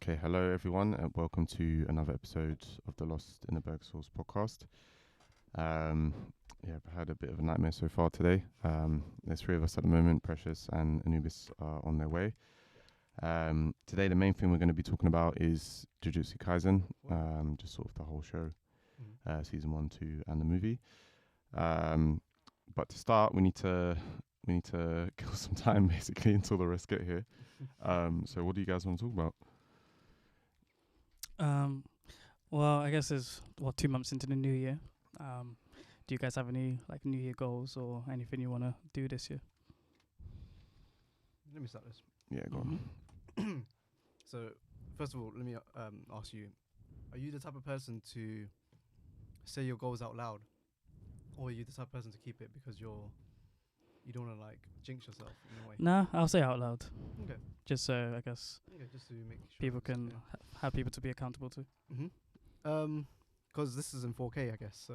Okay, hello everyone, and welcome to another episode of the Lost in the Berg Sauce podcast. I've had a bit of a nightmare so far today. There's three of us at the moment. Precious and Anubis are on their way. Today, the main thing we're going to be talking about is Jujutsu Kaisen, just sort of the whole show, season 1, 2, and the movie. But to start, we need to kill some time basically until the rest get here. So, what do you guys want to talk about? Well, I guess it's 2 months into the new year. Do you guys have any like New Year goals or anything you want to do this year? Let me start this. Yeah, go on. So, first of all, let me ask you: are you the type of person to say your goals out loud, or are you the type of person to keep it because you don't want to like jinx yourself in a way? Nah, I'll say it out loud. Okay. Just so I guess Just to make sure people it's can clear. have people to be accountable to. Because this is in 4K, I guess. So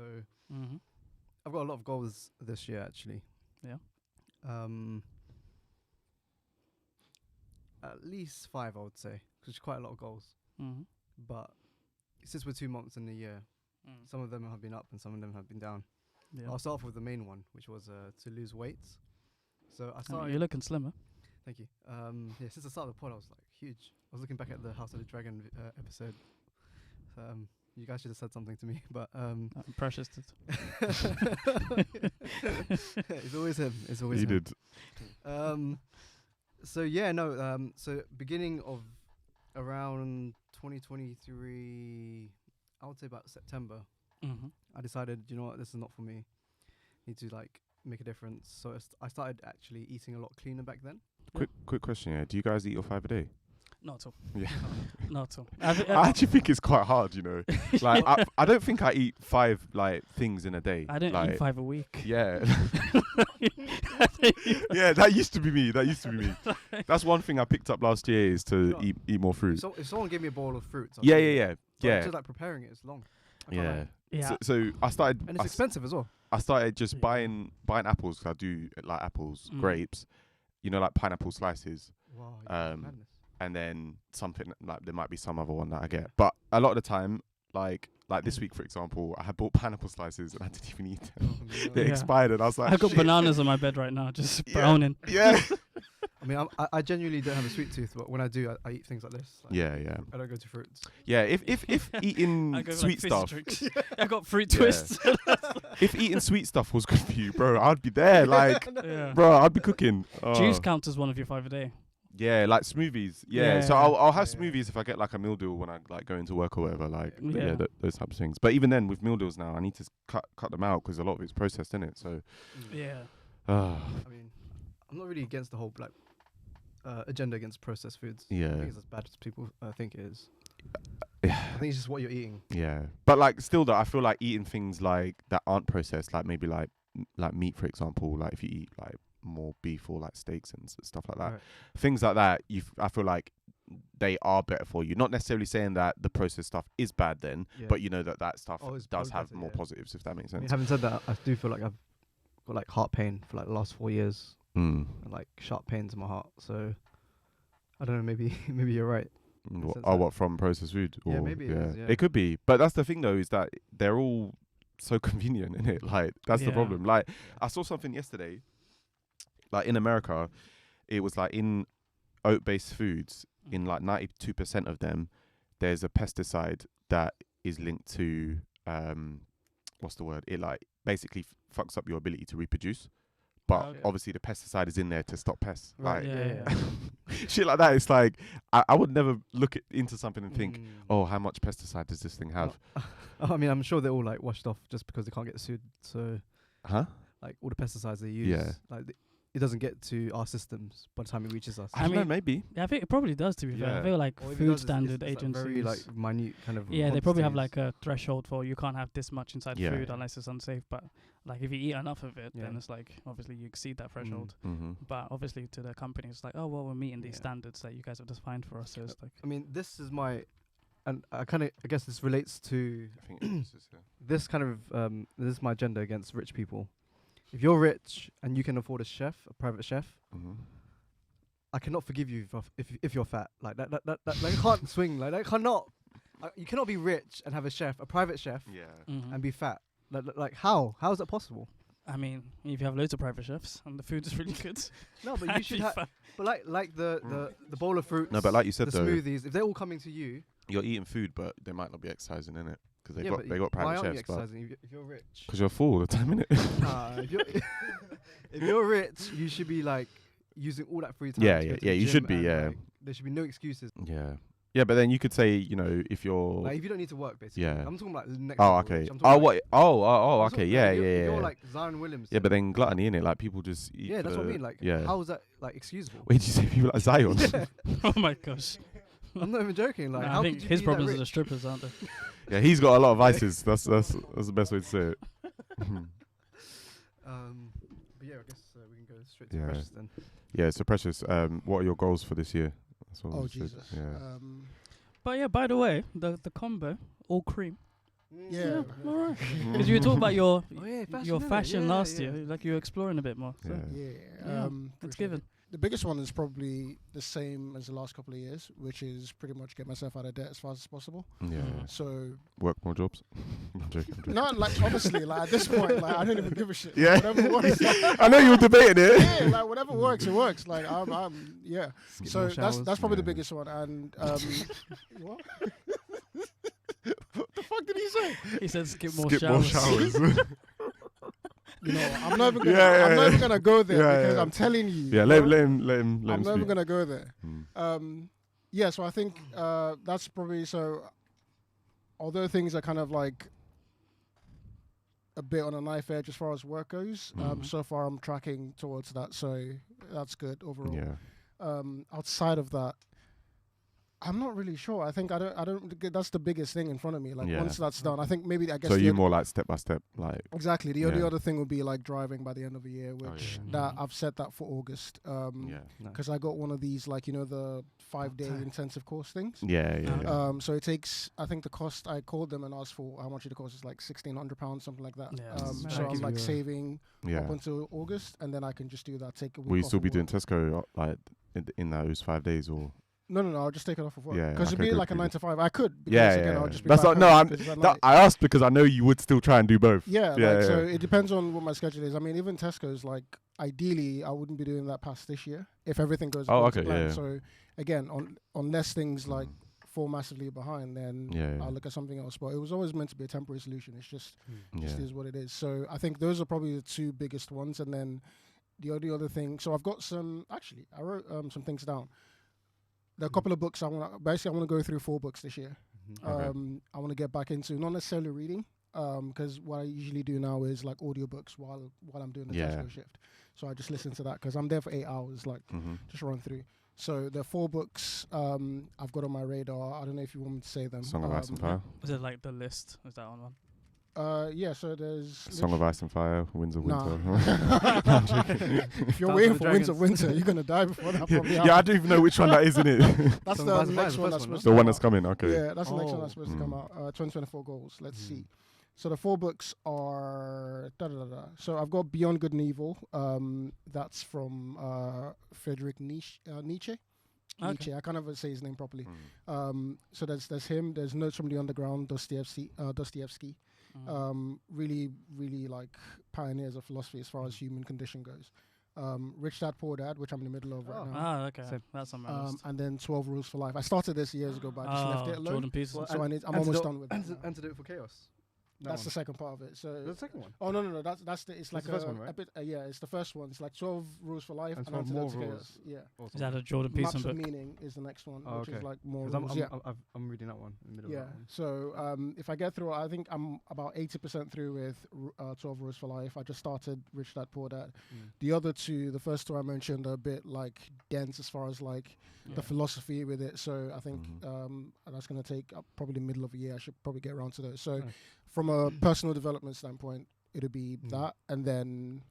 I've got a lot of goals this year, actually. Yeah. At least 5, I would say, because it's quite a lot of goals. But since we're 2 months in the year, some of them have been up and some of them have been down. Yeah. I'll start off with the main one, which was to lose weight. So I started. You're looking slimmer. Thank you. Since the start of the pod, I was like huge. I was looking back at the House of the Dragon episode. So, you guys should have said something to me, but Precious did. It's always him. It's always You him. did. So beginning of around 2023, I would say about September, I decided, you know what, this is not for me. Need to like make a difference. So I started actually eating a lot cleaner back then. Quick question, yeah. Do you guys eat your 5 a day? Not at all. Yeah. Not at all. I actually think it's quite hard, you know. Like, I don't think I eat 5 like things in a day. I don't like, eat 5 a week. Yeah. Yeah, that used to be me. That's one thing I picked up last year is to eat more fruit. So if someone gave me a bowl of fruit, Yeah. Just like preparing it is long. I can't lie. Yeah. So I started, And it's expensive as well. I started just buying apples because I do like apples, grapes, you know, like pineapple slices. Wow. Madness. And then something like there might be some other one that I get, but a lot of the time, like this week for example, I had bought pineapple slices and I didn't even eat them. They expired, and I was like, I've got shit. bananas on my bed right now, just browning. Yeah. I mean, I genuinely don't have a sweet tooth, but when I do, I eat things like this. Like, Yeah. I don't go to fruits. Yeah. If eating I go sweet like stuff, I got fruit Yeah. twists. if eating sweet stuff was good for you, bro, I'd be there. Like, Yeah. bro, I'd be cooking. Juice counts as one of your 5 a day. Yeah, like smoothies. Yeah. So I'll have smoothies if I get like a meal deal when I like go into work or whatever. Like those types of things. But even then, with meal deals now, I need to cut them out because a lot of it's processed, in it. So Yeah. I mean, I'm not really against the whole like agenda against processed foods. I Yeah. think it's as bad as people think it is. Yeah. I think it's just what you're eating. Yeah. But like still though, I feel like eating things like that aren't processed, like maybe like meat, for example, like if you eat like more beef or like steaks and stuff like that, Right. things like that, I feel like they are better for you. Not necessarily saying that the processed stuff is bad then, but you know that stuff Oh, it's does probably have better, more yeah. positives, if that makes I mean, sense. having said that, I do feel like I've got like heart pain for like the last 4 years, and like sharp pains in my heart. So I don't know. Maybe you're right. What from processed food? Yeah, Or, maybe it is, yeah. It could be, but that's the thing though, is that they're all so convenient, in it. Like that's the problem. Like I saw something yesterday. Like in America, it was like in oat-based foods, in like 92% of them, there's a pesticide that is linked to what's the word? It like basically fucks up your ability to reproduce. But obviously the pesticide is in there to stop pests. Right. Like, Yeah. shit like that. It's like I would never look into something and think, oh, how much pesticide does this thing have? I mean, I'm sure they're all like washed off just because they can't get sued. So, like all the pesticides they use, like it doesn't get to our systems by the time it reaches us. I don't know, maybe. Yeah, I think it probably does, to be fair. I feel like Or if it food does, standard it's agencies. like very like minute kind of. Yeah, they probably have like quantities. a threshold for you can't have this much inside Yeah. food unless it's unsafe. But like if you eat enough of it, then Yeah. it's like obviously you exceed that threshold. Mm-hmm. But obviously to the company, it's like, oh well, we're meeting these Yeah. standards that you guys have defined for us. So it's like, I mean, this is my, and I guess this relates to I think it's just, this kind of this is my agenda against rich people. If you're rich and you can afford a private chef, I cannot forgive you if you're fat. Like that can't swing. Like that cannot. You cannot be rich and have a private chef, and be fat. Like how? How is that possible? I mean, if you have loads of private chefs and the food is really good. No, but you should have. But like the bowl of fruits. No, but like you said, the smoothies. If they're all coming to you, you're eating food, but they might not be exercising in it because they got why private aren't you chefs. exercising if you're rich? Because you're full all the time, innit? If you're rich, you should be like using all that free time. Yeah, to go to yeah. the You gym should be. and, Yeah. like, there should be no excuses. Yeah. Yeah, but then you could say, you know, if you're Like if you don't need to work, basically. Yeah. I'm talking about next. Oh, level okay. rich. I'm Oh, talking what? Oh, I'm okay. talking- Yeah, if yeah, You're yeah. like Zion Williams. Yeah, but then gluttony, in it, like people just eat. Yeah, that's what I mean. Like, yeah. how is that like excusable? Wait, did you say people like Zion? Yeah. Oh my gosh. I'm not even joking. Like, Nah, how I think could you his be problems that are the rich? strippers, aren't they? Yeah, he's got a lot of vices. That's the best way to say it. But yeah, I guess we can go straight to Yeah. Precious then. Yeah, so Precious, what are your goals for this year? That's what Oh we said. Jesus. Yeah. But yeah, by the way, the combo, all cream. Yeah. All right. Because you were talking about your Oh, yeah, fashion, your innit? fashion Yeah, last yeah. year, like you were exploring a bit more. So. Yeah. Yeah. Yeah, it's appreciate given. it. The biggest one is probably the same as the last couple of years, which is pretty much get myself out of debt as fast as possible. Yeah. So Work more jobs. I'm joking. no, like honestly, like at this point, like I don't even give a shit. Yeah. Whatever works. I know you were debating it. Yeah, like whatever works, it works. Like I'm yeah. Skip So more that's showers. probably the Yeah. biggest one. And what? What the fuck did he say? He said skip more Skip more showers. showers. You know, I'm not even gonna. Yeah, I'm yeah, not even yeah. gonna go there Yeah, because yeah. I'm telling you. Yeah, let him I'm never speak. gonna go there. Mm. Yeah, so I think that's probably so. Although things are kind of like a bit on a knife edge as far as work goes, so far I'm tracking towards that, so that's good overall. Yeah. Outside of that, I'm not really sure. I think I don't. That's the biggest thing in front of me. Like Yeah. once that's done, I think maybe I guess. So the you other- more like step by step, like Exactly. The Yeah. only other thing would be like driving by the end of the year, which yeah. that I've set that for August. yeah, Because I got one of these, like, you know, the 5-day intensive course things. yeah. So it takes, I think the cost, I called them and asked for how much it costs, is like £1,600, something like that. Yeah, that's So mad. I'm like Yeah. saving Yeah. up until August, and then I can just do that, take a week Will you off still of be doing work. Tesco like in those 5 days or? No, I'll just take it off of work. Yeah, Because it'd okay, be good, like a good. 9 to 5. I could. Because Yeah, again, yeah. I'll just be That's back what, no, home I'm. 'cause it's at That, night. I asked because I know you would still try and do both. Yeah, Yeah, like, so yeah. it depends on what my schedule is. I mean, even Tesco's, like, ideally, I wouldn't be doing that past this year if everything goes Oh, according to okay, plan. yeah. So, again, unless things, like, fall massively behind, then Yeah. I'll look at something else. But it was always meant to be a temporary solution. It's just Yeah. is what it is. So I think those are probably the two biggest ones. And then the only other thing, so I've got some, actually, I wrote some things down. There are a couple of books I want to go through 4 books this year. Okay. I want to get back into, not necessarily reading, because what I usually do now is like audiobooks while I'm doing the Yeah. Tesco shift. So I just listen to that because I'm there for 8 hours, like just run through. So there are 4 books I've got on my radar. I don't know if you want me to say them. Song of Ice and Fire. Was it like the list? Is that on one? Yeah, so there's Song of Ice and Fire. Winds of Nah. Winter. if you're Dance waiting of the for Winds of Dragons. Winter, you're gonna die before that. Probably yeah, I don't even know which one that is, in it. That's Song the of Ice and Fire next is the one first that's one, supposed The to one come that's out. coming. Okay. Yeah, that's the next one Oh. that's supposed to come out. 2024 goals. Let's see. So the 4 books are So I've got Beyond Good and Evil. That's from Friedrich Nietzsche. Nietzsche. I can't ever say his name properly. So there's him. There's Notes from the Underground. Dostoevsky. Really, really like pioneers of philosophy as far as human condition goes. Rich Dad Poor Dad, which I'm in the middle of right now. Ah, okay. Same. That's on my list. And then 12 Rules for Life. I started this years ago, but I just left it alone. Jordan Peterson. Well, So I'm almost done with it. now. Antidote for Chaos. That's the second part of it. So the second one. Oh no! That's the. It's like the first one, a right? bit. Yeah, it's the first one. It's like 12 Rules for Life And and 12 Antidote more to rules. Chaos. Yeah. Is that a Jordan Maps Peterson of book? Meaning is the next one, Oh, which is okay. like more 'Cause rules. Yeah. I'm reading that one in the middle. Yeah. Of that one. So if I get through, I think I'm about 80% through with 12 Rules for Life. I just started Rich Dad Poor Dad. The other two, the first two I mentioned, are a bit like dense as far as like the philosophy with it. So I think that's going to take probably the middle of the year. I should probably get around to those. So from a personal development standpoint, it'll be that, and then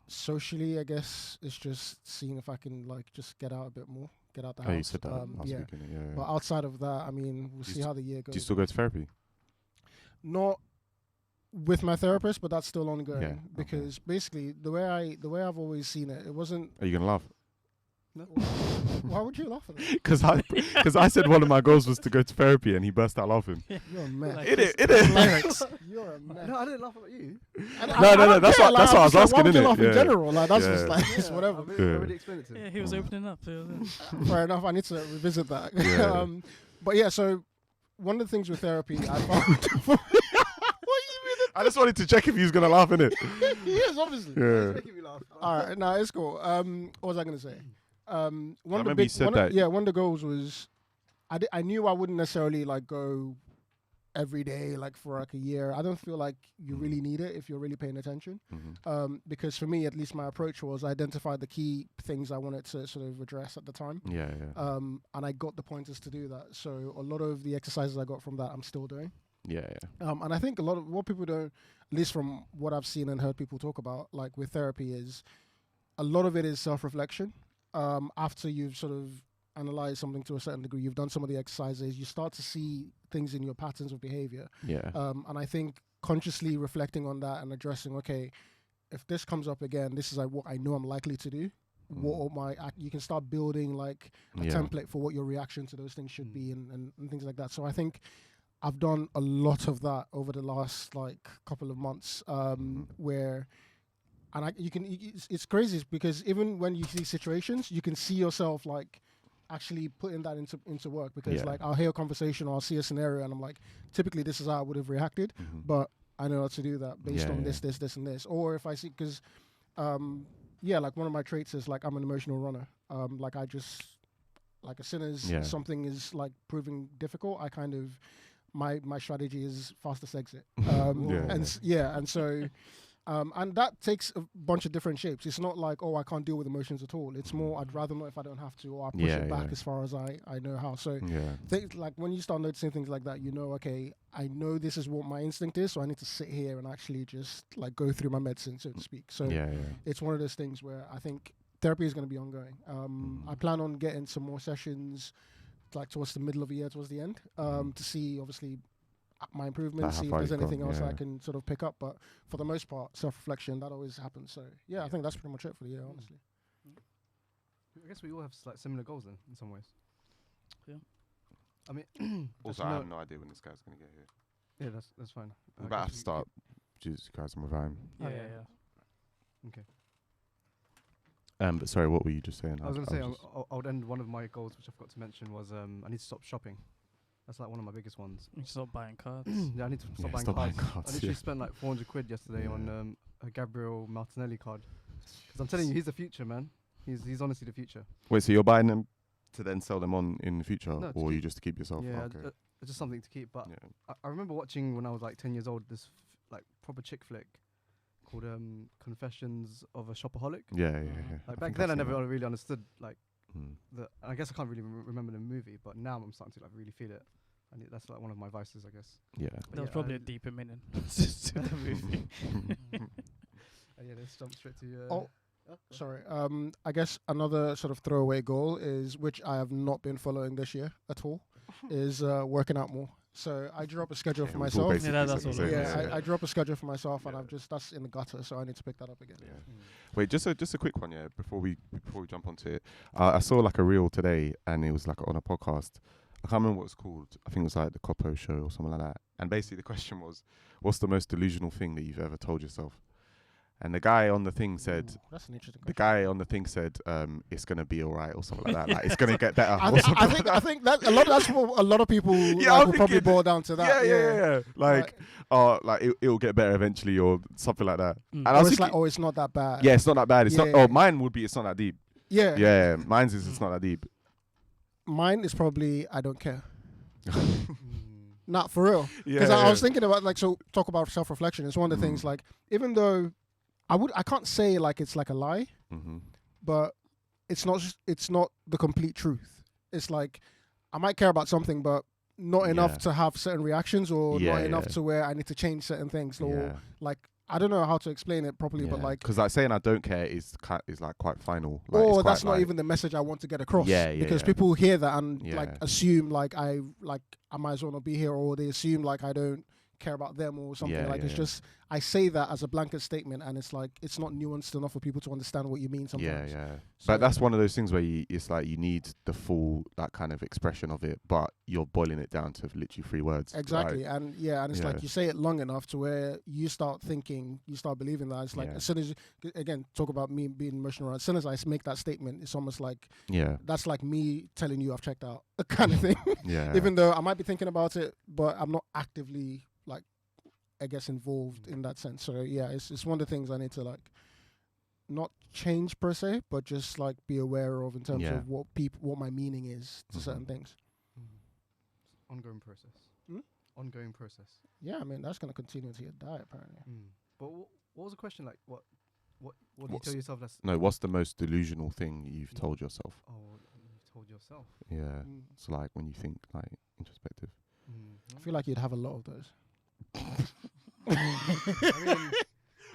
socially, I guess it's just seeing if I can like just get out a bit more, get out the house. Oh, you said that last yeah. week, innit? Yeah. But outside of that, I mean, we'll see how the year goes. Do you still go to therapy? Not with my therapist, but that's still ongoing Yeah, because basically the way I've always seen it, it wasn't. Are you gonna laugh? No. Why would you laugh at that? Because I said one of my goals was to go to therapy, and he burst out laughing. You're a mess. Like It is. You're a mess. No, I didn't laugh at you. No. That's what I was asking. Why would you Innit? laugh in Yeah. general? Like that's Yeah. just like it's whatever. I already explained it to him. Yeah, he was opening up. Fair enough. I need to revisit that. Yeah. But yeah, so one of the things with therapy, I found. I just wanted to check if he was gonna laugh in it. He is obviously. Yeah. Making me laugh. All right, no, it's cool. What was I gonna say? One of the remember big, you said one of- that. yeah, one of the goals was, I knew I wouldn't necessarily like go every day like for like a year. I don't feel like you really need it if you're really paying attention. Because for me, at least, my approach was I identified the key things I wanted to sort of address at the time. Yeah. And I got the pointers to do that. So a lot of the exercises I got from that, I'm still doing. Yeah. And I think a lot of what people don't, at least from what I've seen and heard people talk about, like with therapy, is a lot of it is self-reflection. After you've sort of analyzed something to a certain degree, you've done some of the exercises, you start to see things in your patterns of behavior. Yeah. And I think consciously reflecting on that and addressing, okay, if this comes up again, this is like what I know I'm likely to do. You can start building like a template for what your reaction to those things should be and things like that. So I think I've done a lot of that over the last like couple of months, where, and it's crazy because even when you see situations, you can see yourself like actually putting that into work, because like I'll hear a conversation or I'll see a scenario and I'm like, typically this is how I would have reacted, but I know how to do that based on this, and this. Or if I see, because like one of my traits is like I'm an emotional runner. Like I just, like as soon as something is like proving difficult, I kind of, my strategy is fastest exit. And so and that takes a bunch of different shapes. It's not like, oh, I can't deal with emotions at all. It's more, I'd rather not if I don't have to, or I push it back as far as I know how. So like when you start noticing things like that, you know, okay, I know this is what my instinct is, so I need to sit here and actually just like go through my medicine, so to speak. So it's one of those things where I think therapy is going to be ongoing. I plan on getting some more sessions like towards the middle of the year, towards the end, to see obviously my improvements, see if there's anything else I can sort of pick up. But for the most part, self-reflection, that always happens. So I think that's pretty much it for the year, honestly. I guess we all have like similar goals then, in some ways. Yeah. I mean, also, I have no idea when this guy's gonna get here. Yeah, that's fine. We're about to start Jujutsu Kaisen with him. Yeah. Okay. But sorry, what were you just saying? I was going to say, I would end one of my goals, which I forgot to mention, was I need to stop shopping. That's like one of my biggest ones. You stop buying cards. Yeah, I need to stop buying cards. I literally spent like 400 quid yesterday on a Gabriel Martinelli card. Because I'm telling you, he's the future, man. He's honestly the future. Wait, so you're buying them to then sell them on in the future, No, or you just to keep yourself? Yeah, Okay. just something to keep. But I remember watching when I was like 10 years old this like proper chick flick called Confessions of a Shopaholic. Yeah. Like back then, I never really understood like I guess I can't really remember the movie, but now I'm starting to like really feel it. And that's like one of my vices, I guess. Yeah. That was probably a deeper meaning to the movie. Yeah, let's jump straight to. Sorry. I guess another sort of throwaway goal is, which I have not been following this year at all, is working out more. So I drew up a schedule for myself. I drew up a schedule for myself, and that's in the gutter. So I need to pick that up again. Yeah. Wait, just a quick one, before we jump onto it. I saw like a reel today, and it was like on a podcast. I can't remember what it's called. I think it was like the Copo Show or something like that. And basically the question was, what's the most delusional thing that you've ever told yourself? And the guy on the thing said, that's an interesting it's gonna be all right or something like that. Like it's gonna get better. I think that that's what a lot of people will probably boil down to that. Yeah. Like it'll get better eventually or something like that. And I was thinking, like, it's not that bad. Yeah, it's not that bad. It's not. Oh, mine would be. It's not that deep. Yeah. Yeah, mine's is. It's not that deep. Mine is probably I don't care. Not for real. Because I was thinking about talk about self-reflection. It's one of the things like, even though I can't say like it's like a lie, but it's not the complete truth. It's like I might care about something, but not enough to have certain reactions, or not enough to where I need to change certain things, or like I don't know how to explain it properly, but like, because like saying I don't care is like quite final. Like, that's not even the message I want to get across. Because people hear that and like assume like I might as well not be here, or they assume like I don't care about them or something. Yeah, Like yeah, it's yeah. just I say that as a blanket statement, and it's like it's not nuanced enough for people to understand what you mean sometimes. Yeah, yeah. So- But that's one of those things where it's like you need the full that kind of expression of it, but you're boiling it down to literally 3 words. Exactly, Like, and it's Yeah. like you say it long enough to where you start thinking, you start believing that. It's like Yeah. as soon as again talk about me being emotional. As soon as I make that statement, it's almost like yeah, that's like me telling you I've checked out, kind of thing. yeah. Even though I might be thinking about it, but I'm not actively like I guess involved in that sense. So yeah, it's one of the things I need to like not change per se, but just like be aware of in terms Yeah. of what my meaning is to certain things. Ongoing process. Hmm? Ongoing process. Yeah, I mean that's gonna continue until you die apparently. But what was the question like? What do you What's- tell yourself that's No, what's the most delusional thing you've told yourself? you've told yourself? Yeah. It's like when you think like introspective. I feel like you'd have a lot of those.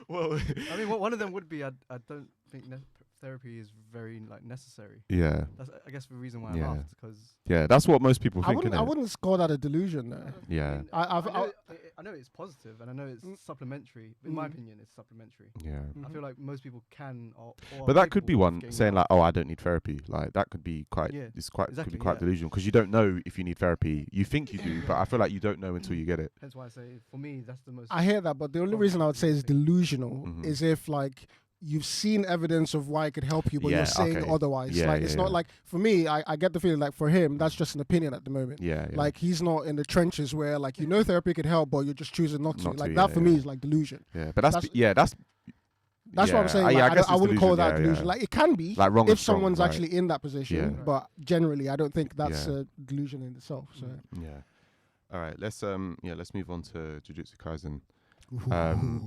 I mean, one of them would be I don't think therapy is very like necessary. Yeah. That's I guess the reason why I Yeah. laughed because Yeah, that's what most people I think. wouldn't. innit? I wouldn't call that a delusion though. Yeah. I know it's positive and I know it's supplementary. In my opinion, it's supplementary. Yeah. I feel like most people can or But that could be capable of one getting saying help. like, "Oh, I don't need therapy." Like that could be quite. Yeah, It's quite. Could exactly, be quite yeah. delusional because you don't know if you need therapy. You think you do, but I feel like you don't know until you get it. Hence why I say for me that's the most. I hear that, but the only reason I would say is delusional Mhm. is if like you've seen evidence of why it could help you, but Yeah, you're saying okay. otherwise. Yeah, like yeah, it's not yeah. like for me, I get the feeling like for him that's just an opinion at the moment. Yeah. Yeah. Like he's not in the trenches where like therapy could help, but you're just choosing not to. Not to, Like yeah, that for me yeah. is like delusion. Yeah, but that's that's- that's. That's what I'm saying. Yeah, Like, guess I it's wouldn't call delusion, that yeah, delusion. yeah. Like it can be Like wrong if is strong, someone's right. actually in that position, Yeah. but generally I don't think that's Yeah. a delusion in itself. So Yeah. All right. Let's move on to Jujutsu Kaisen.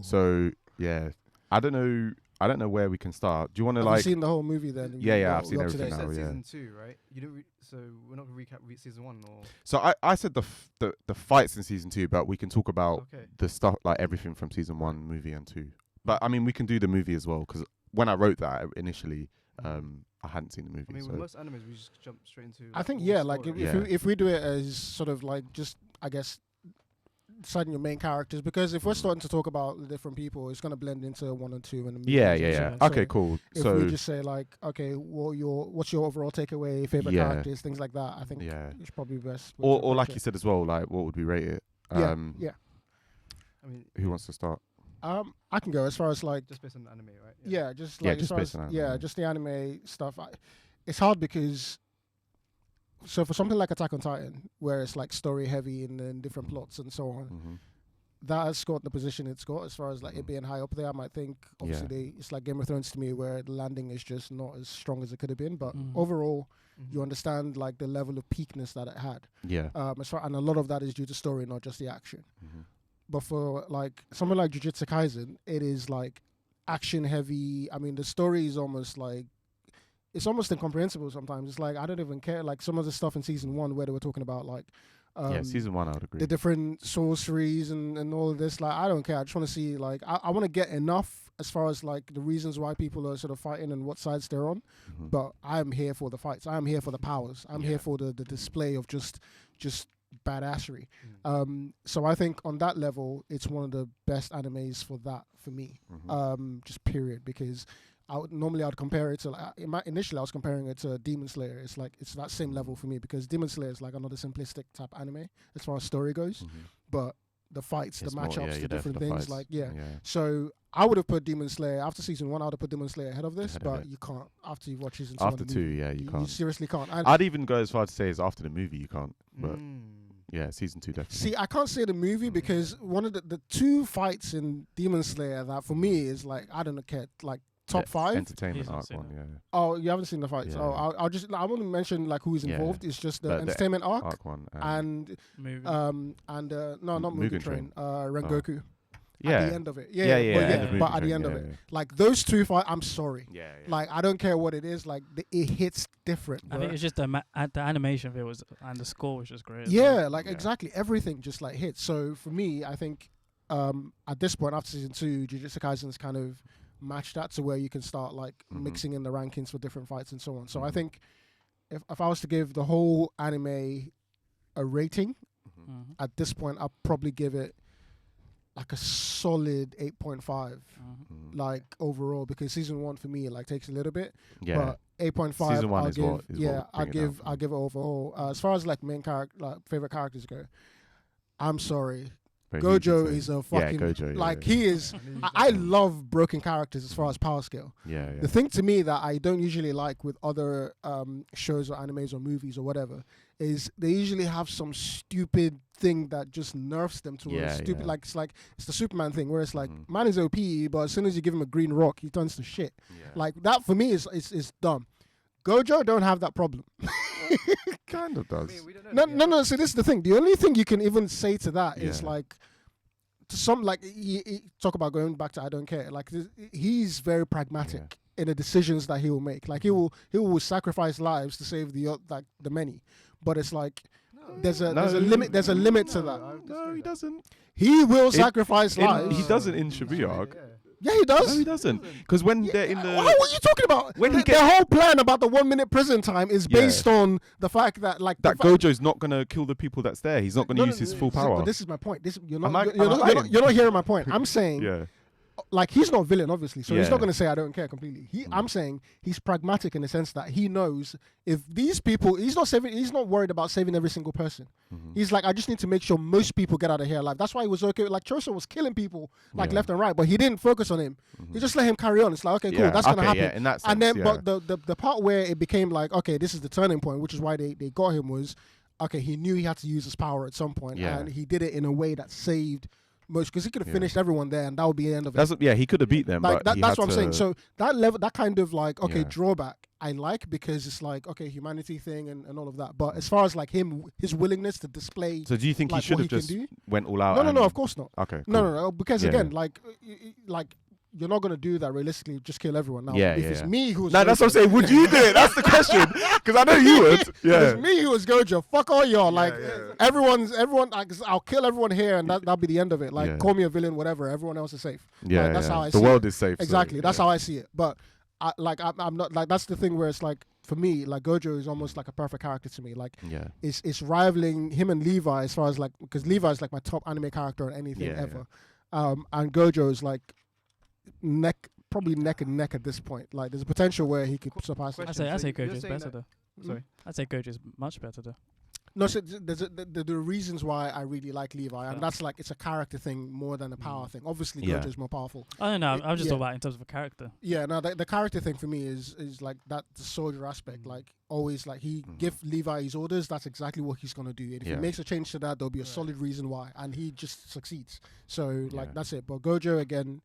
So yeah, I don't know where we can start. Do you want to have you like? seen the whole movie then? Yeah, You're I've seen up to everything date? now. You said yeah. season 2, right? You didn't. So we're not gonna recap season 1 or. So I said the fights in season 2, but we can talk about Okay. the stuff like everything from season 1, movie, and 2. But I mean, we can do the movie as well because when I wrote that initially, I hadn't seen the movie. I mean, so with most animes, we just jump straight into. I think all yeah, the like story. if we do it as sort of like just I guess deciding your main characters, because if we're starting to talk about the different people, it's gonna blend into 1 and 2 and the movie. yeah. So Okay, cool. If So we just say like, okay, what's your overall takeaway, favorite Yeah. characters, things like that, I think yeah, it's probably best. or like you said as well, like what would we rate it? yeah. I mean, Who wants to start? I can go as far as like just based on the anime, right? yeah, just Yeah, like just as far based as, on anime, yeah, yeah. just the anime stuff. It's hard because so for something like Attack on Titan, where it's like story heavy and different plots and so on, Mm-hmm. that has got the position it's got as far as like it being high up there. I might think obviously it's like Game of Thrones to me, where the landing is just not as strong as it could have been, but overall you understand like the level of peakness that it had. Yeah. And a lot of that is due to story, not just the action. Mm-hmm. But for like something like Jujutsu Kaisen, it is like action heavy. I mean, the story is almost like it's almost incomprehensible sometimes. It's like I don't even care. Like some of the stuff in season 1 where they were talking about like season 1, I would agree. the different sorceries and all of this. Like I don't care. I just want to see like I want to get enough as far as like the reasons why people are sort of fighting and what sides they're on. Mm-hmm. But I'm here for the fights. I'm here for the powers. I'm here for the display of just badassery. So I think on that level, it's one of the best animes for that for me. Just period, because normally I'd compare it to like, initially I was comparing it to Demon Slayer. It's like it's that same level for me because Demon Slayer is like another simplistic type anime as far as story goes, but the fights, It's the more- matchups, you're the there for different the things, fights. like So I would have put Demon Slayer after season 1. I would have put Demon Slayer ahead of this, Ahead of but it. you can't after you've watched season 2. After 2, yeah, you You can't. seriously can't. And I'd even go as far to say is after the movie you can't. But yeah, season 2 definitely. see, I can't say the movie because one of the 2 fights in Demon Slayer that for me is like I don't know, like top 5. Entertainment He's not arc seen one, it. yeah. Oh, you haven't seen the fights? Yeah. Oh, I wouldn't mention like who's Yeah. involved. It's just the But the entertainment arc, Arc one. and Movie. no, not Mugen Mugen Train. Train. Rengoku. yeah. At the end of it, yeah, but, end of but Mugen at the Train, end of yeah, it, yeah. like those 2 fights, I'm sorry. Yeah, Like I don't care what it is. Like it hits different. I think bruh. it's just the animation of it was and the score was just great. as Yeah, well. like exactly everything just like hits. So for me, I think at this point after season 2, Jujutsu Kaisen's kind of matched that to where you can start like mixing in the rankings for different fights and so on. So I think if I was to give the whole anime a rating at this point, I'll probably give it like a solid 8.5, like overall, because season 1 for me like takes a little bit. Yeah. But 8.5. Season 1 I'll is give, what I'll give it overall. As far as like main character, like favorite characters go, I'm sorry. Gojo is a fucking Gojo, like he is. I love broken characters as far as power scale. Yeah. The thing to me that I don't usually like with other shows or animes or movies or whatever is they usually have some stupid thing that just nerfs them to a stupid like it's the Superman thing where it's like man is OP, but as soon as you give him a green rock he turns to shit. Like that for me is dumb. Gojo don't have that problem. Kind of does. No. So this is the thing. The only thing you can even say to that is like, to some like he talk about going back to I don't care. Like he's very pragmatic in the decisions that he will make. Like he will sacrifice lives to save the many. But it's like there's a limit. There's a limit to that. No, he doesn't. He will sacrifice lives. He doesn't in Shibuya arc. Yeah, he does. No, he doesn't. Because when they're in the... What are you talking about? When their whole plan about the 1 minute prison time is based on the fact that like... That Gojo's not going to kill the people that's there. He's not going to use his full power. But this is my point. You're not hearing my point. I'm saying... Like he's not a villain, obviously, so he's not going to say I don't care completely. I'm saying he's pragmatic in the sense that he knows if these people, he's not worried about saving every single person. He's like, I just need to make sure most people get out of here alive. That's why he was okay. Like Choso was killing people like left and right, but he didn't focus on him. He just let him carry on. It's like, okay, cool, that's gonna happen. Yeah, in that sense, and then, but the part where it became like, okay, this is the turning point, which is why they got him was, okay, he knew he had to use his power at some point, and he did it in a way that saved. Because he could have finished everyone there, and that would be the end of it. He could have beat them. Like but that's what I'm saying. So that level, that kind of like drawback, I like because it's like humanity thing and all of that. But as far as like his willingness to display. So do you think he should have just went all out? No, of course not. Okay. Cool. No, because again, like you're not gonna do that realistically. Just kill everyone now. If it's me who's that's what I'm saying. Would you do it? That's the question. Because I know you would. If it's me who was Gojo, fuck all y'all. Like everyone. Like, I'll kill everyone here, and that'll be the end of it. Like call me a villain, whatever. Everyone else is safe. That's how I see it. The world is safe. Exactly. That's how I see it. But I'm not like that's the thing where it's like for me, like Gojo is almost like a perfect character to me. Like it's rivaling him and Levi as far as like because Levi is like my top anime character on anything ever, and Gojo is like probably neck and neck at this point. Like there's a potential where he could surpass it. I say Gojo's better though. Sorry, I'd say Gojo's much better though. No, so there's the reasons why I really like Levi, and that's like it's a character thing more than a power thing. Obviously, Gojo's more powerful. I don't know. I'm just talking about in terms of a character. Yeah, no, the character thing for me is like that the soldier aspect. Like always, like he give Levi his orders. That's exactly what he's gonna do. And if he makes a change to that, there'll be a solid reason why, and he just succeeds. So like that's it. But Gojo again,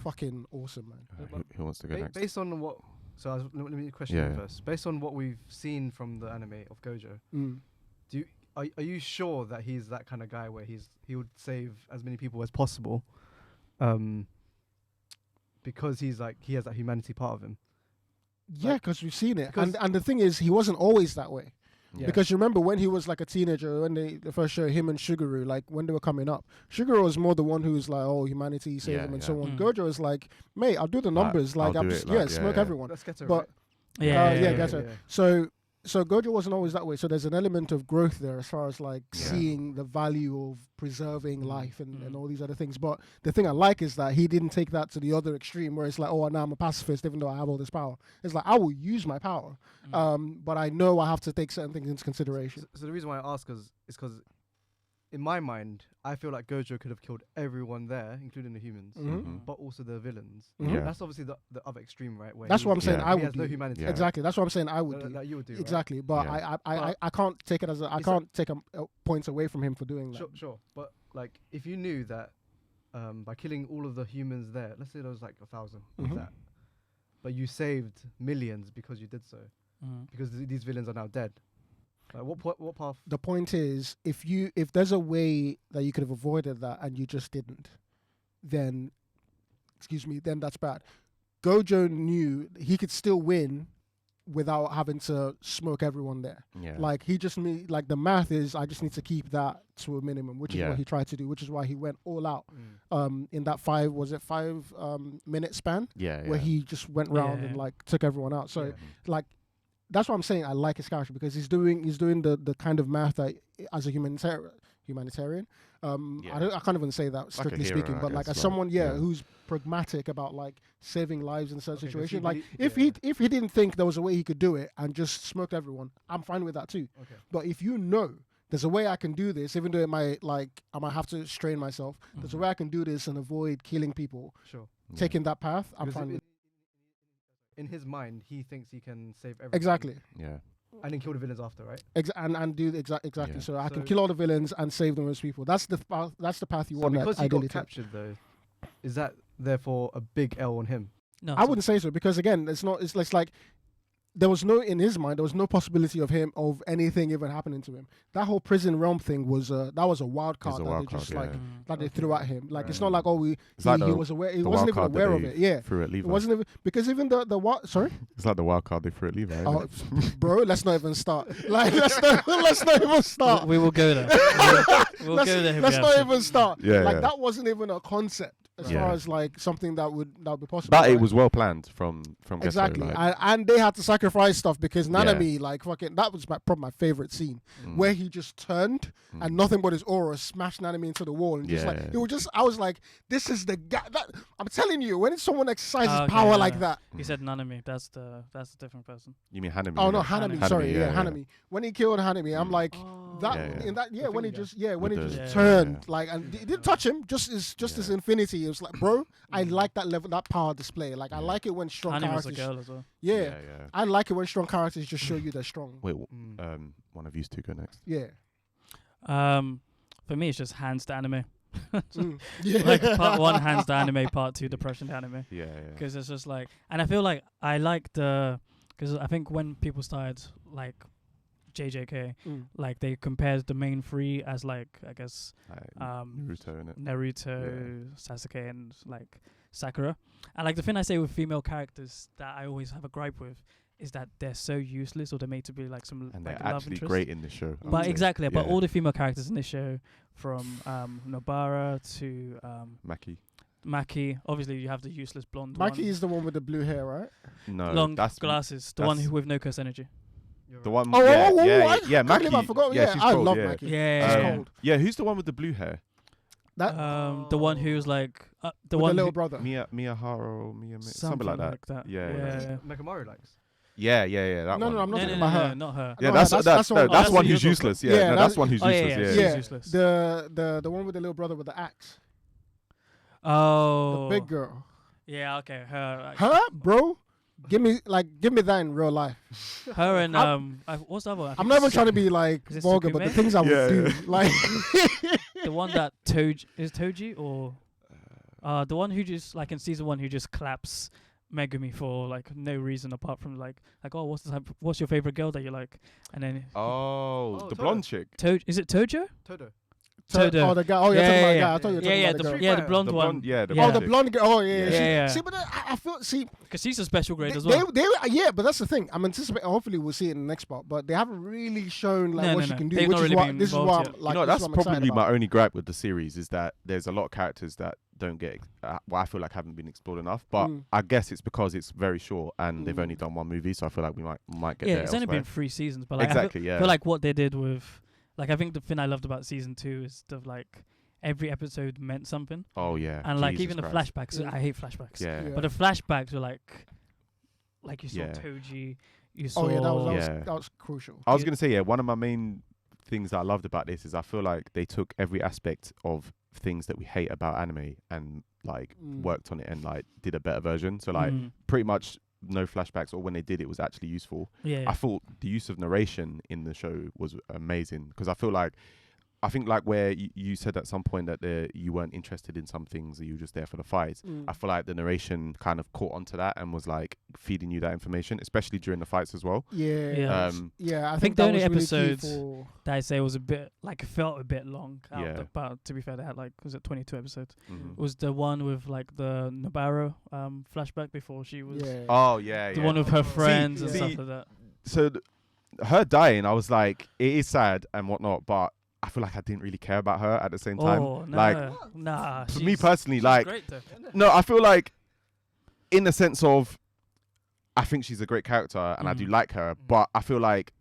fucking awesome, man. Who wants to go next? Based on what? So let me question you first. Based on what we've seen from the anime of Gojo. Are you sure that he's that kind of guy where he would save as many people as possible, because he has that humanity part of him? Yeah, because we've seen it, and the thing is, he wasn't always that way. Yeah. Because you remember when he was like a teenager, when they first showed him and Suguru, like when they were coming up, Suguru was more the one who was like, oh, humanity, save him, and so on. Gojo is like, mate, I'll do the numbers, like I'm just smoke everyone. That's Getter, but right? Getter. So Gojo wasn't always that way. So there's an element of growth there as far as like seeing the value of preserving life and all these other things. But the thing I like is that he didn't take that to the other extreme where it's like, oh, now I'm a pacifist even though I have all this power. It's like, I will use my power, but I know I have to take certain things into consideration. So the reason why I ask is because in my mind, I feel like Gojo could have killed everyone there, including the humans, but also the villains. That's obviously the other extreme, right? Where that's what I'm saying. I would do. No humanity. Yeah. Exactly. That's what I'm saying. I would do. That you would do. Exactly. Right? But I can't take it as I can't take points away from him for doing that. Sure. But like, if you knew that by killing all of the humans there, let's say there was like 1,000 of that, but you saved millions because you did so, because these villains are now dead. Like what path? The point is, if there's a way that you could have avoided that and you just didn't, then that's bad. Gojo knew he could still win without having to smoke everyone there. Yeah. Like he just like the math is, I just need to keep that to a minimum, which is what he tried to do, which is why he went all out in that 5 minute span where he just went round and like took everyone out. So like that's what I'm saying. I like his character because he's doing the kind of math that as a humanitarian. I can't even say that strictly hero, speaking, I but like guess, as someone, who's pragmatic about like saving lives in certain situations. so Like if he didn't think there was a way he could do it and just smoked everyone, I'm fine with that too. Okay. But if you know there's a way I can do this, even though it might I might have to strain myself. There's a way I can do this and avoid killing people. Sure. Taking that path, I'm Because fine with. in his mind, he thinks he can save everyone. Exactly. Yeah. And then kill the villains after, right? And do exactly. Yeah. So I can So- kill all the villains and save the most people. That's the path you So want. because that he got ideally take. captured, though, is that therefore a big L on him? No, I wouldn't say so because again, it's not. It's like there was no in his mind. There was no possibility of anything even happening to him. That whole prison realm thing was that was a wild It was card a that wild they just card, like yeah. that they Okay. threw at him. Like it's not Right. like It's like he the- was aware. He the wasn't wild even card that aware of they it. Yeah, threw at Levi. it wasn't even because even the what? Sorry. It's like the wild card they threw at Levi. Oh, isn't it? bro, let's not even start. Like, let's not even start. We will go there. We'll let's go there. if let's we not have to. even start. Yeah, like yeah. that wasn't even a concept as Yeah. far as like something that would be possible. But it right? was well planned from Gesso, exactly, like, and they had to sacrifice stuff because Nanami, like fucking, that was probably my favorite scene where he just turned and nothing but his aura smashed Nanami into the wall and just like Yeah. it was just. I was like, this is the guy. That I'm telling you, when someone exercises Okay, power yeah. like that. He said Nanami. That's a different person. You mean Hanami? Oh no, right? Hanami. Hanami, Sorry, yeah, yeah. Hanami. When he killed Hanami, I'm like that. Yeah, yeah. In that, The when he finger. just, when With he the- just Yeah. turned, Yeah. like, and it didn't touch him. Just his infinity. It was like, bro, I like that level, that power display. Like, I like it when strong Hanami was a characters. girl as well. Yeah. yeah. I like it when strong characters just show you they're strong. Wait, Mm. one of you two go next. Yeah. For me, it's just hands to anime. Yeah. Like part 1 hands to anime, part 2 depression to anime. Yeah, yeah. Because it's just like, and I feel like I like because I think when people started like JJK, like they compared the main 3 as like, I guess, Naruto, innit? Naruto, Sasuke, and like Sakura. And like the thing I say with female characters that I always have a gripe with is that they're so useless, or they're made to be like some And like they're love actually interest. great in this show. I would But say. exactly, but Yeah. all the female characters in this show, from Nobara to Maki. Maki, obviously you have the useless blonde Mikey one. is the one with the blue hair, right? No, long that's glasses, the one that's- with no curse energy. You're the right. one. Oh, yeah, oh, oh, yeah, I yeah, can't believe I Maki. forgot. Yeah, Yeah, she's I cold, love yeah. Mikey. Yeah, She's yeah. cold. Yeah, who's the one with the blue hair? That The one who's like the with one the little who, brother. Miyaharo, something like that. Yeah, Yeah, yeah. Mekamaru likes. Yeah. That No, one. no, I'm not No, talking no, about no, her. no, not her. Yeah, No, that's that's the the one- that's oh, one that's who's the useless. Yeah, Yeah, no, that's- that's one who's oh, yeah, useless. yeah, Yeah. she's useless. The one with the little brother with the axe. Oh, The big girl. Yeah, okay, her. Her, bro. Give me that in real life. Her and what's the other one? I'm not even trying to be like Is it vulgar, but the Sukume? things I would Yeah, do, yeah. like the one that Toji or the one who just like in season 1 who just claps Megumi for like no reason apart from like oh what's your favorite girl that you like, and then Oh, the Todo. blonde chick. is it Tojo? Todo. Todo. Oh, the guy. Oh, you're Yeah, talking about yeah, the guy. yeah. I thought you were talking Yeah, about the girl. the blonde The one. blonde, yeah, the Yeah. Oh, blonde the chick. blonde girl. Oh, yeah. Yeah. She, Yeah. See, but I feel. See, Because she's a special grade they, as well. yeah, but that's the thing. I'm anticipating. Hopefully, we'll see it in the next part. But they haven't really shown like No, what no, she no. can do. They've Which not is really what been this is involved what yet. I'm like. You know, this that's is what I'm probably excited my about. only gripe with the series is that there's a lot of characters that don't get, well, I feel like haven't been explored enough. But I guess it's because it's very short and they've only done one movie, so I feel like we might get Yeah, there it's only elsewhere. been 3 seasons, but like Exactly, I yeah. feel like what they did with, like I think the thing I loved about season 2 is the like every episode meant something, Oh yeah, and like Jesus even the Christ. flashbacks. Yeah. I hate flashbacks. Yeah. Yeah. But the flashbacks were like you saw Yeah. Toji, you saw. Oh yeah, Yeah. that was crucial. I was Yeah. gonna say, one of my main things that I loved about this is I feel like they took every aspect of things that we hate about anime and like worked on it and like did a better version. So like pretty much no flashbacks, or when they did, it was actually useful. Yeah. I thought the use of narration in the show was amazing because I think like where you said at some point that you weren't interested in some things, you were just there for the fights. I feel like the narration kind of caught onto that and was like feeding you that information, especially during the fights as well. Yeah. Yeah, I think think the that only was really key episodes for that I say was a bit like felt a bit long. Yeah. But to be fair, they had like was it 22 episodes? Mhm. Was the one with like the Nobara flashback before she was yeah. Oh yeah, the yeah. one with her friends and see, stuff like that. So her dying, I was like, it is sad and whatnot, but I feel like I didn't really care about her at the same time. Oh no, like nah. for me she's- personally, she's like great though. no, I feel like in the sense of I think she's a great character and I do like her, but I feel like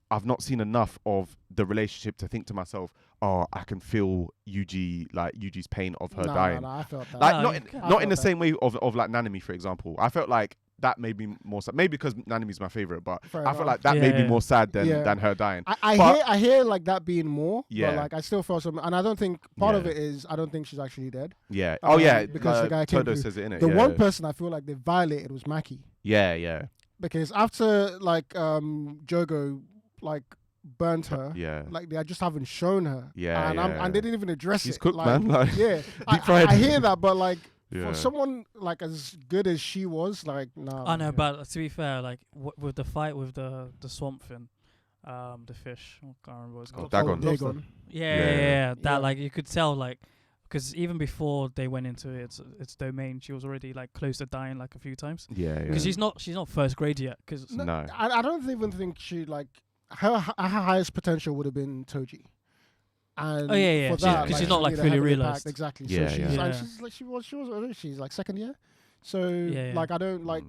I've not seen enough of the relationship to think to myself, oh, I can feel Yuji's pain of her dying. No, I felt that. Like not in the same way of like Nanami, for example. I felt like that made me more sad. Maybe because Nanami's my favorite, but I felt like that made me more sad than her dying. I hear like that being more, yeah. but like I still felt some, and I don't think part of it is I don't think she's actually dead. Yeah. Because the guy Todo says it in it. The one person I feel like they violated was Maki. Yeah. Because after like Jogo like burnt her, like they just haven't shown her. And they didn't even address She's it. cooked, like, man. Like, yeah, I hear that, but like. For someone like as good as she was, like no. I know, but to be fair, like with the fight with the swamp fin, the fish, I can't remember what it's called. Dagon. Yeah. That like you could tell like, because even before they went into its domain, she was already like close to dying like a few times. Yeah. Because she's not first grade yet. Because no, I don't even think she like her highest potential would have been Toji. And because she's not like fully realized. Exactly. So she's like second year. So like I don't like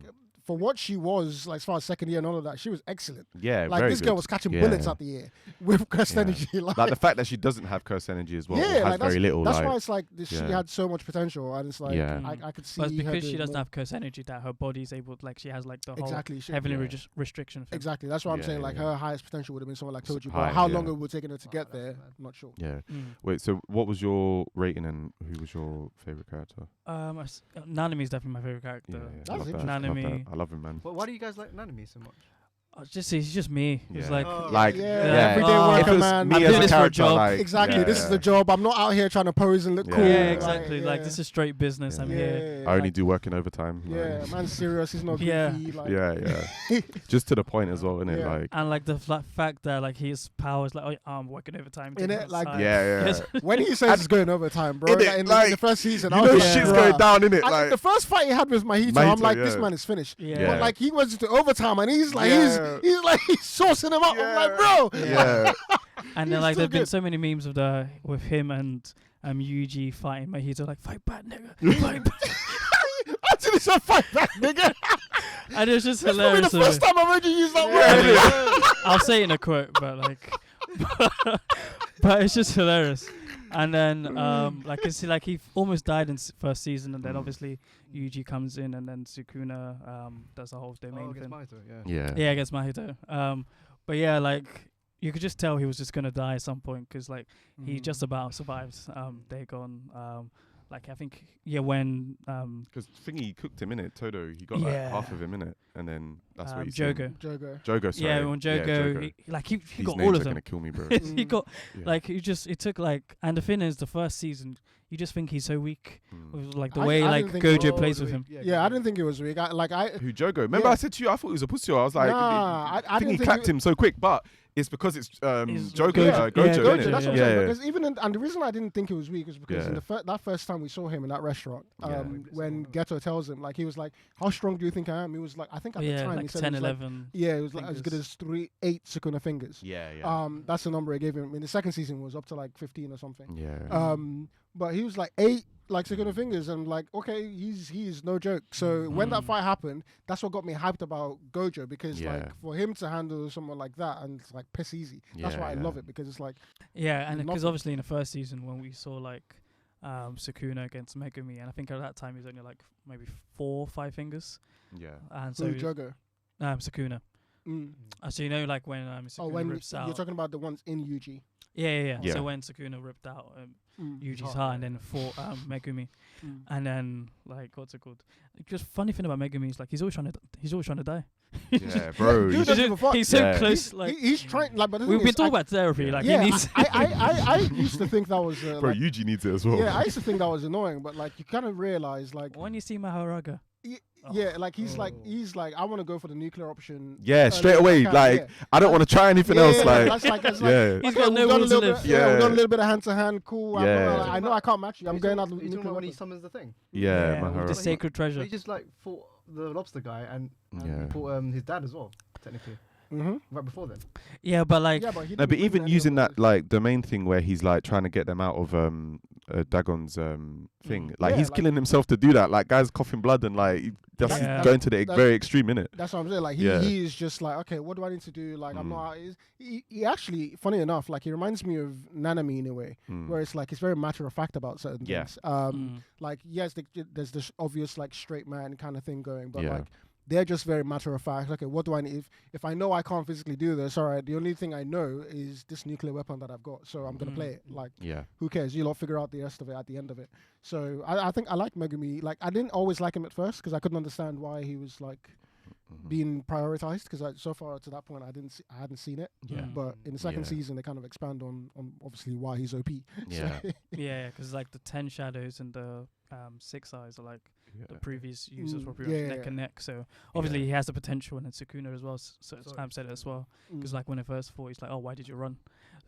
for what she was like as far as second year and all of that, she was excellent. Yeah, like very this good. girl was catching bullets at the ear with cursed energy. Like the fact that she doesn't have cursed energy as well. Yeah, has very little. That's like, why it's like she had so much potential, and it's like I could see. But it's because her she doesn't more. have cursed energy that her body's able to, like she has like the whole She, heavily restriction thing. Exactly, that's why I'm saying like her highest potential would have been someone like Toji. But how long it would take her to get there, I'm not sure. Yeah. Wait, so what was your rating and who was your favorite character? Nanami is definitely my favorite character. That's interesting. Nanami. I love him, man. Why do you guys like Nanami so much? He's just me. He's like everyday worker man. Me as a character, like, exactly. This is the job. I'm not out here trying to pose and look cool. Yeah, exactly. Like this is straight business. I'm here. I only do work in overtime. Yeah, man's serious. He's not goofy. Like, just to the point as well, innit? Like, and like the fact that like his powers, like I'm working overtime. In it, like when he says he's going overtime, bro. In the first season, you know shit's going down, innit? Like the first fight he had with Mahito, I'm like, this man is finished. But like he went into overtime and he's like he's sourcing him up. I'm like, bro. Yeah. And then like there've been so many memes with him and Yuji fighting Mahito, like fight back, nigga. Fight back. Actually said fight back, nigga. And it's just hilarious. The first time I heard you use that word. I'll say it in a quote, but like, but it's just hilarious. And then like it's like he almost died in first season, and then obviously Yuji comes in, and then Sukuna does the whole domain thing. Against Mahito. But yeah, like you could just tell he was just gonna die at some point, because like he just about survives Dagon. Like I think when because Thingy cooked him in it, Todo, he got like half of him in it, and then that's what he's Jogo, sorry. Yeah, when Jogo, he got all of them. Gonna kill me, bro. He got like it took like, and the thing is, the first season you just think he's so weak with like the way like Gojo plays with him. Yeah, I didn't think it was weak. Who Jogo? Remember I said to you I thought he was a pussy. I was like, I think he clapped him so quick, but it's because it's Jogo. Gojo. That's what I'm saying. Because and the reason I didn't think it was weak was because in that first time we saw him in that restaurant, when Geto tells him, like he was like, "How strong do you think I am?" He was like, I think at the time like he said 10, it was 11. Like, it was like as good as 8 Sukuna fingers. That's the number he gave him. In the second season was up to like 15 or something. But he was like 8 like Sukuna fingers, and like, okay, he's no joke. So when that fight happened, that's what got me hyped about Gojo, because like for him to handle someone like that and it's like piss easy, that's why I love it, because it's like and because obviously in the first season when we saw like Sukuna against Megumi, and I think at that time he was only like maybe 4 or 5 fingers. And so Jogo, Sukuna. So you know, like when Sukuna rips out. You're talking about the ones in Yuji. Yeah. So when Sukuna ripped out Yuji's heart and then fought Megumi, and then like what's it called? Just funny thing about Megumi is like he's always trying to die. Yeah, bro. He's so close. Like he's trying. Like, but we've been talking about therapy. Like he needs. I used to think that was. Bro, Yuji needs it as well. Yeah, I used to think that was annoying, but like you kind of realize like when you see Mahoraga. Like he's like I want to go for the nuclear option. Yeah, straight away. Like I don't want to try anything else. Like he's got no will to live. We've done a little bit of hand to hand. Cool. I know I can't match you. I'm going out the nuclear when he summons the thing. The sacred treasure. He just like fought the lobster guy and fought his dad as well, technically. Right before then. Yeah, but like, Yeah, but he No, didn't but win even any using of that those. like domain thing where he's like trying to get them out of Dagon's thing, like Yeah, he's like- killing himself to do that. Like guys coughing blood and like just Yeah. going to the That's- very extreme in it. That's what I'm saying. Like Yeah. he is just like, okay, what do I need to do? Like I'm not. He actually, funny enough, like he reminds me of Nanami in a way, where it's like he's very matter of fact about certain Yeah. things. Like yes, there's this obvious like straight man kind of thing going, but Yeah. like they're just very matter of fact. Okay, what do I need? If I know I can't physically do this, all right. The only thing I know is this nuclear weapon that I've got, so I'm gonna play it. Like Yeah. who cares? You'll all figure out the rest of it at the end of it. So I think I like Megumi. Like I didn't always like him at first because I couldn't understand why he was like being prioritized. Because so far to that point I hadn't seen it. Yeah. But in the second Yeah. season they kind of expand on obviously why he's OP. Yeah. yeah, because like the 10 shadows and the 6 eyes are like the previous users were pretty yeah, much neck yeah. and neck. So obviously he has the potential, and then Sukuna as well. So Sam said it as well. Because like when it first fought, he's like, "Oh, why did you run?"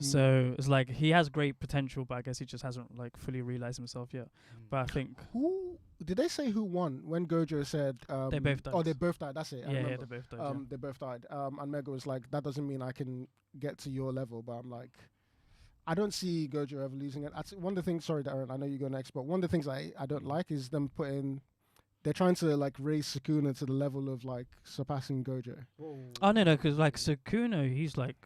So it's like he has great potential, but I guess he just hasn't like fully realized himself yet. But I think Who did they say who won when Gojo said They both died. Oh, they both died. That's it. I yeah, remember. they both died. They both died. And Mega was like, that doesn't mean I can get to your level, but I'm like, I don't see Gojo ever losing it. One of the things, sorry, Darren, I know you go next, but one of the things I don't like is them they're trying to like raise Sukuna to the level of like surpassing Gojo. Oh no, because like Sukuna, he's like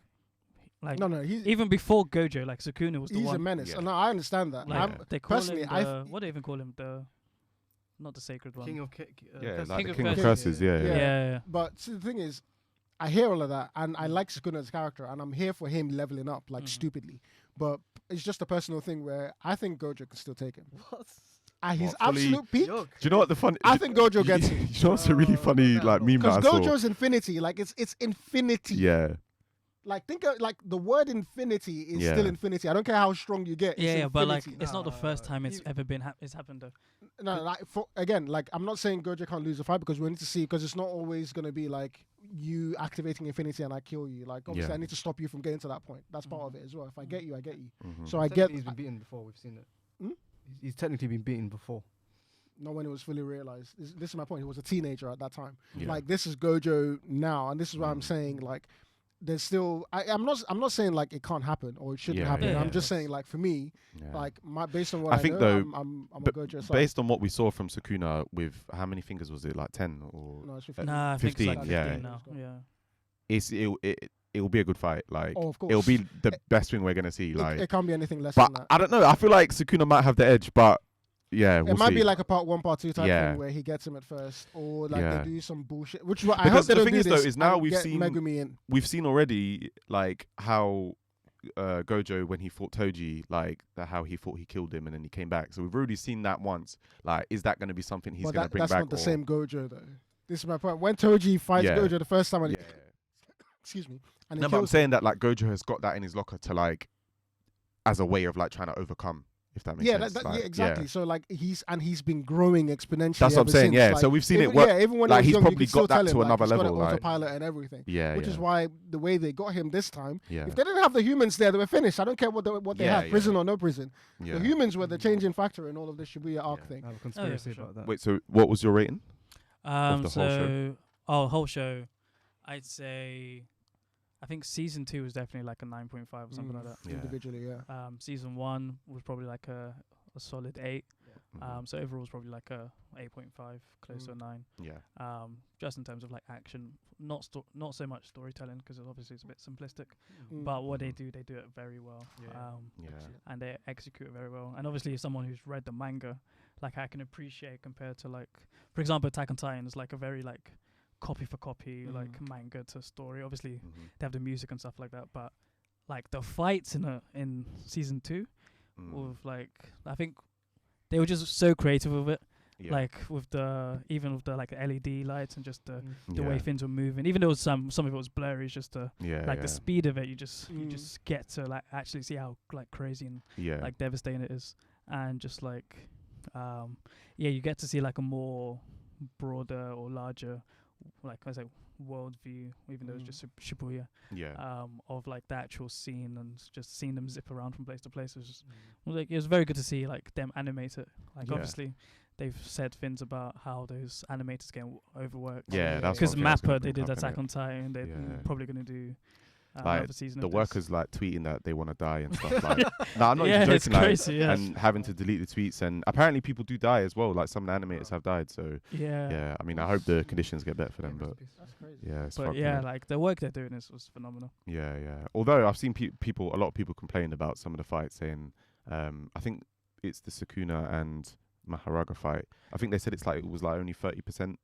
No, he's even before Gojo, like Sukuna was the he's one. a menace. Yeah. No, I understand that. Like they call him personally, what do they even call him? Not the sacred one. King of Yeah, like King the of King of Curses. Curses. Yeah. Yeah. Yeah. But see, the thing is, I hear all of that, and I like Sukuna as a character, and I'm here for him leveling up like stupidly. But it's just a personal thing where I think Gojo can still take him. What? At his What, fully- absolute peak, Joke. Do you know what the fun? I think Gojo gets him. You know what's a really funny like meme Because that I saw? Gojo's infinity, like it's infinity. Yeah. Like think of like the word infinity is Yeah. still infinity. I don't care how strong you get. Yeah, it's but like infinity. it's not the first time it's you- ever been it's happened though. No, like again, like I'm not saying Gojo can't lose a fight because we need to see because it's not always gonna be like you activating infinity and I kill you. Like obviously Yeah. I need to stop you from getting to that point. That's part of it as well. If I get you, I get you. Mhm. So I get He's been beaten before. We've seen it. Hmm? He's technically been beaten before. not when it was fully realized. This is my point. He was a teenager at that time. Yeah. Like this is Gojo now, and this is why I'm saying like there's still. I'm not saying like it can't happen or it shouldn't Yeah, happen. yeah, I'm yeah. just saying like for me, Yeah. like based on what I think know, though, I'm a But Gojo side. based on what we saw from Sukuna, with how many fingers was it? Like 10 or No, it's 15. Nah, I think it's like 15, yeah. 15 now. Yeah. it will be a good fight. Like Oh, of course. it'll be the best thing we're gonna see. Like, it can't be anything less but than that. I don't know. I feel like Sukuna might have the edge, but yeah, we'll It might see. be like a part 1, part 2 type Yeah. thing where he gets him at first, or like Yeah. they do some bullshit. Which is what I Because hope they the don't thing do is, though, this is now and we've get seen- Megumi in. We've seen already like how Gojo, when he fought Toji, like how he thought he killed him and then he came back. So we've already seen that once. Like, is that going to be something he's But going to bring that's back? not the or- same Gojo though. This is my point. When Toji fights Yeah. Gojo the first time, and Yeah. excuse me, and he No, but I'm kills saying that like Gojo has got that in his locker to like as a way of like trying to overcome. If that makes sense. yeah, Like, exactly. So like he's been growing exponentially. That's what I'm ever saying. since. Yeah. Like, So we've seen even, it work. Yeah, even when like, he he's was young, you probably could still got that tell to him, like, another he's got level, it like- autopilot and everything. Yeah. Which is why the way they got him this time. Yeah. If they didn't have the humans there, they were finished. I don't care what they Yeah, had, prison or no prison. Yeah. The humans were the changing factor in all of this Shibuya arc Yeah. thing. I have a conspiracy for sure. about that. Wait. So what was your rating? the whole show? So whole show, I'd say, I think season 2 was definitely like a 9.5 or something like that. Yeah. Individually, yeah. Season 1 was probably like a solid 8. Mhm. So overall was probably like a 8.5, close to a 9. Yeah. Just in terms of like action, not so much storytelling because obviously it's a bit simplistic. Mm. But what they do it very well. Yeah. And they execute it very well. And obviously, as someone who's read the manga, like I can appreciate compared to like, for example, Attack on Titan is like a very like copy for copy like manga to story. Obviously, Mhm. they have the music and stuff like that, but like the fights in season 2, with like I think they were just so creative with it. Yeah. Like with the like the LED lights and just the Yeah. way things were moving. Even though some of it was blurry, it's just the Yeah. like yeah. the speed of it. You just get to like actually see how like crazy and Yeah. like devastating it is, and just like you get to see like a more broader or larger like I say world view, even though it's just Shibuya, Yeah. of like the actual scene and just seeing them zip around from place to place. It was just, like it was very good to see like them animate it. Like Yeah. obviously they've said things about how those animators get overworked. Yeah, that's because one thing I was gonna Mappa they bring did up, Attack innit? on Titan. They're Yeah. probably gonna do Like, another season. the of workers like tweeting that they want to die and stuff. Like, no, I'm not yeah, even it's joking. Like, crazy. Yeah, and having to delete the tweets, and apparently people do die as well. Like some animators have died. So yeah. yeah, I mean, I hope the conditions get better for them. But That's crazy. yeah, it's But fucking yeah, it. like the work they're doing was phenomenal. Yeah, yeah. Although I've seen a lot of people complain about some of the fights, saying, I think it's the Sukuna and Maharaga fight. I think they said it was like only 30%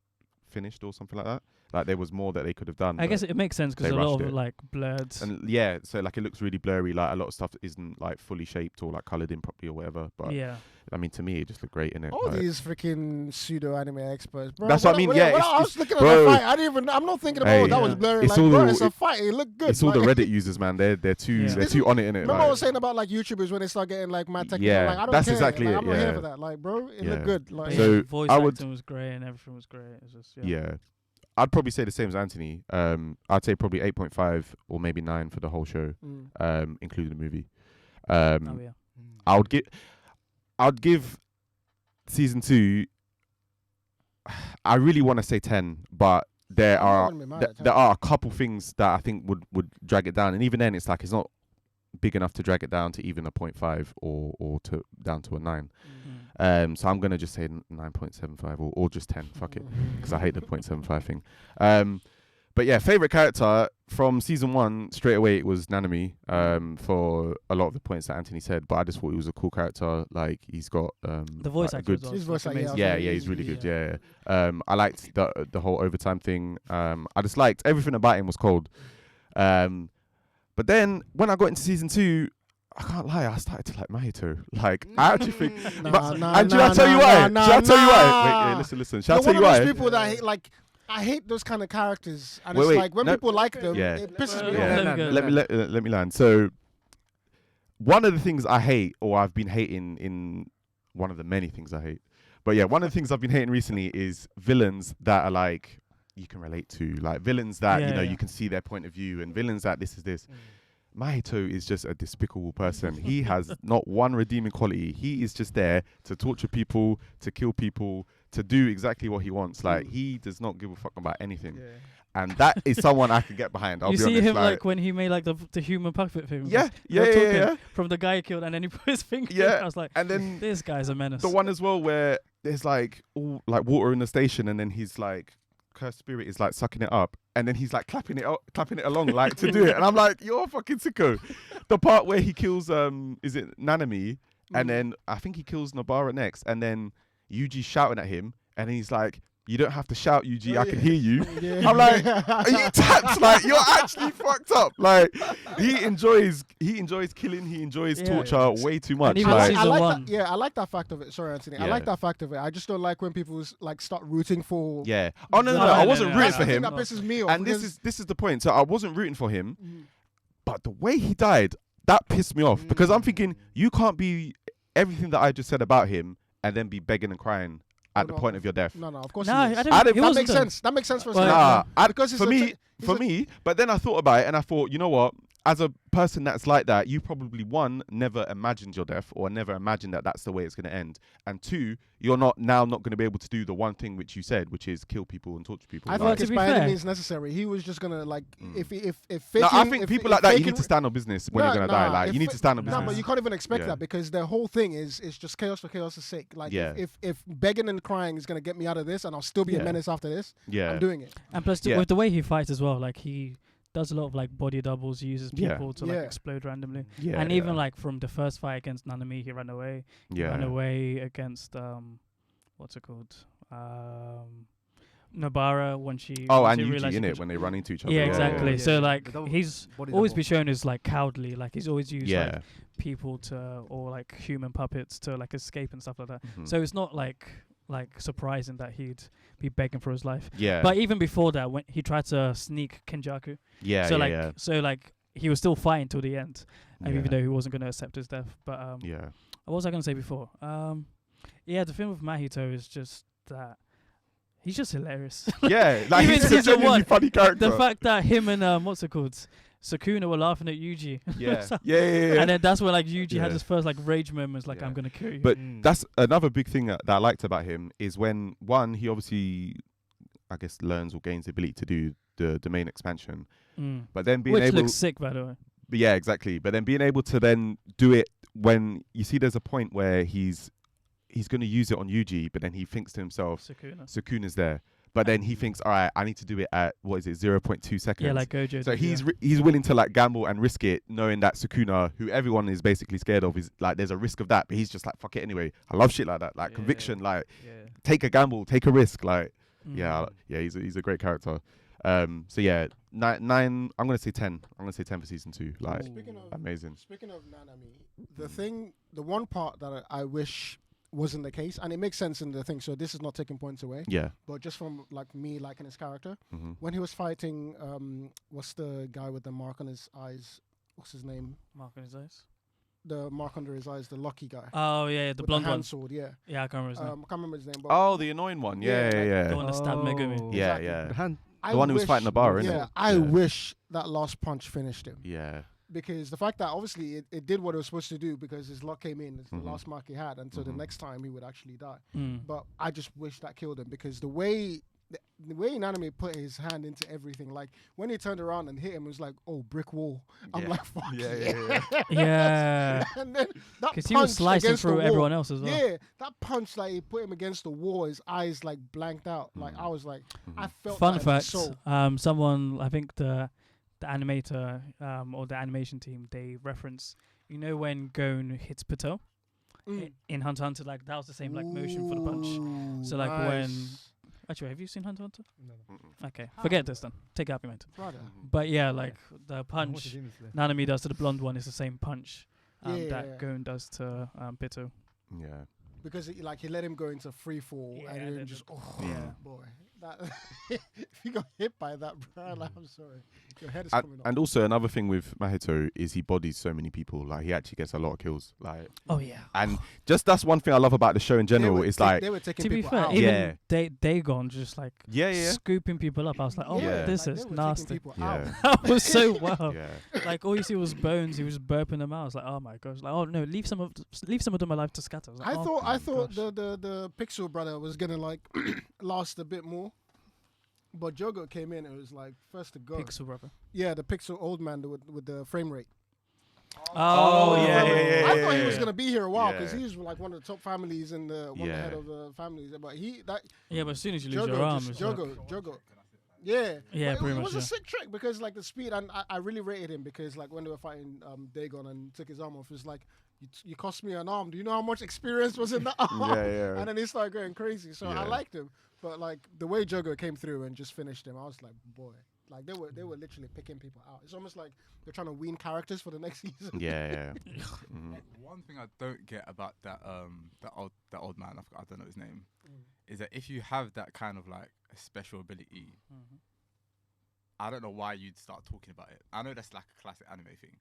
finished or something like that. Like there was more that they could have done. I guess it makes sense because they a lot rushed of it. like blurred. And yeah, so like it looks really blurry. Like a lot of stuff isn't like fully shaped or like coloured in properly or whatever. But yeah, I mean, to me, it just looked great in it. All these freaking pseudo anime experts, bro. That's what I mean, yeah, When it's- I was looking at bro. the fight, I'm not thinking about Hey, that was yeah. blurry. It's Like, all bro, the- it's a fight. It looked good. It's all the like, Reddit users, man. They're too Yeah. they're too on it in it. Remember I was saying about like YouTubers when they start getting like mad technical. Yeah, Like, I don't that's care. exactly like, it, I'm not here yeah. for that. Like, bro, it Yeah. looked good. But Like, yeah, So, voice I would- acting was great and everything was great. It's just yeah. I'd probably say the same as Anthony. I'd say probably 8.5 or maybe 9 for the whole show, including the movie. Oh yeah. I'd give season 2. I really want to say 10, but there are a couple things that I think would drag it down, and even then, it's like it's not big enough to drag it down to even a 0.5 or to down to a 9. So I'm gonna just say 9.75 or just 10. Fuck it, because I hate the 0.75 thing. But yeah, favorite character from season 1 straight away it was Nanami. For a lot of the points that Anthony said, but I just thought he was a cool character. Like he's got The voice like, a actor good. as well. His It's, voice like, actor, amazing. Yeah, he's really good. Yeah. I liked the whole overtime thing. I just liked everything about him was cold. But then when I got into season 2, I can't lie, I started to like Mahito. Like I actually think. Should I tell you why? Should I tell you why? Wait, listen. Should I tell you one why? of those people that I hate, like, I hate those kind of characters, and Wait, it's wait, like when no. people like them, Yeah. it pisses me Yeah. off. Let me land. So one of the things I hate, or I've been hating in one of the many things I hate, but yeah, one of the things I've been hating recently is villains that are like you can relate to, like villains that you can see their point of view, and villains that this is this. Mahito is just a despicable person. He has not one redeeming quality. He is just there to torture people, to kill people, to do exactly what he wants. Like he does not give a fuck about anything. And that is someone I can get behind. I'll you be see honest. him like when he made like the human puppet thing. Yeah. From the guy he killed, and then he put his finger. Yeah. I was like, And then this guy's a menace. the one as well where there's like all like water in the station, and then he's like cursed spirit is like sucking it up, and then he's like clapping it along like to do it, and I'm like, you're a fucking sicko. The part where he kills is it Nanami, and then I think he kills Nobara next, and then Yuji's shouting at him, and he's like, you don't have to shout, Yuji, I can hear you. I'm like, are you tapped? Like, you're actually fucked up. Like, he enjoys killing, he enjoys torture way too much. And even Like, season one. I like that fact of it. Sorry, Anthony. I Yeah. like that fact of it. I just don't like when people like start rooting for. yeah. Oh no, No, I no, wasn't no, rooting no, for no, him. That pisses me off. And this is the point. So I wasn't rooting for him, but the way he died, that pissed me off, because I'm thinking you can't be everything that I just said about him and then be begging and crying at the point of your death. No, of course. Nah, he is. I didn't- he That wasn't makes though. sense. That makes sense for a Well, second. Nah, because it's for me, but then I thought about it and I thought, you know what? As a person that's like that, you probably never imagined your death, or never imagined that that's the way it's going to end, and 2, you're not going to be able to do the one thing which you said, which is kill people and torture people. I Well, think to it's be by any fair- means necessary. He was just gonna like if faking. No, I think if- people if like that, you faking- need to stand on business when you're No, going to die. nah, Like, if you need fa- to stand on No, business. but you can't even expect Yeah. that, because the whole thing is just chaos for chaos' sake. Like Yeah. if begging and crying is gonna get me out of this, and I'll still be Yeah. a menace after this, Yeah. I'm doing it. And plus, Yeah. with the way he fights as well, like he does a lot of like body doubles, he uses Yeah. people to like Yeah. explode randomly. Yeah, And even yeah. like from the first fight against Nanami, he ran away. Yeah. Ran away against what's it called? Nobara when she Oh, when and she Yuji, realized she innit? could- When they run into each other. Yeah, exactly. yeah. So The like double- he's body always double. been shown as like cowardly. Like he's always used Yeah. like people to, or like human puppets to like escape and stuff like that. Mhm. So it's not like surprising that he'd be begging for his life. Yeah. But even before that, when he tried to sneak Kenjaku, yeah. so yeah, like yeah. so like he was still fighting till the end, Yeah. even though he wasn't going to accept his death. But Yeah. what was I going to say before? Yeah, the thing with Mahito is just that He's just hilarious. Yeah, like Even he's a season genuinely one, funny character. The fact that him and what's it called, Sukuna were laughing at Yuji. Yeah. So- yeah. And then that's when like Yuji Yeah. had his first like rage moments, like Yeah. I'm gonna kill you. But that's another big thing that I liked about him is when he obviously, I guess, learns or gains the ability to do the main expansion, but then being Which able, looks sick, by the way. yeah, exactly. But then being able to then do it when you see there's a point where he's going to use it on Yuji, but then he thinks to himself, Sukuna's there. But then he thinks, all right, I need to do it at, 0.2 seconds. Yeah, like Gojo. So he's willing to like gamble and risk it, knowing that Sukuna, who everyone is basically scared of, is like there's a risk of that. But he's just like, fuck it anyway. I love shit like that, like conviction, like take a gamble, take a risk, like he's a great character. So yeah, 9. I'm gonna say 10. I'm gonna say 10 for season 2. Like amazing. Speaking of Nanami, the one part that I wish wasn't the case, and it makes sense in the thing, so this is not taking points away, but just from like me liking his character, when he was fighting what's the guy with the mark on his eyes, what's his name? Mark on his eyes? The mark under his eyes, the lucky guy. Oh yeah, the blonde one. Sword, yeah, I can't remember his name. I can't remember his name, but Oh, the annoying one. Yeah. The one that stabbed Megumi. Yeah, exactly. yeah. The one who was fighting the bar, innit? Yeah, I wish that last punch finished him. Yeah. Because the fact that obviously it did what it was supposed to do, because his luck came in, it's the last mark he had, and so the next time he would actually die. But I just wish that killed him, because the way Nanami put his hand into everything, like when he turned around and hit him, it was like, oh, brick wall. I'm like, fuck yeah. And then that Because he was slicing through everyone else as well. Yeah, that punch, like he put him against the wall, his eyes like blanked out. Like I was like, I felt Fun that fact, soul. someone, I think the animator or the animation team, they reference, you know, when Gon hits Pato in Hunter x Hunter, like that was the same like motion for the punch. So like when actually, have you seen Hunter x Hunter? No. Okay, forget this then. Take out your mind. But yeah, like the punch Nanami does to the blonde one is the same punch that Gon does to Pito. Yeah. Because he let him go into free fall and then just boy. That if you got hit by that, bro, like, I'm sorry, your head is coming off. And also another thing with Mahito is he bodies so many people. Like he actually gets a lot of kills. Like and just that's one thing I love about the show in general. It's like they were taking to be people fair, out. even Dagon just like scooping people up. I was like, oh, this like, is nasty. Yeah. That was so wild. Yeah. Like all you see was bones. He was burping them out. I was like, oh my gosh. Like, oh no, leave some of them alive to scatter. I, was like, I thought the Pixel brother was gonna like last a bit more. But Jogo came in and it was like first to go. Pixel brother. Yeah, the Pixel old man with the frame rate. Oh, yeah. I thought he was gonna be here a while because he's like one of the top families and the head of the families. But but as soon as you lose your arm, Jogo. Yeah, pretty much. It was a sick trick because like the speed, and I really rated him because like when they were fighting Dagon and took his arm off, it was like, you cost me an arm. Do you know how much experience was in that arm? And then he started going crazy. So I liked him. But like the way Jogo came through and just finished him, I was like, boy, like they were literally picking people out. It's almost like they're trying to wean characters for the next season. One thing I don't get about that old man, I don't know his name, is that if you have that kind of like a special ability, I don't know why you'd start talking about it. I know that's like a classic anime thing.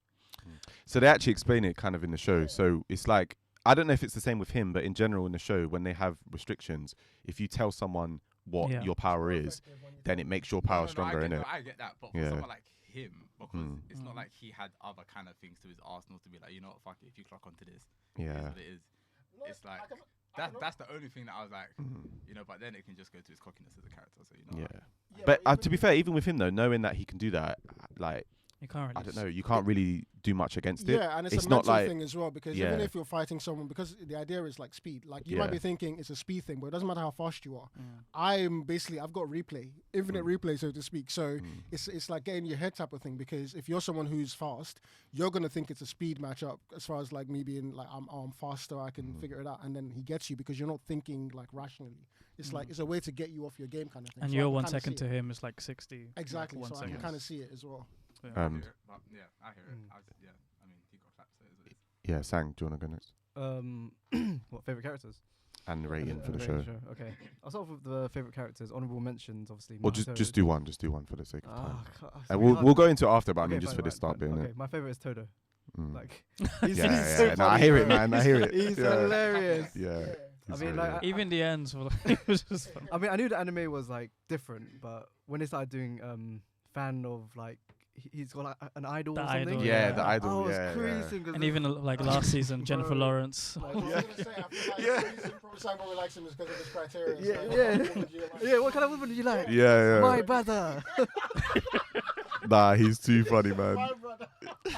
So they actually explain it kind of in the show. So it's like, I don't know if it's the same with him, but in general in the show, when they have restrictions, if you tell someone what your power is, then it makes your power stronger, innit? I get that, but for someone like him, because it's not like he had other kind of things to his arsenal to be like, you know what, fuck it, if you clock onto this, it is what it is. It's like, that's the only thing that I was like, you know, but then it can just go to his cockiness as a character, so you know. But to be fair, even with him though, knowing that he can do that, like, you can't really I don't know, you can't really do much against it. Yeah, and it's a not mental like thing as well, because even if you're fighting someone, because the idea is like speed, like you might be thinking it's a speed thing, but it doesn't matter how fast you are. I've got replay, infinite replay, so to speak. So it's like getting your head type of thing, because if you're someone who's fast, you're gonna think it's a speed matchup. As far as like me being like I'm faster, I can figure it out, and then he gets you because you're not thinking like rationally. It's like it's a way to get you off your game kind of thing. And so your 1 second to him is like 60. Exactly, like so I can kind of see it as well. I hear it. I hear it. I mean, he got clapped, so it is what it is. Yeah, Sang, do you want to go next? What favourite characters? And the rating for the show. Okay, I'll start off with the favourite characters. Honourable mentions, obviously. Or just do one for the sake of time. It's And really we'll go into it after, but I Okay, mean just for this start bit. Okay, my favourite is Todo. Like, He's so no, I hear it, man. I hear it. He's Yeah. hilarious. Yeah. I mean, like, even the ends were like, it was just fun. I mean, I knew the anime was like different, but when they started doing fan of like he's got like an idol The or something. idol, Yeah, yeah. the I idol. was Yeah, creasing. 'cause And it- even like last season, Jennifer Bro. Lawrence. I was gonna say, I feel like the reason probably Simon likes him is because of his criteria. It's Yeah, like, yeah. what would you like? Yeah, what kind of woman do you like? Yeah, My yeah. brother. Nah, he's too funny, man. My brother.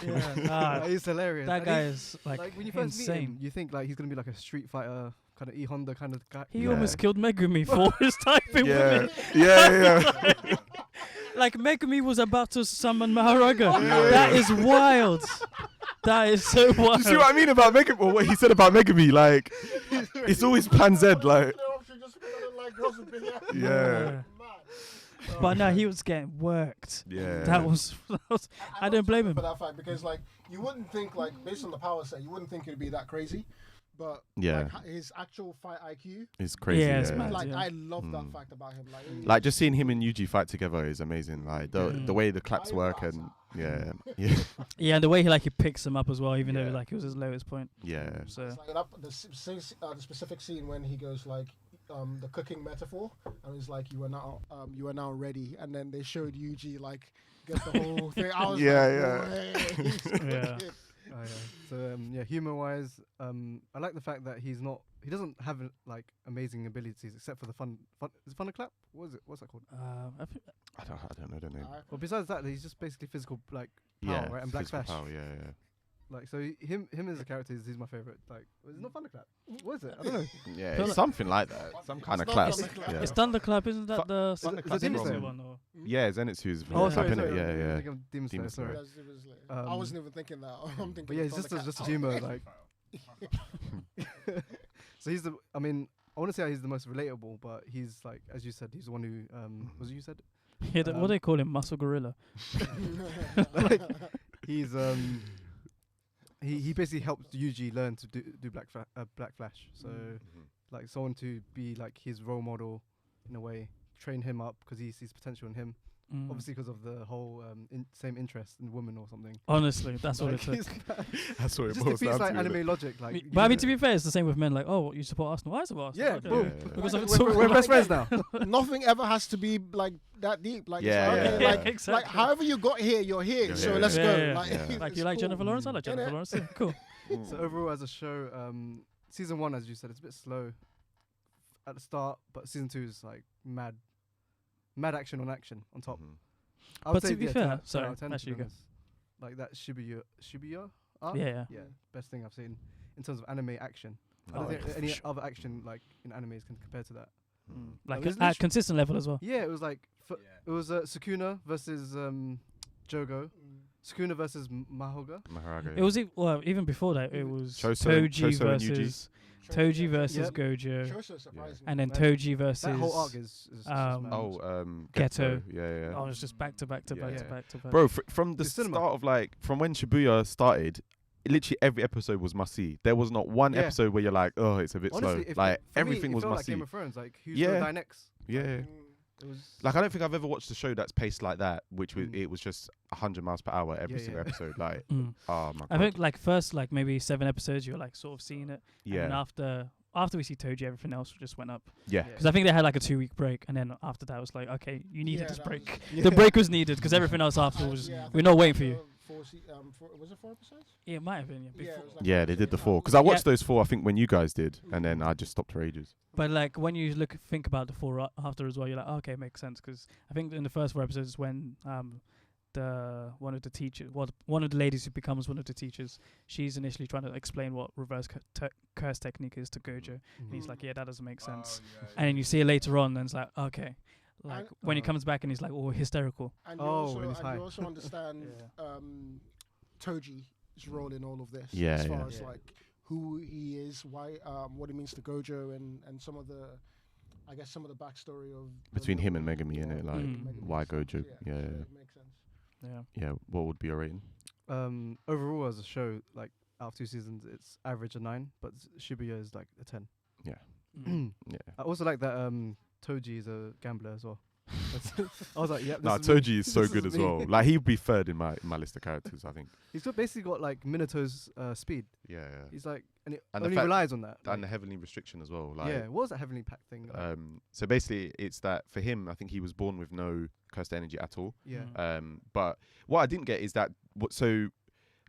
Yeah, nah, He's hilarious. that And guy he- is like, when you first meet him, insane. you think like he's gonna be like a Street Fighter kind of E Honda kind of guy. He Yeah. almost killed Megumi for his typing Yeah, women. yeah. Like Megumi was about to summon Maharaga. Yeah. That is wild. That is so Do wild. you see what I mean about Megami? Well, what he said about Megami, like, it's always Pan Z, like, yeah. But no, he was getting worked. Yeah. That was. I don't blame him. for that fact because like you wouldn't think like based on the power set you wouldn't think it'd be that crazy, but Yeah. like, his actual fight IQ, It's crazy. Yeah, it's yeah. mad. like yeah. I love that Mm. fact about him. Like just seeing him and Yuji fight together is amazing. Like the way the claps work and yeah, yeah, Yeah, and the way he picks him up as well, even though Yeah. like it was his lowest point. yeah. So It's like the specific scene when he goes like the cooking metaphor and he's like you are now ready, and then they showed Yuji like get the whole thing. I was Yeah, like, yeah. "Wait, he's so Yeah. good." Oh, yeah. So yeah, humor-wise, I like the fact that he doesn't have like amazing abilities except for the fun. Is it fun to clap? What is it? What's that called? I don't know the name. Well, besides that, he's just basically physical like power, Yeah, right? And Black physical Flash. power, yeah, Like so, him as a character he's my favorite. Like, it's not fun to clap. What is it? I don't know. yeah. Feel It's like- something like that. Some kind of not clap. Thunderclap. Yeah, it's Thunderclap, isn't that Fu- the Thunderclap's is it Demon from- Slayer? one? Or? Yeah, Zenitsu's Oh, clap, sorry, innit? sorry. Yeah, I'm yeah. thinking of Demon Slayer. Demon Sorry. Slayer. That's Demon Slayer. I Um, wasn't even thinking that. I'm thinking. But yeah, it's just Thundercat. just a humor. Like, so he's the. I mean, I want to say he's the most relatable, but he's like, as you said, he's the one who. Was it you said? Yeah, what do they call him? Muscle Gorilla. Like, he's he basically helped Yuji learn to do Black Flash. So like someone to be like his role model in a way, train him up because he sees potential in him. Mm. Obviously because of the whole same interest in women or something. Honestly, that's what Like, it took. That's what it it just boils defeats down like to. innit? anime logic. Like, But I mean, to be fair, it's the same with men. Like, oh, you support Arsenal? I support Arsenal. yeah, Okay. boom. Yeah. Because of We're best friends now. Nothing ever has to be like that deep. Like, Yeah, it's yeah. okay, Yeah, like, exactly. like however you got here, you're here. You're so here. let's Yeah, go. yeah, Like, yeah. Like, it's you like cool. Jennifer Lawrence? I like Jennifer Innit? Lawrence. Yeah, cool. So overall, as a show, season 1, as you said, it's a bit slow at the start, but season 2 is like mad action on top. Mhm. I would But to say, be yeah, fair, 10 out- 10 sorry, out of 10 to actually be go. honest. Like that Shibuya arc? Yeah. Yeah, best thing I've seen in terms of anime action. I Oh, don't think yeah, for any sure. other action like in animes can compare to that. Mm. Like it's at literally- consistent level as well. Yeah, it was like it was Sukuna versus Jogo, Sukuna versus Mahoga. Maharaga. It was even before that. It was Choso and Toji Yuji. versus Toji versus Yep. Gojo, Choso surprised me. and then Man, Toji versus. That whole arc is just um, mad. Ghetto. Yeah. Oh, it's just back to back to back to Yeah. back to back. Bro, from the It's cinema. start of like from when Shibuya started, literally every episode was must see. There was not one Yeah. episode where you're like, oh, it's a bit Honestly, slow. if Like for me, everything it was felt must like see. Game of Thrones, like who's Yeah. gonna die next? Yeah. It was Like I don't think I've ever watched a show that's paced like that, which Mm. it was just 100 miles per hour every Yeah, single yeah. episode. Like, Mm. oh my god. I think like first like maybe 7 episodes you're like sort of seeing it, and then yeah, after we see Toji, everything else just went up. yeah. Because I think they had like a 2-week break, and then after that it was like, okay, you needed Yeah, this that break. Yeah. The break was needed because everything else after was Yeah, I we're think not it waiting was, for you. Was it 4 episodes? Yeah, it might have been. Yeah, Yeah, before. it was like Yeah, they did the 4 because I watched those 4. I think when you guys did, and then I just stopped for ages. But like when you think about the 4 after as well, you're like, oh, okay, makes sense. Because I think in the first 4 episodes when one of the ladies who becomes one of the teachers, she's initially trying to explain what reverse curse technique is to Gojo, and he's like, yeah, that doesn't make sense. And then you see it later on, and it's like, okay, like And- when he comes back and he's like, oh, hysterical. And when he's high. you also understand Toji's role in all of this. Yeah, as far yeah. as like who he is, why, what it means to Gojo, and some of the, I guess some of the backstory of Between him and Megami, yeah, innit? Like, Mm. why so, Gojo? Yeah, so yeah. it makes sense. Yeah. Yeah, what would be your rating? Overall as a show, like out of 2 seasons, it's average a 9, but Shibuya is like a 10. Mm. Yeah. I also like that Toji is a gambler as well. I was like, yep. Nah, this is me. Toji is so This good is as me. well. Like he'd be third in my list of characters, I think. He's basically got like Minato's speed. Yeah. He's like, and it And the only fact- relies on that. And the heavenly restriction as well. Like, yeah, what was that heavenly pact thing? Like? So basically, it's that for him, I think he was born with no cursed energy at all. Yeah. But what I didn't get is that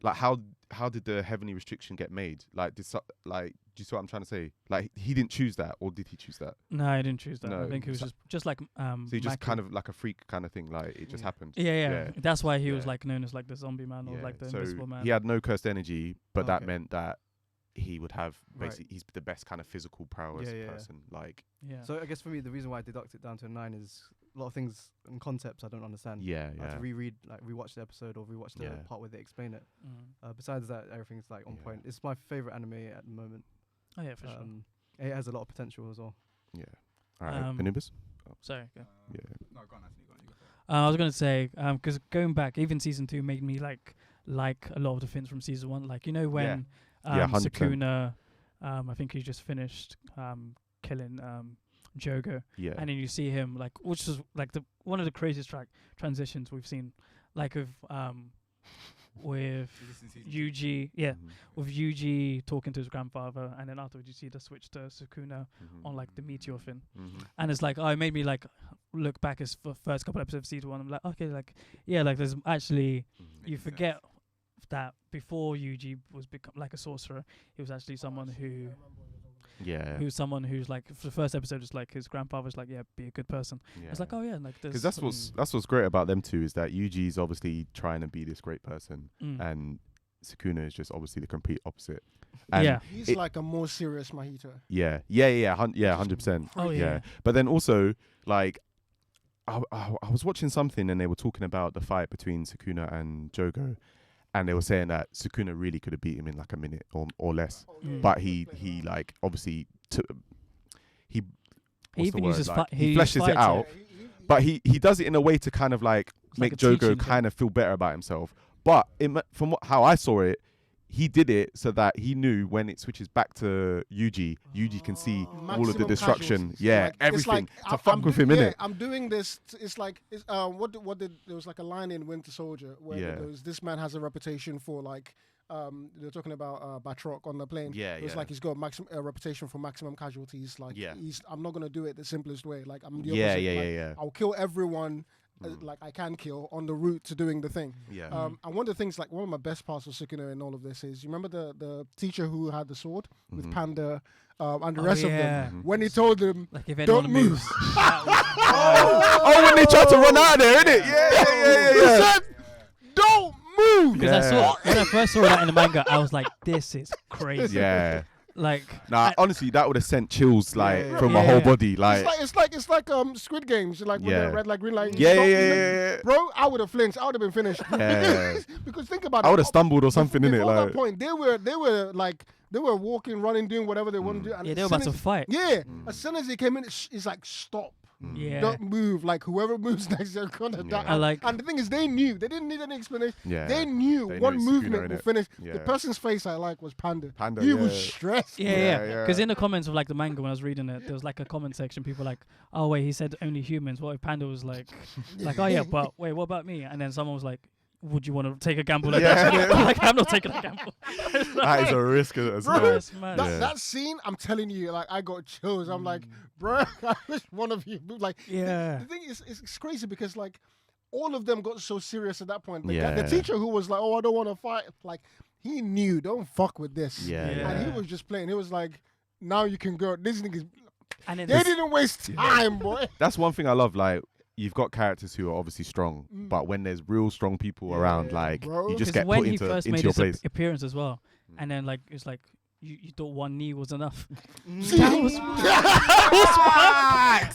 like how did the heavenly restriction get made? Like do you see what I'm trying to say? Like he didn't choose that, or did he choose that? No, I didn't choose that. No, I think it was just like So he just Maki. kind of like a freak kind of thing. Like it just happened. Yeah. That's why he was Yeah. like known as like the zombie man or like the So invisible man. he had no cursed energy, but that Okay. meant that he would have Right. basically he's the best kind of physical prowess Yeah. person. Like Yeah. So I guess for me, the reason why I deduct it down to a 9 is a lot of things and concepts I don't understand. yeah. I have to rewatch the episode or rewatch the Yeah. part where they explain it. Mm. Besides that, everything's like on Yeah. point. It's my favorite anime at the moment. Oh yeah, for sure. It has a lot of potential as well. Yeah. All right, Um, Anubis. Sorry. Go. Yeah. No, go on, Anthony. Go on. You go first. I was gonna say, because going back, even season 2 made me like a lot of the things from season 1. Like when Yeah, 100%. Sukuna, I think he just finished killing Jogo, Yeah. and then you see him like, which is like one of the craziest transitions we've seen, like with Is this in season two? Yuji, yeah, Mhm. with Yuji talking to his grandfather, and then afterwards you see the switch to Sukuna Mhm. on like the meteor thing. Mhm. And it's like, it made me like look back as the first couple episodes of season 1. I'm like, okay, like, yeah, like there's actually, Mhm. you Makes forget that before Yuji was become like a sorcerer, he was actually someone who Yeah. who's someone who's like, for the first episode, it's like his grandfather's like, yeah, be a good person. It's like, oh yeah, like there's because that's what's great about them two is that Yuji's obviously trying to be this great person, and Sukuna is just obviously the complete opposite. And yeah. He's it- like a more serious Mahito. yeah, 100%. Oh yeah. But then also like, I was watching something and they were talking about the fight between Sukuna and Jogo, and they were saying that Sukuna really could have beat him in like a minute or less, but he like obviously he He even uses he fleshes it out, but he does it in a way to kind of like It's make like a teaching Jogo kind of feel better about himself. But from how I saw it, he did it so that he knew when it switches back to Yuji can see all of the Maximum destruction. casualties. Yeah, Like, it's everything like, to fuck with him, yeah, innit? I'm doing this. It's like what did there was like a line in Winter Soldier where Yeah. there was, this man has a reputation for like they're talking about Batroc on the plane. Yeah, It was yeah. like he's got a reputation for maximum casualties. Like Yeah. I'm not gonna do it the simplest way. Like I'm the Yeah, opposite. yeah, Like, yeah. I'll kill everyone. Like I can kill on the route to doing the thing. Yeah. And one of the things, like one of my best parts of Sukuna in all of this is, you remember the teacher who had the sword with Panda and the rest of them? When he told them, Like if don't anyone move. moves. Oh, when they tried to run out of there, innit? Yeah. He said, don't move. Because I saw when I first saw that in the manga, I was like, this is crazy. Yeah. Like, Nah, honestly, that would have sent chills like Yeah. from my whole body. Like, It's like Squid Games, like with Yeah. the red light, green light. yeah, Stop, yeah. Bro, I would have flinched. I would have been finished. Yeah. Because think about it. I would have stumbled or something in it. Before Like, that point, they were walking, running, doing whatever they want to do. And yeah, they as were soon about to as- fight. Yeah, as soon as he came in, it's like stop. Yeah. Don't move. Like whoever moves next, they're gonna die. I like- And the thing is, they knew. They didn't need any explanation. Yeah. They knew They one knew it's movement Sukuna, will innit? finish. Yeah. The person's face I like was Panda. Panda, He was yeah. stressed. Yeah. Yeah. Because in the comments of like the manga when I was reading it, there was like a comment section. People like, oh wait, he said only humans. What if Panda was like, oh yeah, but wait, what about me? And then someone was like, would you want to take a gamble? Like Yeah. that? Like I'm not taking a gamble. that is a risk as Bro, well. That's mad. Yeah. That scene, I'm telling you, like I got chills. I'm like, bro, I wish one of you moved. Like, Yeah. The thing is, it's crazy because like all of them got so serious at that point. The Yeah. teacher who was like, oh, I don't want to fight, like he knew, don't fuck with this. Yeah. And he was just playing. He was like, now you can go. This niggas, And then they didn't waste time, boy. That's one thing I love. Like, you've got characters who are obviously strong, but when there's real strong people around, like, bro. you just 'cause get when put he into first your made his place. appearance as well, and then like it's like you thought one knee was enough.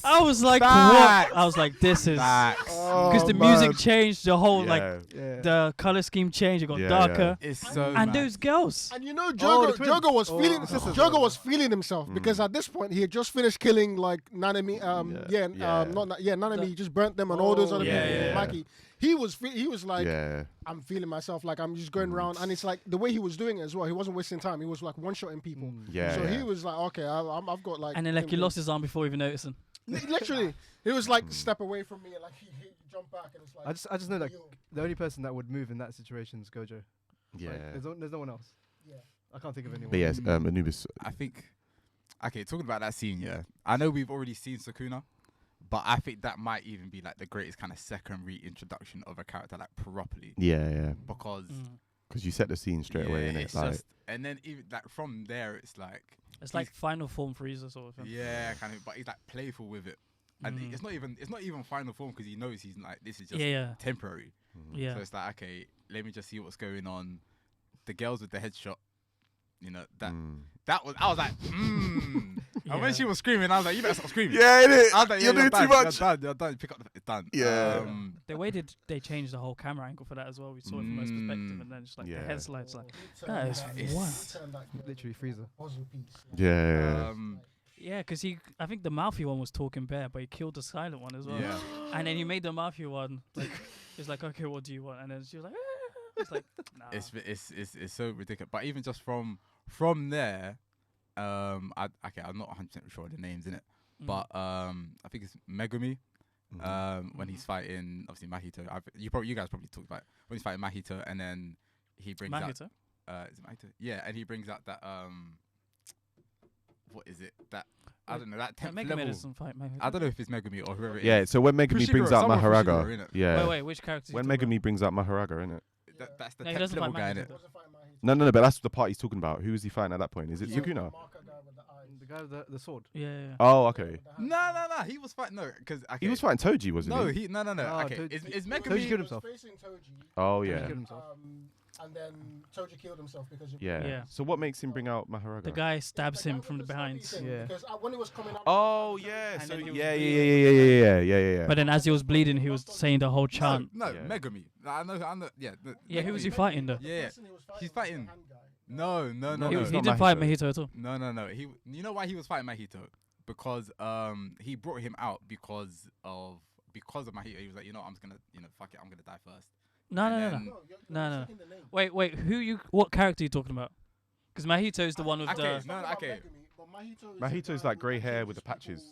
I was like, what? I was like, this is because the music changed, the whole like the color scheme changed. It got Yeah, darker, It's so and mad. those girls. And you know, Oh, the Jogo was twins. feeling. Sisters. Jogo was feeling himself because at this point he had just finished killing like Nanami. Nanami. He just burnt them and all those other yeah, people. yeah. Maki. He was like, Yeah. I'm feeling myself. Like I'm just going around, and it's like the way he was doing it as well. He wasn't wasting time. He was like one shotting people. Yeah. So yeah. he was like, okay, I've got like. And then like he lost his arm before even noticing. Literally, he was like step away from me, and like he jumped back, and it's like. I just know that yo. the only person that would move in that situation is Gojo. Yeah. Like, there's no one else. Yeah. I can't think of anyone. But yes, Anubis. I think. Okay, talking about that scene, yeah. I know we've already seen Sukuna, but I think that might even be like the greatest kind of second reintroduction of a character like properly. Yeah. Because Because you set the scene straight away, and it's like. just, and then even like from there, it's like final form Frieza sort of thing. yeah, kind of. But he's like playful with it, and it's not even final form because he knows he's like this is just temporary. Yeah. So it's like, okay, let me just see what's going on. The girls with the headshot, you know that was. I was like, And when she was screaming, I was like, you better stop screaming. Yeah, innit? I was like, You're doing too much. You're done. Pick up. It's done. Yeah. The way they changed the whole camera angle for that as well. We saw it from his perspective, and then just like the head slides. Like that is what? Literally Frieza. Yeah. Yeah, because I think the mouthy one was talking bare, but he killed the silent one as well. Yeah. And then he made the mouthy one. Like, he's like, okay, what do you want? And then she was like, it's like, nah. It's so ridiculous. But even just from there, I'm not 100% sure of the names in it, but I think it's Megumi. When he's fighting, obviously Mahito. You guys probably talked about it. When he's fighting Mahito, and then he brings Mahito? out. Is it Mahito? Yeah, and he brings out that what is it? That I don't know. That 10th Megumi level. doesn't fight Mahito. I don't know if it's Megumi or whoever it is. Yeah, so when Megumi Fushiguro, brings out someone Fushiguro, Maharaga, innit? yeah. Wait, which character? When Megumi brings out Maharaga, innit? That's the No, he 10th doesn't level fight guy, Mahito. innit? No, but that's the part he's talking about. Who is he fighting at that point? Is it Yeah. Sukuna? The guy with the sword. Yeah. Oh, okay. No. He was fighting because He was fighting Toji, wasn't No, he? no. Ah, Okay, Toji- is Toji Megumi? killed himself. Oh, Toji yeah. killed himself. And then Toji killed himself because of Yeah. So what makes him bring out Maharaga? The guy stabs him from the behind. Yeah. Because when it was coming out. Oh, yeah. And So then he was yeah. But then as he was bleeding, he was saying the whole chant. No, Yeah. Megumi. I know. Yeah. Yeah, who was he fighting though? Yeah. He's fighting. No. No, He it's not didn't fight Mahito. Mahito at all. No. You know why he was fighting Mahito? Because he brought him out because of Mahito. He was like, I'm just gonna, fuck it, I'm gonna die first. No. Wait. What character are you talking about? Because Mahito is the one with Okay, the. no, okay. Mahito's like grey hair with the patches.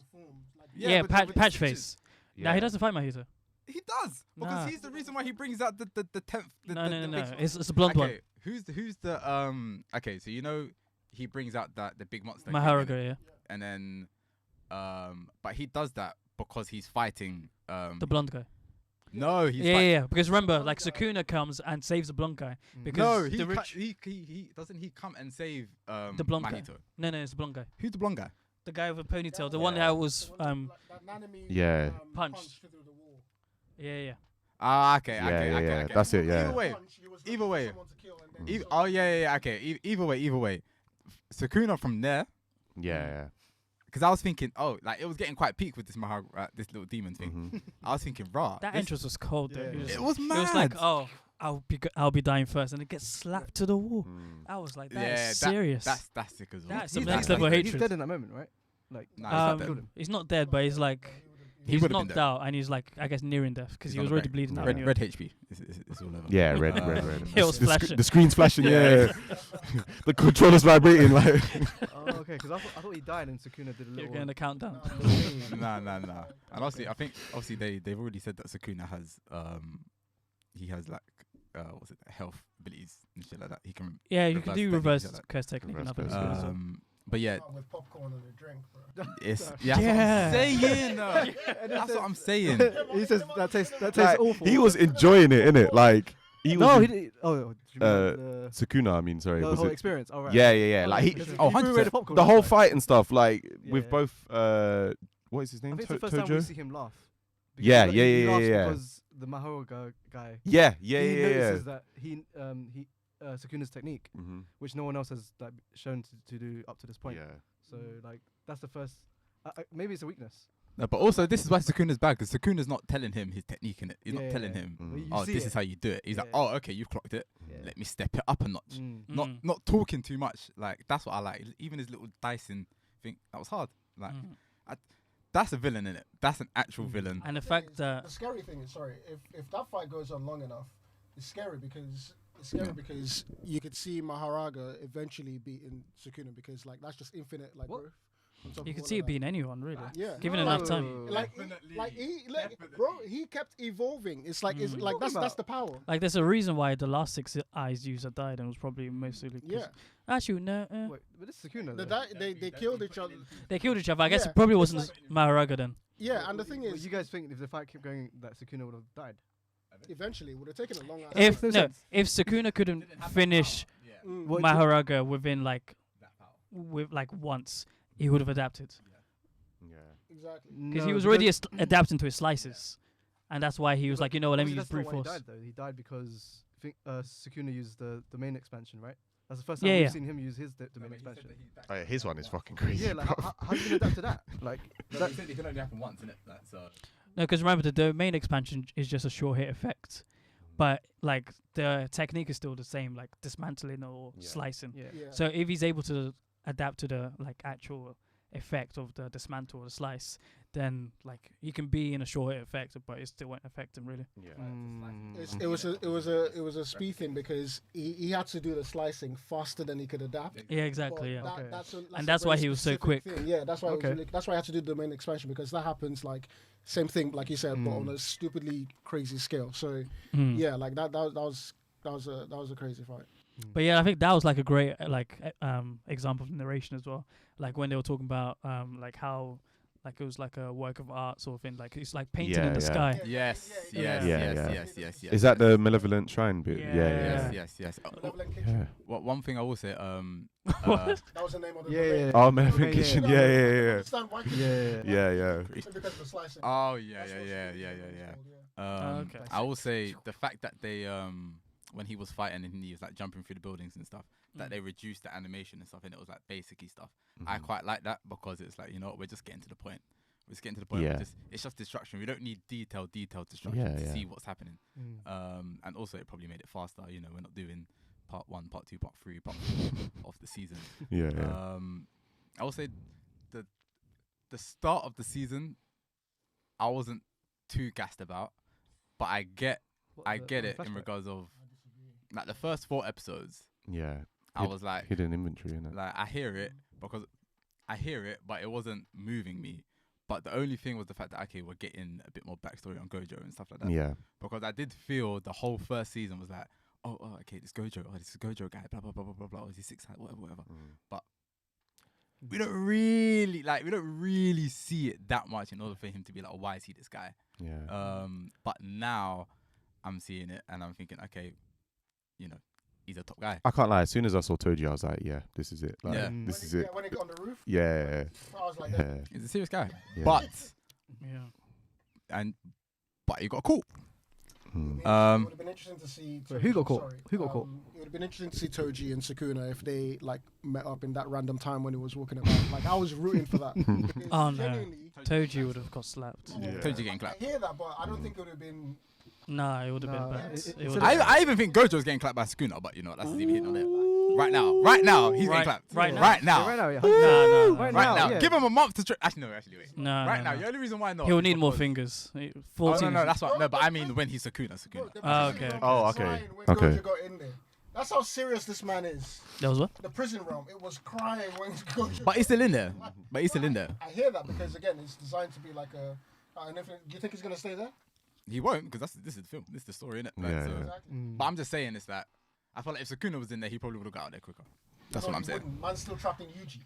Yeah, with patch stitches. face. No, he doesn't fight Mahito. He does because Nah. he's the reason why he brings out the 10th. No. big- It's a blonde one. Okay, who's the Okay, so he brings out the big monster. Maharaga, yeah. And then but he does that because he's fighting The blonde guy. No, he's Yeah. Because remember, like Sukuna comes and saves the blonde guy. Because No, the rich. he doesn't he come and save The blonde guy. Mahito. No, it's the blonde guy. Who's the blonde guy? The guy with a ponytail. The one that was Yeah. punched. Yeah. Ah, okay. Yeah. That's it, yeah. Either way. Okay. Either way. Sukuna from there. Yeah. Because I was thinking, it was getting quite peak with this this little demon thing. I was thinking, raw. That entrance was cold though. Yeah. It was mad. It was like, oh, I'll be dying first, and it gets slapped to the wall. I was like, that is serious. That's sick as well. That's some He's next like- level He's hatred. dead in that moment, right? Like, Nah, he's not killed dead. him. He's not dead, but he's like He he's would've been knocked dead. out, and he's like, I guess nearing death because He's he on was the already back. bleeding out. Red anyway. HP. It's all over. Yeah, red. It was The flashing. the screen's flashing, yeah. The controller's vibrating, like. Oh, okay. Because I thought he died and Sukuna did a You're little. getting the countdown. Nah. And obviously, I think they've already said that Sukuna has he has like what's it, health abilities and shit like that. He can Yeah, you can do reverse reverse technique, curse technique. Reverse Nothing. curse, else. but yeah, With popcorn and a drink, bro. it's Yeah. that's what I'm saying. He says that tastes Like, awful. he was enjoying it, innit? Like, he No, was. he did. Oh, do you mean Sukuna, I mean, sorry. the Was whole it? experience. All right. Yeah. Like, he. Because Oh, he threw away 100%. popcorn The whole outside. fight and stuff, like, with Yeah. both. What is his I name? think it's the first time we Tojo? see him laugh. Yeah, Because yeah, he yeah, laughs yeah. Because the Maharaga guy. Yeah. He notices that he Sukuna's technique, Mm-hmm. which no one else has like shown to do up to this point. Yeah. So like that's the first. Maybe it's a weakness. No, but also this is why Sukuna's bad because Sukuna's not telling him his technique in it. He's Yeah, not telling yeah. him. Mm. Well, you Oh, see this it. is how you do it. He's like, Yeah. oh, okay, you've clocked it. Yeah. Let me step it up a notch. Mm. Not talking too much. Like that's what I like. Even his little dicing thing that was hard. Like that's a villain in it. That's an actual villain. And the fact that The scary thing is, if that fight goes on long enough, it's scary because you could see Maharaga eventually beating Sukuna because like that's just infinite like What? growth. top You of could all see of it that. being anyone really, Yeah. given enough time. Like, bro, he kept evolving. It's like, it's Mm. like that's the power. Like there's a reason why the last 6 eyes user died, and it was probably mostly 'cause- Yeah. Actually, no. Wait, but this is Sukuna. They killed each other. They killed each other. I guess Yeah, it probably it's wasn't Maharaga then. Yeah, and the thing But is, you guys think if the fight kept going, that Sukuna would have died? eventually, it would have taken a long. If no no, sense. if Sukuna couldn't finish What- Maharaga within like once, he would have adapted Yeah. Exactly. because he was already adapting to his slices, and that's why he was like, you know what, let me use That's not brute why he force. died, though. He died because I think Sukuna used the main expansion, right? That's the first time Yeah, we've yeah. seen him use his domain expansion. Oh, yeah, his one is fucking crazy. Yeah, like how do you adapt to that? Like That said, it can only happen once, innit? That's No, because remember the domain expansion is just a short hit effect, but like the technique is still the same, like dismantling or Yeah. slicing. yeah. Yeah. So if he's able to adapt to the like actual effect of the dismantle or the slice, then like he can be in a short hit effect, but it still won't affect him really. Yeah. It was a speed thing because he had to do the slicing faster than he could adapt. Yeah, exactly. But Yeah. Okay. And that's a why very he was so specific quick. thing. Yeah, that's why. Okay. That's why I had to do the domain expansion because that happens like same thing, like you said, but on a stupidly crazy scale. So Mm. yeah, like that was a crazy fight. But yeah, I think that was like a great example of narration as well. Like when they were talking about like how like it was like a work of art sort of thing. Like it's like painted in the Yeah, sky. yes, Yeah, yes, yeah. yes, Yeah. yes, yes, yes. Is that yes. the Malevolent Shrine bit? Yeah. Yeah, Yes, yeah. yes, yes. Malevolent Yeah. Kitchen. One thing I will say, What? That was the name of the Yeah, domain. yeah. Oh, Malevolent Yeah, Kitchen. yeah. Yeah, yeah, yeah. Understand why? Yeah. Yeah. Because of the slicing. Oh yeah, That's yeah, what yeah, it's yeah, called, yeah, yeah. yeah. Okay. I will say the fact that they when he was fighting and he was like jumping through the buildings and stuff, that they reduced the animation and stuff, and it was like basic-y stuff. I quite like that because it's like, you know what, we're just getting to the point. We're just getting to the point. Yeah. It's just destruction. We don't need detailed destruction Yeah, to yeah. see what's happening. Mm. And also it probably made it faster. You know, we're not doing part 1, part 2, part 3, part 4 of the season. Yeah, yeah. I will say the start of the season, I wasn't too gassed about, but I get it in regards of like the first 4 episodes. Yeah. I was like, Hidden inventory, innit? like I hear it, but it wasn't moving me. But the only thing was the fact that okay, we're getting a bit more backstory on Gojo and stuff like that. Yeah. Because I did feel the whole first season was like, oh, okay, this Gojo, this is Gojo guy, blah blah blah blah blah blah. Is he 6 whatever. But we don't really see it that much in order for him to be like, oh, why is he this guy? Yeah. But now I'm seeing it and I'm thinking, okay, you know, he's a top guy. I can't lie. As soon as I saw Toji, I was like, yeah, this is it. Like, Yeah. this is it. When he got on the roof, Yeah. I was like, Yeah. He's a serious guy. Yeah. But Yeah. he got caught. it would have been interesting to see. Wait, who got caught? Sorry. Who got caught? It would have been interesting to see Toji and Sukuna if they like met up in that random time when he was walking about. Like I was rooting for that. Because Oh, no. genuinely, Toji would have got slapped. Yeah. Toji getting clapped. I hear that, but I don't think it would have been. Nah, it would have Nah, been bad. it- It it's would've a- been- I even think Gojo's getting clapped by Sukuna, but you know, that's even hitting on it. Right now, he's getting clapped. right now. Right now. Yeah, right now, yeah. No. Right Right now. yeah. Give him a month to actually, no, wait. No, Right no, now, no. the only reason why not. He'll is need more because- fingers. Oh, 14. no, that's what. No, but I mean when he's Sukuna. Bro, the Oh, prison okay, realm okay. Oh, was okay. crying when Okay. Gojo got in there. That's how serious this man is. That was what? The prison realm, it was crying when Gojo. But he's still in there. But he's still in there. I hear that because again, it's designed to be like a. Do you think he's gonna stay there? He won't because this is the film. This is the story, innit? Like, Yeah, so. yeah. Exactly. But I'm just saying is that I feel like if Sukuna was in there, he probably would have got out there quicker. That's No, what I'm he saying. wouldn't. Man's still trapped in Yuji.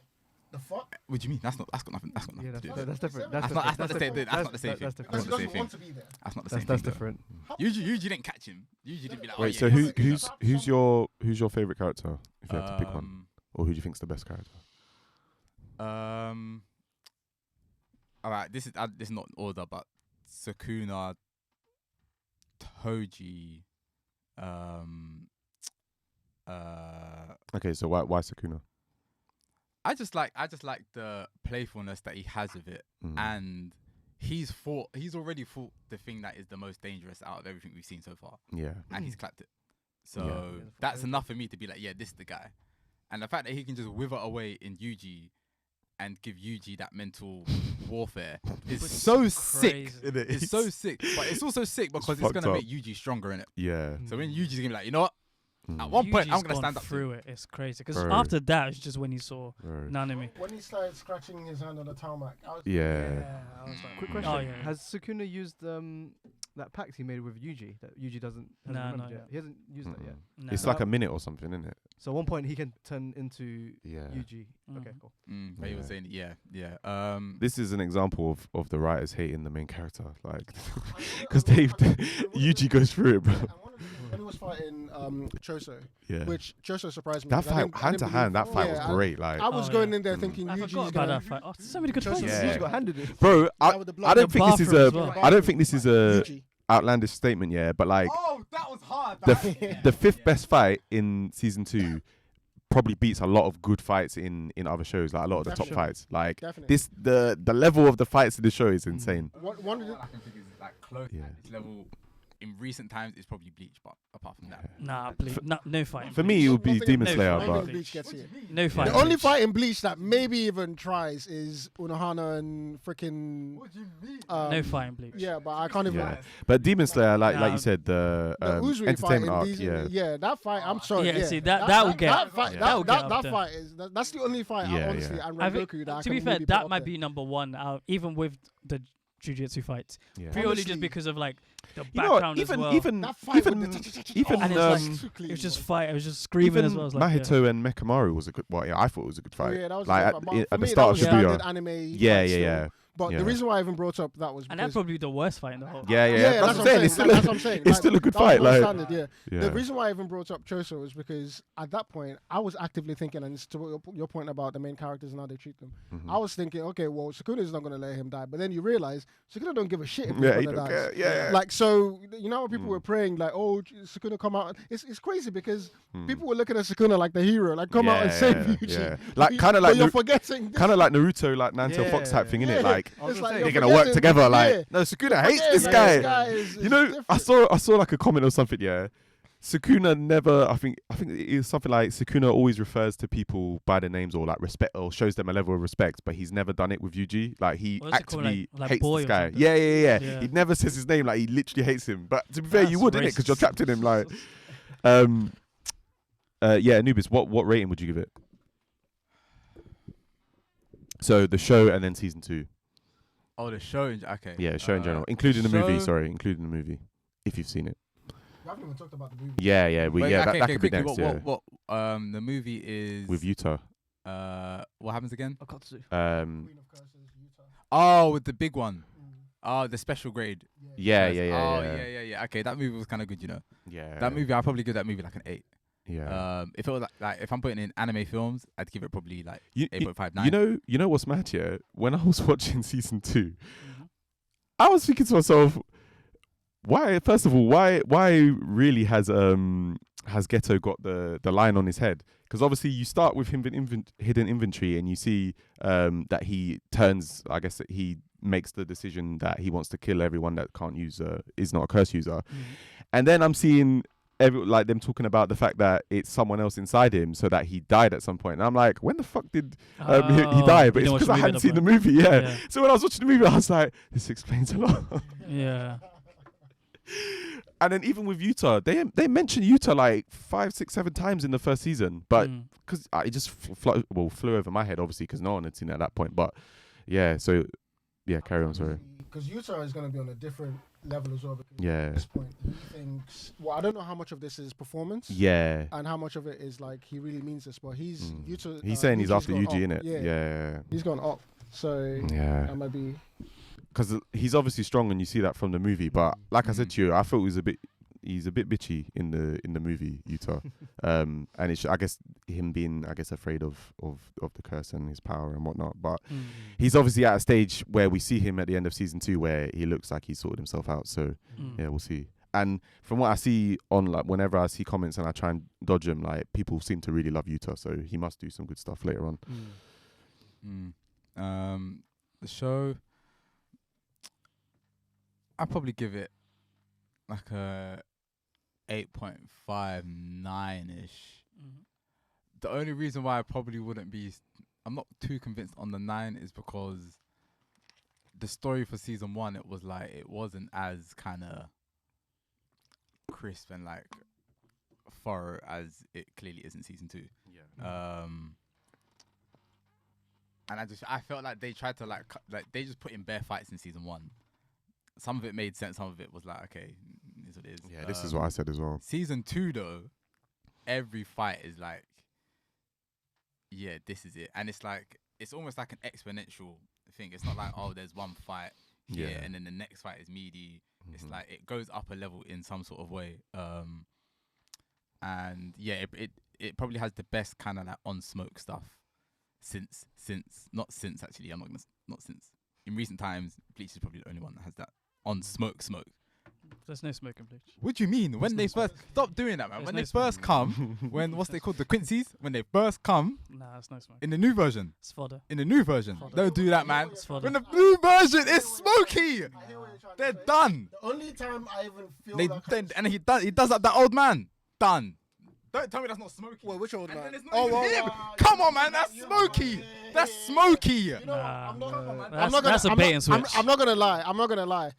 The fuck? What do you mean? That's got nothing. That's got Yeah, nothing to do. that's with it. different. That's not the same thing. That's not the same thing. That's Because That's he not the doesn't same want thing. to be there. That's not the same That's thing. though. different. Yuji didn't catch him. Yuji didn't be like, oh Wait, yeah. so he's who's Sukuna. your favorite character? If you had to pick one, Um, or who do you think's the best character? All right. This is not in order, but Sukuna, Toji, Okay, so why Sukuna? I just like the playfulness that he has with it, and he's already fought the thing that is the most dangerous out of everything we've seen so far, Yeah. and he's clapped it. So Yeah. that's enough for me to be like, yeah, this is the guy. And the fact that he can just wither away in Yuji and give Yuji that mental warfare is so sick. Crazy. It's so sick, but it's also sick because it's fucked gonna up. make Yuji stronger in it. Yeah. So when Yuji's gonna be like, you know what? At one point, Yuji's I'm gonna gone stand up through it. It's crazy because Bro. after that, it's just when he saw Bro. Nanami. When he started scratching his hand on the tarmac, I was Yeah. I was like, Quick Mm. question: Oh, yeah. Has Sukuna used that pact he made with Yuji that Yuji hasn't Nah, remembered not yet? yet. He hasn't used that yet. Nah. It's like a minute or something, isn't it? So at one point he can turn into Yeah. Yuji. Okay, Mm. cool. But he was Yeah. saying, yeah. This is an example of the writers hating the main character, like, because Yuji goes through it, bro. When he was fighting Choso, Yeah. which Choso surprised me. That 'cause I fight, didn't- I hand to didn't hand, that believe- fight yeah, was great. Like, I was Oh, going yeah. in there thinking I Yuji's forgot about gonna. that fight. Oh, so many good Choso- fights. Yeah. Yuji got handed it. bro, That I with the I blood. don't The think this is bathroom a as well. I don't think this is a Yuji. outlandish statement, yeah. But like Oh, that was hard. the fifth best fight in season 2 probably beats a lot of good fights in other shows, like a lot of the top Definitely. fights. Like Definitely. this, the level of the fights in the show is insane. One of the, I can think is like close Yeah. at this level. In recent times, it's probably Bleach, but apart from that, Nah, no fight. For me, it would be One thing- Demon no Slayer, fight. but Bleach. Bleach gets here. No fight. The only fight in Bleach that maybe even tries is Unohana and freaking. what do you mean? No fight in Bleach. Yeah, but I can't even. yeah. But Demon Slayer, like Nah. you said, the The Uzui fight entertainment in arc, these, yeah. that fight. I'm sorry. Yeah, Yeah, see, that will get- that fight. yeah. That will get up That there. fight is that's the only fight. Yeah, Honestly, yeah. and I think, Rengoku that I to be can fair, really put that up might there. be number one out, even with the Jujutsu fights. Yeah. Purely Honestly, just because of like the You know what? background as well. Even That fight with even the even And it's like- it was just fight. It was just screaming even as well. I was like, Mahito and Mekamaru was a good. Well, yeah, I thought it was a good fight. Yeah, that was like a at, good fight. But at for the me, start of that was Shibuya. standard anime. Yeah, fight still. yeah. But Yeah. the reason why I even brought up that was and that's because probably the worst fight in the whole. Yeah, yeah, yeah, That's what I'm saying. It's still that's what I'm saying. it's still a good that was fight. more Like, standard, yeah. yeah. The reason why I even brought up Choso was because at that point I was actively thinking, and it's to your point about the main characters and how they treat them. Mhm. I was thinking, okay, well, Sukuna's not going to let him die, but then you realize Sukuna don't give a shit if his Yeah, he brother don't dies. care. Yeah. Like, so you know, when people Mm. were praying like, "Oh, Sukuna, come out!" It's crazy because Mm. people were looking at Sukuna like the hero, like come out and save Yuji. Yeah. Like kind of But like you're forgetting. kind of like Naruto, like Nanto Fox type thing, innit? Yeah. Like I was It's gonna like say, you're they're gonna work forgetting- together. Like yeah. no, Sukuna hates Yeah, this like, guy. is You know, different. I saw like a comment or something. Yeah, Sukuna never. I think it is something like Sukuna always refers to people by their names or like respect or shows them a level of respect, but he's never done it with Yuji. Like he What's it called, actively like hates boy this or guy. something? Yeah. Yeah. He never says his name. Like he literally hates him. But to be fair, you That's would, innit? Because you're racist. trapped in him. Like, yeah, Anubis. What rating would you give it? So the show and then season 2. Oh, the show. Okay. Yeah, show in general, including the movie. show- Sorry, including the movie, if you've seen it. We haven't even talked about the movie. Yeah. Wait, That okay, could be quickly, next. Yeah, What? The movie is with Utah. What happens again? Akatsu. Queen of Curses, Utah. Oh, with the big one. Oh, the special grade. Yeah. Oh, yeah. Okay, that movie was kind of good, you know. Yeah. That movie, I'll probably give that movie like an 8. Yeah. If it was like if I'm putting in anime films, I'd give it probably like You 8.5, 9. you know what's mad here? When I was watching season 2, Mhm. I was thinking to myself, why? First of all, why really has Geto got the line on his head? Because obviously you start with him in hidden inventory, and you see that he turns. I guess that he makes the decision that he wants to kill everyone that can't use is not a curse user, and then I'm seeing. Like them talking about the fact that it's someone else inside him, so that he died at some point. And I'm like, when the fuck did he die? But it's because I hadn't seen the movie. Yeah. So when I was watching the movie, I was like, this explains a lot. Yeah. And then even with Utah, they mentioned Utah like 5, 6, 7 times in the first season, but because it just flew over my head, obviously, because no one had seen it at that point. But yeah, so yeah, carry on. Sorry. Because Utah is going to be on a different level as well. Because Yeah. at this point, he thinks. Well, I don't know how much of this is performance. Yeah. And how much of it is like he really means this, but he's Utah. He's saying he's Yuji's after gone Yuji, up. innit? Yeah. He's gone up. So Yeah. that might be. Because he's obviously strong, and you see that from the movie. But like I said to you, I thought he's a bit bitchy in the movie Utah, and it's I guess him being afraid of the curse and his power and whatnot. But he's obviously at a stage where we see him at the end of season 2 where he looks like he's sorted himself out. So yeah, we'll see. And from what I see on like whenever I see comments and I try and dodge them, like people seem to really love Utah, so he must do some good stuff later on. The show, I'd probably give it like a 8.5, 9-ish. The only reason why I probably wouldn't be, I'm not too convinced on the 9 is because the story for season 1, it was like, it wasn't as kind of crisp and like thorough as it clearly is in season 2. Yeah. And I felt like they tried to like they just put in bare fights in season 1. Some of it made sense, some of it was like, okay, this is what it is. Yeah, this is what I said as well. Season 2 though, every fight is like, yeah, this is it. And it's like, it's almost like an exponential thing. It's not like, oh, there's one fight here and then the next fight is meaty. It's like, it goes up a level in some sort of way. And yeah, it probably has the best kind of like on smoke stuff since actually, not since. In recent times, Bleach is probably the only one that has that on smoke. There's no smoke in Bleach. What do you mean? When they first stop doing that, man. There's When no they first come, what's they called, the Quincy's? When they first come, Nah, it's no smoke. in the new version. It's fodder. In the new version, Fodder. don't do that, man. It's fodder. When the new version is smoky, they're done. The only time I even feel They like and he does that old man. Done. Don't tell me that's not smoky. Wait, which old And man? then it's not even him. Come on, man. That's smoky. That's smoky. You know, Nah, I'm not, that's a bait and switch. I'm not gonna lie.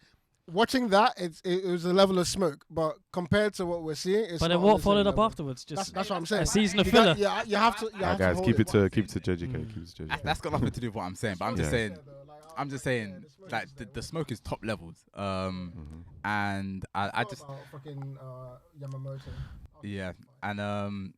Watching that, it was a level of smoke, but compared to what we're seeing, it's But not then on what the followed same up level. afterwards? Just That's what I'm saying. a season of You filler. got- you have to. You have guys, to keep hold it to JJK. Mm. Keep it to JJK. That's got nothing to do with what I'm saying. But I'm just Yeah. saying. I'm just saying, like the smoke is top levels. And I just fucking Yamamoto. yeah. And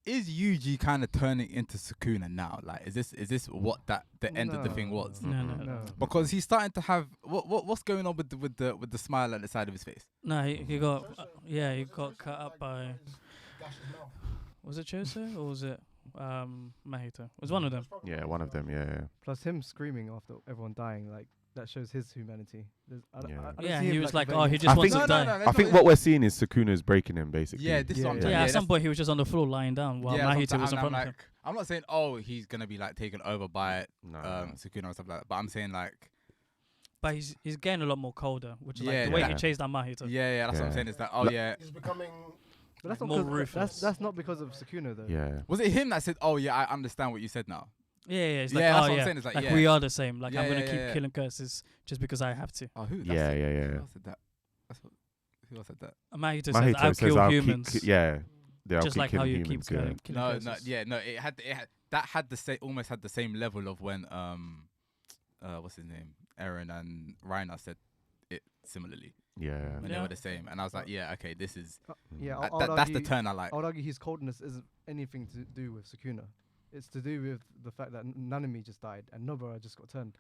is Yuji kind of turning into Sukuna now? Like, is this what the end of the thing was? No. Because he's starting to have what's going on with the smile at the side of his face? No, he got he got cut up by. Was it Choso or was it Mahito? It was one of them. Yeah, one of them. Yeah. Plus him screaming after everyone dying, like that shows his humanity. Yeah, he was like, very- he just wants to die. I think what we're seeing is Sukuna's breaking him basically. Yeah, this is what I'm Yeah, saying. Yeah, at some that's- point he was just on the floor lying down while yeah, Mahito was in I'm front of him. like, I'm not saying he's gonna be like taken over by No. Sukuna or stuff like that, but I'm saying like But he's getting a lot more colder, which is Yeah, like the way he yeah. chased down Mahito. yeah, that's what I'm Yeah. saying. It's like He's becoming. But that's More not 'cause- ruthless. that's not because of Sukuna though. Yeah. was it him that said, "Oh yeah, I understand what you said now"? Yeah, it's Yeah, like, that's oh what I'm yeah, saying, it's like, like yeah. we are the same. Like Yeah, I'm gonna yeah, keep yeah. killing curses just because I have to. Oh, who? Yeah. Who else said that? Who else said that? Mahito says, Mahito I'll says, kill "I'll humans. keep." Yeah. I'll Just keep like how killing you humans, keep yeah. killing No, curses. it had that had the same, almost had the same level of when what's his name, Eren and Reiner said it similarly Yeah. when they were the same, and I was like, yeah, okay, this is Yeah, that's the turn I like. I would argue his coldness isn't anything to do with Sukuna. It's to do with the fact that Nanami just died and Nobara just got turned.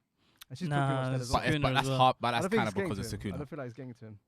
And she's Nah, pretty much dead as well. Sukuna But as that's well. hard. But I that's don't think kind it's of getting because to of him. I Sukuna. don't feel like it's getting to him.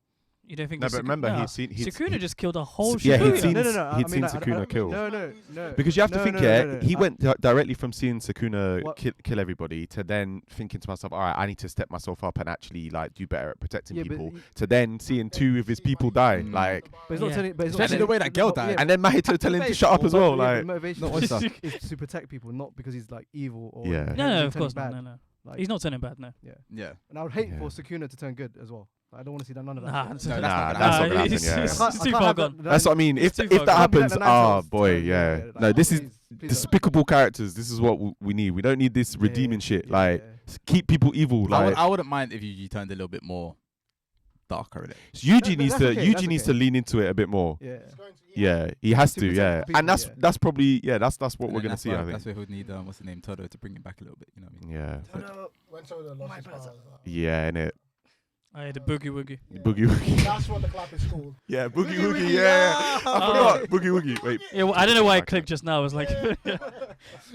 You don't think? No, that but remember, Sukuna, he'd seen. Sukuna just killed a whole Yeah, he'd Shibuya. seen. No, He'd I seen mean, Sukuna kill. No. Because you have to think, he I- went directly from seeing Sukuna What- kill everybody to then thinking to myself, all right, I need to step myself up and actually like do better at protecting Yeah, but people. he- To then seeing two of his people die, Mm. like, But it's not Yeah. turning. But it's not Especially the turning- way that girl but- died. yeah, and then Mahito telling him to motivation- shut up as well, yeah, like. the motivation Not oyster. is to protect people, not because he's like evil or Yeah. inherently No, of turning course bad. not. No. Like, He's not turning bad. No. Yeah. And I would hate Yeah. for Sukuna to turn good as well. I don't want to see none of that. Nah, shit. it's No, not- that's Nah, not that's gonna not gonna happen, It's yeah. it's I can't- too I far can't have gone. That's what I mean. It's If too if that far gone. happens, Can't be like boy, Ninetales yeah. turn, No, this is please don't. despicable characters. This is what we need. We don't need this redeeming shit. Like, keep people evil. Like, I wouldn't mind if Yuji turned a little bit more darker in it. Yuji That's needs to okay, Yuji that's needs okay. to lean into it a bit more. Yeah. Yeah, he has To to. protect Yeah, the people, and that's yeah. that's probably that's what And we're then gonna that's see. why- I think. that's where he would need what's the name, Todo, to bring it back a little bit. You know what I mean? Yeah. When Todo lost his powers, Yeah, innit? I had the boogie woogie. Boogie woogie. that's what the clap is called. Yeah, boogie woogie. woogie, Yeah, yeah. I forgot boogie woogie. Wait. Yeah, well, I don't know why it clicked just now. I was like, the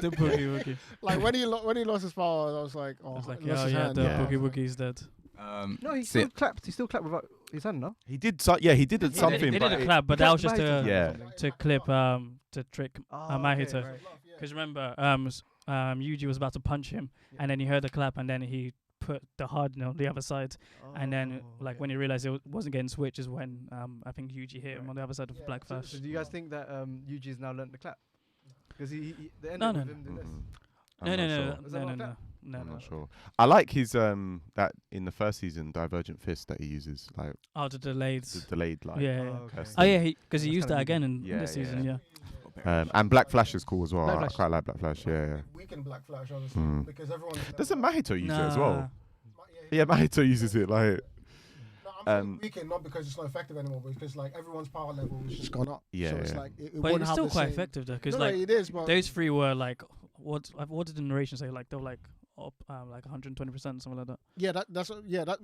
boogie woogie. Like when he lost his powers, I was like, I oh, was like, lost his yeah, hand. the Yeah. boogie woogie's dead. No, he see still clapped. He still clapped without his hand, no? He did. He did something. They but did a it- clap, but that was just Mahito to Yeah. to clip to trick Mahito. Because remember, Yuji was about to punch him, and then he heard the clap, and then he put the hardener on the other side, and then like when he realized it wasn't getting switched is when I think Yuji hit him on the other side of Black So Flash. do you guys think that Yuji's now learnt the clap? Because they ended No, with no, him doing this. Mhm. No, I'm no, not no, sure. no, Is that no, not no, that? no, I'm no. not sure. I like his that in the first season Divergent Fist that he uses, like Oh, the delayed. the delayed, like. Yeah. Oh, okay. curse Oh thing. yeah, because he That's used that kinda again in Yeah, this season. yeah. Yeah. And Black Flash is cool as well. Black I Flash. quite like Black Flash. Yeah. Weaken Black Flash, honestly, Mm. because everyone. Doesn't Mahito use it as Nah. well? Yeah, Mahito uses it like. No, I'm weakened not because it's not effective anymore, but because like everyone's power level has just gone up. Yeah, so it's yeah. like it But wouldn't it's have still the quite same- effective though, because No, like it is, but those three were like what did the narration say? Like they were like up like 120%, something like that. yeah, that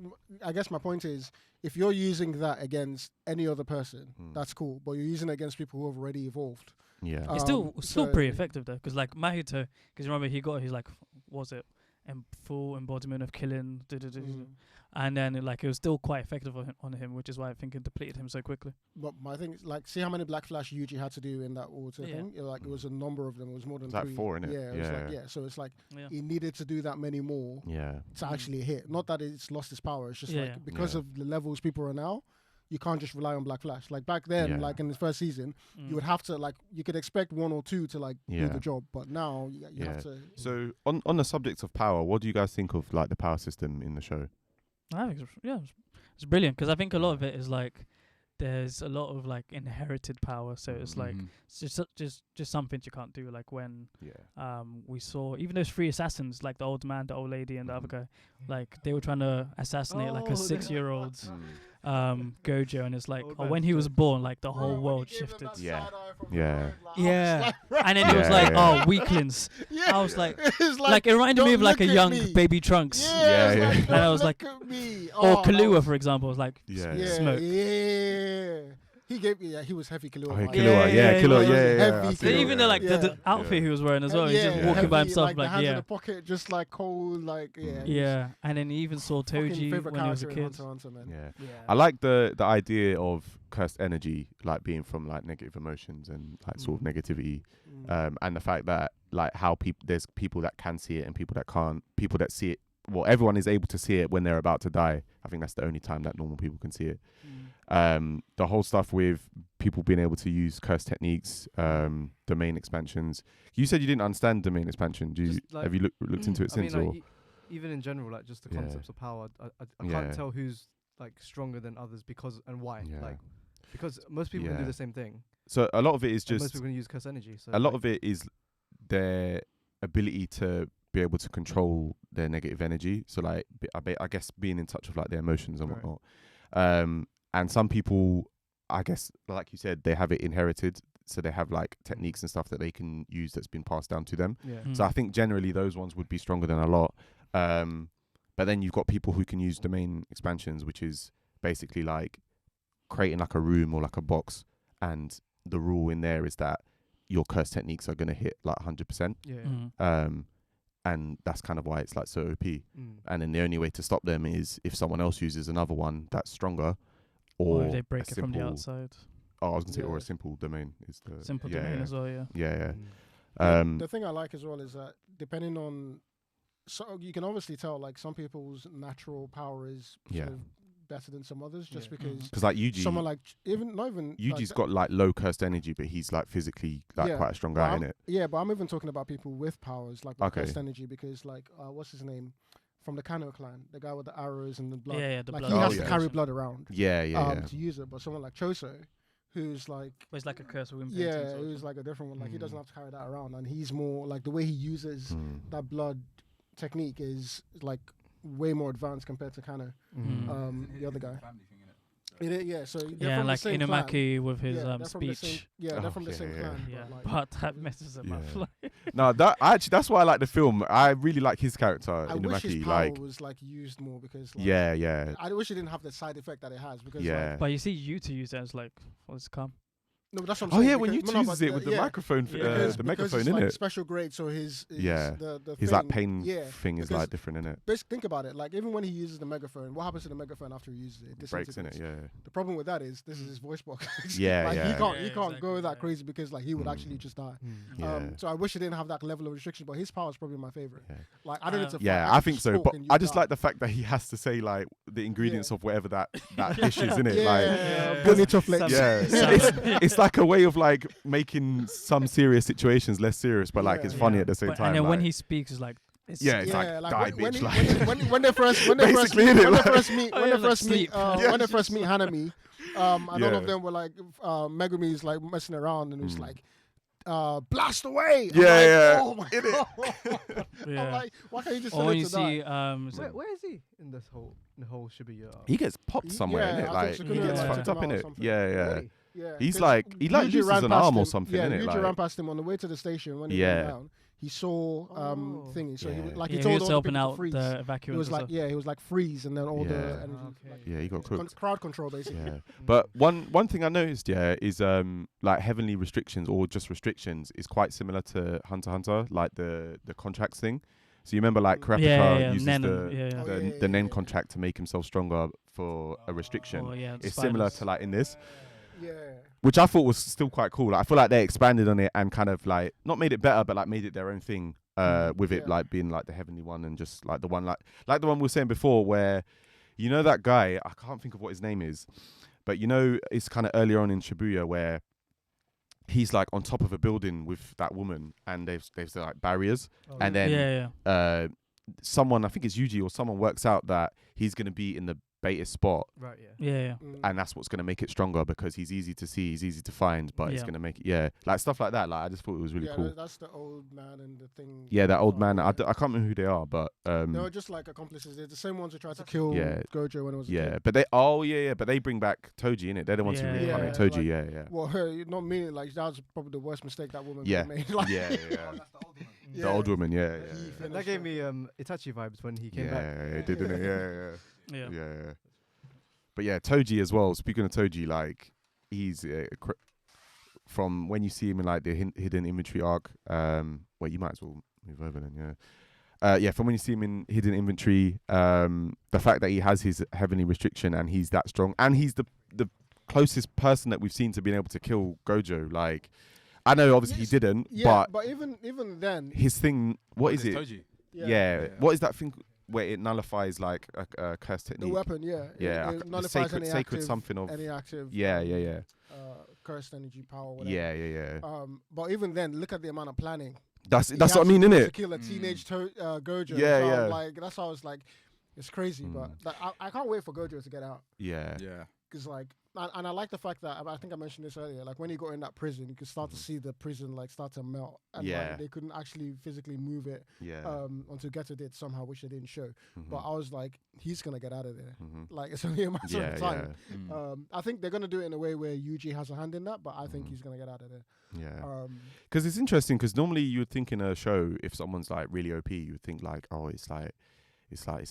I guess my point is, if you're using that against any other person, that's cool. But you're using it against people who have already evolved. Yeah. It's still so- pretty effective though, because like Mahito, because remember he got his like was it full embodiment of killing, and then like it was still quite effective on him, which is why I think it depleted him so quickly. But my thing is, like, see how many Black Flash Yuji had to do in that water Yeah. thing? It was a number of them. It was more than It's like 3. 4, innit? Yeah, it was like, Yeah. so it's like Yeah. he needed to do that many more Yeah. to actually hit. Not that it's lost its power. It's just Yeah, like yeah. because Yeah. of the levels people are now, you can't just rely on Black Flash. Like back then, Yeah. like in the first season, Mm. you would have to like you could expect 1 or 2 to like do Yeah. the job, but now you Yeah. have to. So on the subject of power, what do you guys think of like the power system in the show? I think it's brilliant, because I think a lot of it is like there's a lot of like inherited power, so it's like it's just some things you can't do, like when Yeah. we saw even those 3 assassins, like the old man, the old lady, and the other guy, like they were trying to assassinate like Oh, a they- 6-year-old Mm. Gojo, and it's like Old when he man was jokes. born, like the Bro, whole when he world gave him shifted. that Yeah. side eye from Yeah. behind, like, I was Yeah. like, And then it was Yeah, like, yeah. oh, weaklings. yeah. I was like, it's like it reminded me don't of like a look at young me. baby Trunks. Yeah, it's yeah. like, And I don't was like- look at me. Or that Kahlua, was- for example, was like Yeah. Yeah, smoke. yeah. He gave me. Yeah, he was heavy Kahlua. Oh, yeah, vibe. Kahlua, Yeah, yeah, yeah, Kahlua, he was yeah. heavy I So see it, even yeah. the like Yeah. the outfit Yeah. he was wearing as well, he's just yeah. walking by heavy, himself, like the like hands in yeah, the pocket, just like cold, like yeah. yeah. And then he even saw Fucking Toji favorite when he was a character in kid. Hunter x Hunter, man. Yeah. Yeah. I like the idea of cursed energy, like being from like negative emotions and like sort of negativity, and the fact that like how there's people that can see it and people that can't. People that see it, well, everyone is able to see it when they're about to die. I think that's the only time that normal people can see it. The whole stuff with people being able to use cursed techniques, domain expansions. You said you didn't understand domain expansion. Just, like, Have you looked into it I mean, since? like, or even in general, like just the Yeah. concepts of power, I Yeah. can't tell who's like stronger than others because and why. Yeah. Like because most people can do Yeah. the same thing. so a lot of it is And most just people can use curse energy. So a lot like, of it is their ability to be able to control their negative energy. So like I guess being in touch with like their emotions and Right. whatnot. And some people, I guess, like you said, they have it inherited. So they have like techniques and stuff that they can use that's been passed down to them. yeah. So I think generally those ones would be stronger than a lot. But then you've got people who can use domain expansions, which is basically like creating like a room or like a box. And the rule in there is that your curse techniques are going to hit like 100%. Yeah. And that's kind of why it's like so OP. Mm. And then the only way to stop them is if someone else uses another one that's stronger, or Or if they break a it from the simple- outside. Oh, I was gonna say, or Yeah. a simple domain is the Simple yeah, domain yeah, as well, yeah. yeah, Mm. yeah. The thing I like as well is that depending on, so you can obviously tell like some people's natural power is Yeah. sort of better than some others, just Yeah. because Because like Yuji, someone like not even Yuji's like, got like low cursed energy, but he's like physically like Yeah, quite a strong but guy I'm- in it. Yeah, but I'm even talking about people with powers, like with Okay. cursed energy, because like what's his name from the Kano clan, the guy with the arrows and the blood. Yeah, the like blood. he Oh, has yeah. to carry blood around Yeah, yeah, yeah. to use it. But someone like Choso, who's like But it's like a curse of wind yeah, who's like a different one. Like he doesn't have to carry that around, and he's more like the way he uses Mm. that blood technique is like way more advanced compared to Kano, Mm. the other guy. Family thing, innit? Yeah, so they're Yeah, from like the same clan. Inumaki with his Yeah, they're from the same- speech. Yeah, they're Oh, from the yeah, same yeah. clan. Yeah, But, like, but that messes him up. Yeah. Like, No, that's why I like the film. I really like his character I wish his Inumaki. power Like, was like used more because like, yeah, yeah, I wish it didn't have the side effect that it has because yeah. like, but you see Yuta use it as like, what's calm? no, but that's what I'm Oh saying. yeah, when you because- no, uses but it with the yeah, microphone, Yeah. because the it's megaphone in like it. special grade, so his Yeah. the His thing, like pain yeah, thing is because like different in it. think about it. Like even when he uses the megaphone, what happens to the megaphone after he uses it? It Breaks in it, disintegrates. yeah. The problem with that is this is his voice box. Yeah, like yeah. he can't Yeah, he can't exactly, go that yeah. crazy because like he would Mm. actually just die. Yeah. So I wish he didn't have that level of restriction, but his power is probably my favorite. Yeah. Like I don't need to. Yeah, fight, I just think so. talk But and you I just die. like the fact that he has to say like the ingredients of whatever that dish is in it. Yeah, Like, bonito flakes. yeah, it's like a way of like making some serious situations less serious, but like Yeah. it's funny Yeah. at the same But- time. And then when like- he speaks, it's like, it's yeah, it's Yeah, like die, when, bitch. he- Like, when they first Basically, innit, like- meet Oh, when yeah, they like first meet sleep. Yeah. when they first meet Hanami, and all Yeah. of them were like Megumi's like messing around and it was like blast away. I'm Yeah, like, yeah. Oh my god. Yeah. I'm like, why can't you just Or tell when him you to die? see Where is he in this whole Shibuya? He gets popped somewhere, Yeah, innit? I Like think he Sukuna, gets like, fucked took him up, out or innit? something. Yeah. Really? Yeah, He's 'cause like he like Yuji loses ran an past arm or him- something, Yeah, innit? Yuji Like, ran past him on the way to the station when he Yeah. went down. He saw Oh. thingy, so he was Yeah. like yeah, he told was all the helping people to out freeze. the He evacuates. was and like, stuff. yeah, he was like freeze, and then all the Yeah. energy, like, yeah, he got cooked. crowd control basically. Yeah, but one thing I noticed, is like heavenly restrictions or just restrictions is quite similar to Hunter x Hunter, like the contracts thing. So you remember like Kurapika yeah, uses Nen, the yeah. Oh, yeah, the Nen yeah. contract to make himself stronger for a restriction. Oh, yeah, the It's similar spiders. to like in this, Yeah. which I thought was still quite cool. Like, I feel like they expanded on it and kind of like not made it better, but like made it their own thing. With it Yeah. like being like the heavenly one and just like the one like the one we were saying before, where you know that guy, I can't think of what his name is, but you know it's kind of earlier on in Shibuya where he's like on top of a building with that woman and they've like barriers, Oh, and yeah. then yeah. someone, I think it's Yuji or someone, works out that he's gonna be in the beta spot. Right. Yeah. Yeah. And that's what's going to make it stronger because he's easy to see, he's easy to find, but it's Yeah. going to make it, like stuff like that. Like I just thought it was really Yeah, cool. that's the old man and the thing. Yeah, that old man. Yeah. I can't remember who they are, but They were just like accomplices. They're the same ones who tried to kill Yeah. Gojo when it was a yeah, kid. but but they bring back Toji in it. They're the ones who Yeah. reincarnate Yeah, Toji. like- yeah. Well, not meaning like that was probably the worst mistake that woman Yeah. could have made. Like, Yeah. Yeah. The old woman. Yeah. He That finished gave her. me Itachi vibes when he came Yeah, back. it did, didn't it? Yeah. Yeah. But yeah, Toji as well. Speaking of Toji, like he's from when you see him in like the hidden inventory arc. Well, you might as well move over then. Yeah. From when you see him in hidden inventory, the fact that he has his heavenly restriction and he's that strong, and he's the closest person that we've seen to being able to kill Gojo. Like, I know obviously Yes, he didn't, Yeah, but even then, his thing. What is it? Toji? Yeah. What is that thing where it nullifies like a curse the technique? weapon, yeah, Yeah, it the nullifies sacred any sacred active, something of. any active, Yeah. cursed energy power, whatever. Yeah. But even then, look at the amount of planning. That's He what I actually mean, wants innit? to kill a teenage Gojo. Yeah, so yeah. Like that's how I was like, it's crazy, but I can't wait for Gojo to get out. Yeah. Yeah. Because like, and I like the fact that I think I mentioned this earlier. Like when he got in that prison, you could start to see the prison like start to melt, and Yeah. like, they couldn't actually physically move it Yeah. until Geto did somehow, which they didn't show. Mhm. But I was like, he's gonna get out of there. Mhm. Like it's only a matter Yeah, of time. yeah. I think they're gonna do it in a way where Yuji has a hand in that, but I think Mhm. he's gonna get out of there. Yeah. Because it's interesting. Because normally you would think in a show, if someone's like really OP, you would think like, oh, it's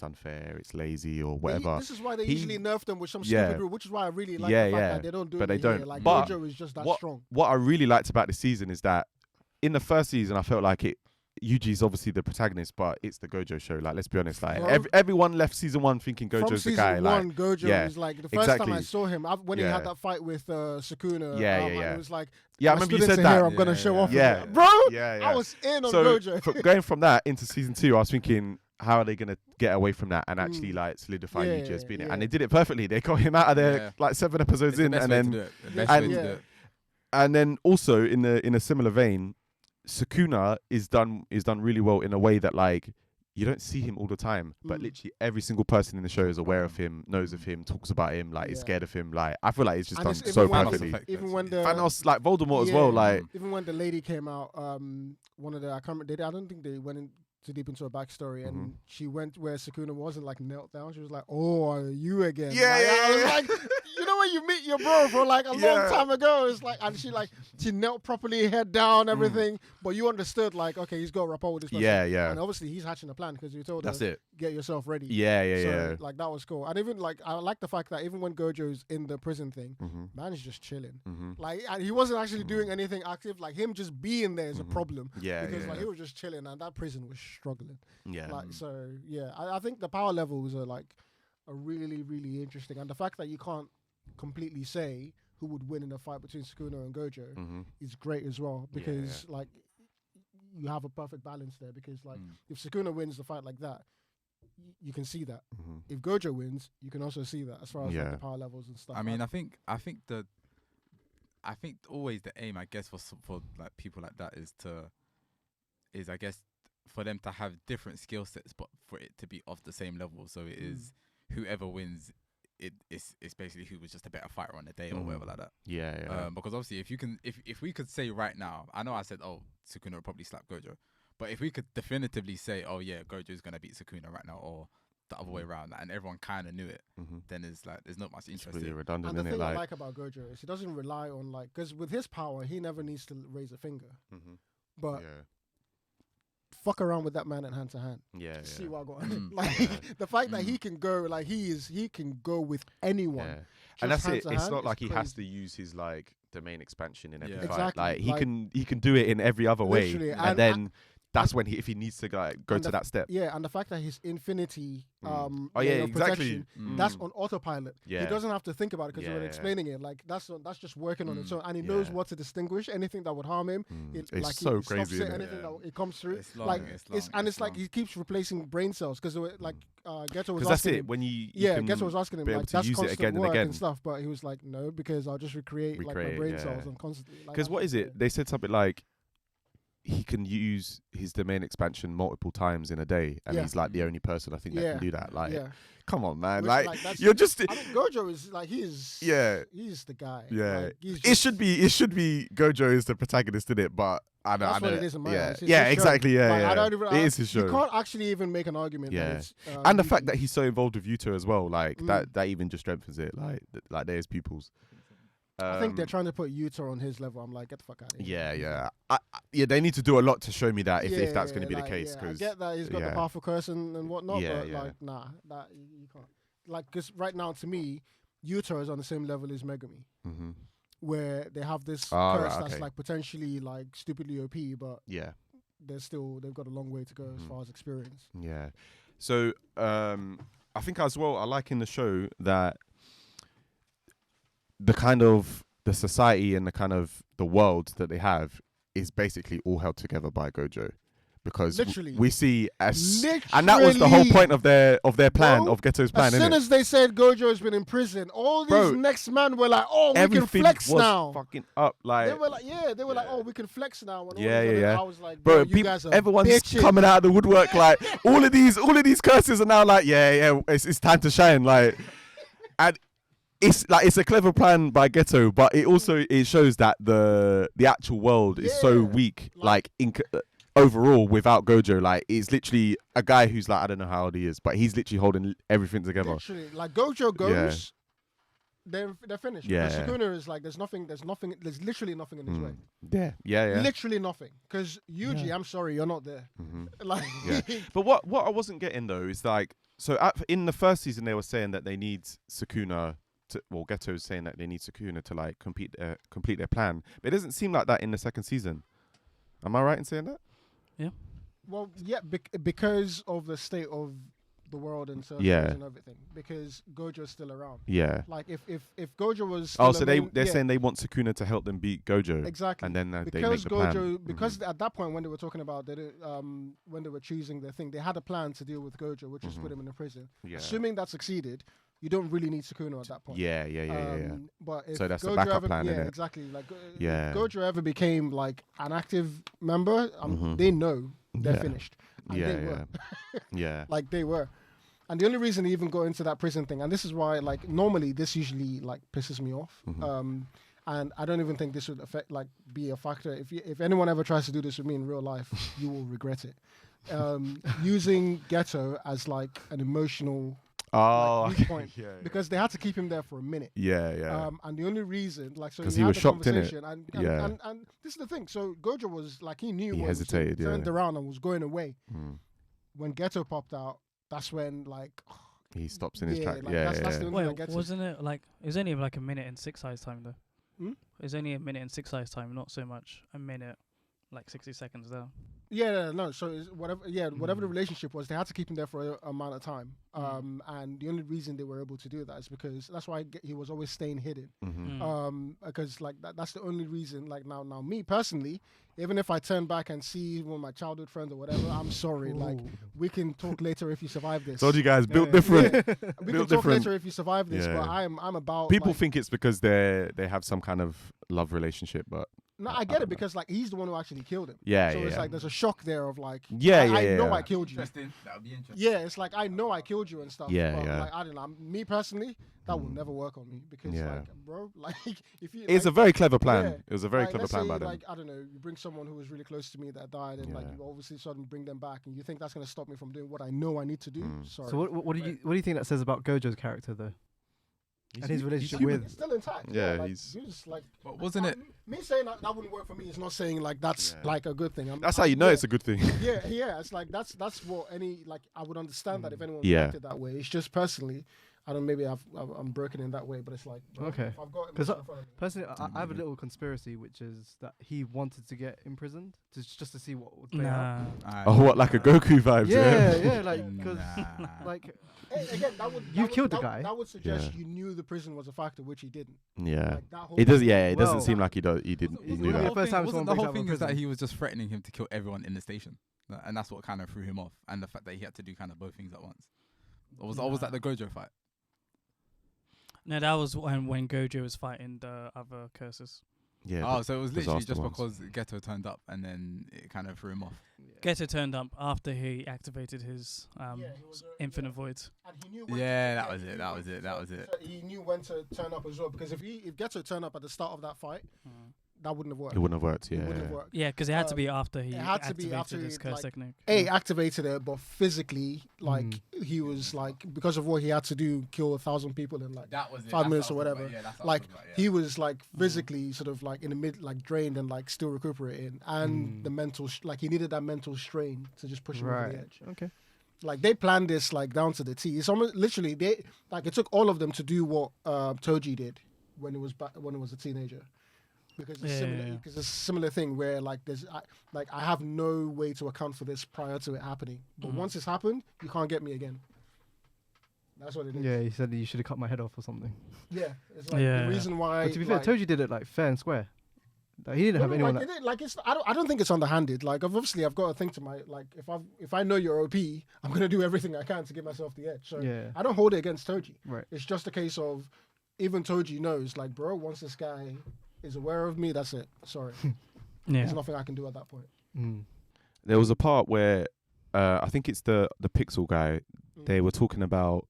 unfair, it's lazy or whatever. This is why they He- usually nerf them with some Yeah. stupid rule, which is why I really like Yeah, the fact yeah. that they don't do But it they here. don't. Like But Gojo is just that what- strong. What I really liked about this season is that in the first season, I felt like Yuji's obviously the protagonist, but it's the Gojo show. Like, let's be honest. Like, Bro. everyone left season one thinking From Gojo's the season guy. one, Like, Gojo yeah, was like the first time I exactly. saw him when he Yeah. had that fight with Sukuna. Yeah, and yeah. it was like, yeah, I my remember you students said are that. here, I'm gonna show off. with Yeah. it. Bro. Yeah. I was in on So Gojo. going from that into season 2, I was thinking, how are they gonna get away from that and actually like solidify Yeah, Yuji as being it? yeah. And they did it perfectly. They got him out of there Yeah. like 7 episodes It's the in, best and way then to do it. The best and- way to yeah. do it. and then also in a similar vein, Sukuna is done really well in a way that like you don't see him all the time, but literally every single person in the show is aware of him, knows of him, talks about him, like is Yeah. scared of him. Like I feel like it's just And done it's so even when- perfectly. Effect, Even when the Thanos, like Voldemort as well. Yeah. Like even when the lady came out, one of the I can't remember, I don't think they went in too deep into a backstory, and she went where Sukuna was and like knelt down. She was like, "Oh, are you again?" Yeah, Like, yeah, I was yeah. like, you know when you meet your bro for like a Yeah. long time ago, it's like, and she knelt properly, head down, everything. But you understood like, okay, he's got rapport with this person. yeah. And obviously he's hatching a plan because you told That's her, it. get yourself ready. Yeah. So, like that was cool. And even like I like the fact that even when Gojo's in the prison thing, man is just chilling. Like and he wasn't actually doing anything active. Like him just being there is a problem. Yeah, Because yeah. like he was just chilling and that prison was struggling. Yeah. Like so yeah, I think the power levels are like are really, really interesting. And the fact that you can't completely say who would win in a fight between Sukuna and Gojo is great as well. Because like you have a perfect balance there because like if Sukuna wins the fight like that, you can see that. If Gojo wins, you can also see that as far as like, the power levels and stuff. I mean, I think always the aim, I guess, for like people like that is I guess for them to have different skill sets, but for it to be of the same level. So it is whoever wins. It's basically who was just a better fighter on the day or whatever like that. Yeah. Because obviously, if we could say right now, I know I said, oh, Sukuna would probably slap Gojo, But if we could definitively say, oh yeah, Gojo's gonna beat Sukuna right now, or the other way around, and everyone kind of knew it, then there's not much It's interest. really in redundant, And the isn't thing it? I like about Gojo is he doesn't rely on like, because with his power, he never needs to raise a finger. But fuck around with that man in hand to hand. Yeah. See what I got. Like the fact that he can go, like he can go with anyone. Yeah. And that's hand it. to It's hand, not like it's he has crazy. to use his like domain expansion in every Yeah. fight. Exactly. Like he Like- can do it in every other way, Literally, and then that's when if he needs to go and to that step. Yeah, and the fact that his infinity Oh layer yeah, of exactly. protection, that's on autopilot. Yeah. He doesn't have to think about it because Yeah. we're explaining it. Like that's just working on its own, and he Yeah. knows what to distinguish. Anything that would harm him, It's like so he stops crazy. it. Innit? Anything Yeah. that it comes through, It's long, like it's long, it's like long. he keeps replacing brain cells because like Geto was Because that's asking it. him. When you Yeah, can Geto was asking him be able like to that's use it constant again and work again. and stuff, but he was like, no, because I'll just recreate like my Recreate, brain yeah. cells and constantly. Like, Because what is it? They said something like he can use his domain expansion multiple times in a day, and Yeah. he's like the only person I think that can do that. Like, yeah. come on, man! Which, Like, that's- you're just. I mean, Gojo is like he's the guy. Yeah. Like, he's It just- should be Gojo is the protagonist in it, but I know. That's I know what it is in my eyes. yeah, It's yeah, his show. exactly. Yeah, Like, yeah. I don't even, It is his show. You can't actually even make an argument. Yeah. That it's, And the he- fact that he's so involved with Yuto as well, like Mm. that even just strengthens it. Like they're his pupils. I think they're trying to put Yuta on his level. I'm like, get the fuck out of here. Yeah. Yeah, they need to do a lot to show me that if that's going to be like, the case. I Because get that he's got the yeah. powerful curse and whatnot, Yeah, but yeah. like, nah, that you can't. Like, because right now, to me, Yuta is on the same level as Megumi, where they have this Ah, curse right, that's okay. like potentially like stupidly OP, but yeah. they've got a long way to go as far as experience. Yeah. So I think as well, I like in the show that the society and the kind of the world that they have is basically all held together by Gojo. Because Literally. we see and Literally. that was the whole point of their plan, Bro, of Geto's plan, As soon innit? as they said Gojo has been in prison, all these Bro, next men were like, "Oh, we can Everything flex was now." fucking up, like They were like, "Oh, we can flex now." And all Yeah, this, and yeah, then yeah. I was like, bro, you guys are everyone's bitches. coming out of the woodwork, like all of these curses are now like, yeah, it's time to shine, like, and it's a clever plan by Geto, but it shows that the actual world is so Yeah. weak, like overall without Gojo. Like, it's literally a guy who's like, I don't know how old he is, but he's literally holding everything together. Literally, like Gojo goes, they're finished. Yeah. Because Sukuna is like, there's literally nothing in his way. Yeah. Literally nothing. Because Yuji, I'm sorry, you're not there. Like, Yeah. But what I wasn't getting though is like, so in the first season they were saying that they need Sukuna. Geto was saying that they need Sukuna to like complete their plan, but it doesn't seem like that in the second season. Am I right in saying that? well, yeah, because of the state of the world and so Yeah. and everything. Because Gojo's still around. Yeah. Like if Gojo was Oh, still so a main- they're yeah, saying they want Sukuna to help them beat Gojo. exactly. And then they make because the Gojo, plan. because at that point when they were talking about when they were choosing their thing, they had a plan to deal with Gojo, which was put him in a prison. Yeah. Assuming that succeeded, you don't really need Sukuna at that point. Yeah. But if So that's the Gojo backup ever, plan, yeah, innit? exactly. Like, Yeah. if Gojo ever became like an active member, they know they're Yeah. finished. And they were. Yeah. Like they were. And the only reason they even got into that prison thing, and this is why, like, normally this usually like pisses me off. And I don't even think this would be a factor. If anyone ever tries to do this with me in real life, you will regret it. Using Geto as like an emotional weak point, because they had to keep him there for a minute. Yeah. And the only reason, like, so 'Cause he he had was the shocked, innit? conversation, and Yeah. and this is the thing. So Gojo was like, he knew He what hesitated, was, turned yeah. around and was going away. When Geto popped out, that's when like He stops in his yeah, track. like, Yeah. that's the only thing that Wait, gets wasn't it like it's only like a minute and 6 eyes time though? Hmm? It's only a minute and 6 eyes time, not so much a minute, like 60 seconds there. no. So it's whatever the relationship was, they had to keep him there for a amount of time. And the only reason they were able to do that is because that's why he was always staying hidden. Because like that's the only reason. Like now me personally, even if I turn back and see one of my childhood friends or whatever, I'm sorry. Like, we can talk later if you survive this. Told you guys, built different. We can Built talk different. later if you survive this. Yeah. But I'm about People like, think it's because they have some kind of love relationship, but No, I get it because like he's the one who actually killed him. Yeah, So yeah. it's like there's a shock there of like, Yeah, I know yeah. I killed you. Interesting. That would be interesting. Yeah, it's like I know I killed you and stuff. Yeah, but yeah. Like I don't know. Me personally, that will never work on me because Yeah. like, bro, like if you. It's like, a very clever plan. yeah, It was a very like, clever let's plan say, by them. like I don't know, you bring someone who was really close to me that died, and like Yeah. you obviously suddenly bring them back, and you think that's gonna stop me from doing what I know I need to do. Sorry. So what do you think that says about Gojo's character though? And his relationship with It's still intact. Yeah, like, he's- like. But wasn't it? Me saying that wouldn't work for me is not saying like that's like a good thing. That's how you know yeah. it's a good thing. Yeah. It's like that's what any like I would understand that if anyone Yeah. reacted that way. It's just personally, I don't. Maybe I'm broken in that way, but it's like bro, Okay. If I've got it 'Cause in front of me. personally, I have a little conspiracy, which is that he wanted to get imprisoned just to see what would play out. Nah. Oh, what, like a Goku vibe? Yeah, like because Nah. like Hey, again, that would You've killed the guy. That would suggest Yeah. you knew the prison was a factor, which he didn't. Yeah. Like, that whole It does. thing- Yeah, it doesn't Well- seem like he didn't. He knew the that. whole first time Wasn't someone the breaks whole out of thing is that prison. he was just threatening him to kill everyone in the station, and that's what kind of threw him off, and the fact that he had to do kind of both things at once. Or was that the Gojo fight? No, that was when Gojo was fighting the other curses. Yeah. Oh, so it was literally disaster just ones. because Geto turned up, and then it kind of threw him off. Geto turned up after he activated his Yeah, he was, infinite void. And he knew when Yeah, to, that was he it. knew That when was to- it. That was it. so he knew when to turn up as well. Because if Geto turned up at the start of that fight, that wouldn't have worked. It wouldn't have worked. It Yeah. wouldn't have worked. Yeah, because it had to be after he it had to be activated after his he, curse like, technique. Activated it, but physically, like he was like because of what he had to do, kill 1,000 people in like That was it. 5 minutes or whatever. Like he he was like physically sort of like in the mid, like drained and like still recuperating, and the mental, like he needed that mental strain to just push him over the Right. edge. Okay. Like they planned this like down to the T. It's almost literally it took all of them to do what Toji did when he was a teenager, because it's similar. Because it's a similar thing where like I have no way to account for this prior to it happening, but once it's happened, you can't get me again. That's what it is. Yeah, he said you should have cut my head off or something. Yeah, it's like Yeah. the reason why. But to be fair, like, Toji did it like fair and square. Like, he didn't have anyone. like, it's. I don't think it's underhanded. Like obviously, I've got to think to my like if I know you're OP, I'm gonna do everything I can to give myself the edge. So Yeah. I don't hold it against Toji. Right. It's just a case of even Toji knows, like, bro, once this guy is aware of me, that's it. Sorry, Yeah. there's nothing I can do at that point. There was a part where I think it's the Pixel guy. They were talking about.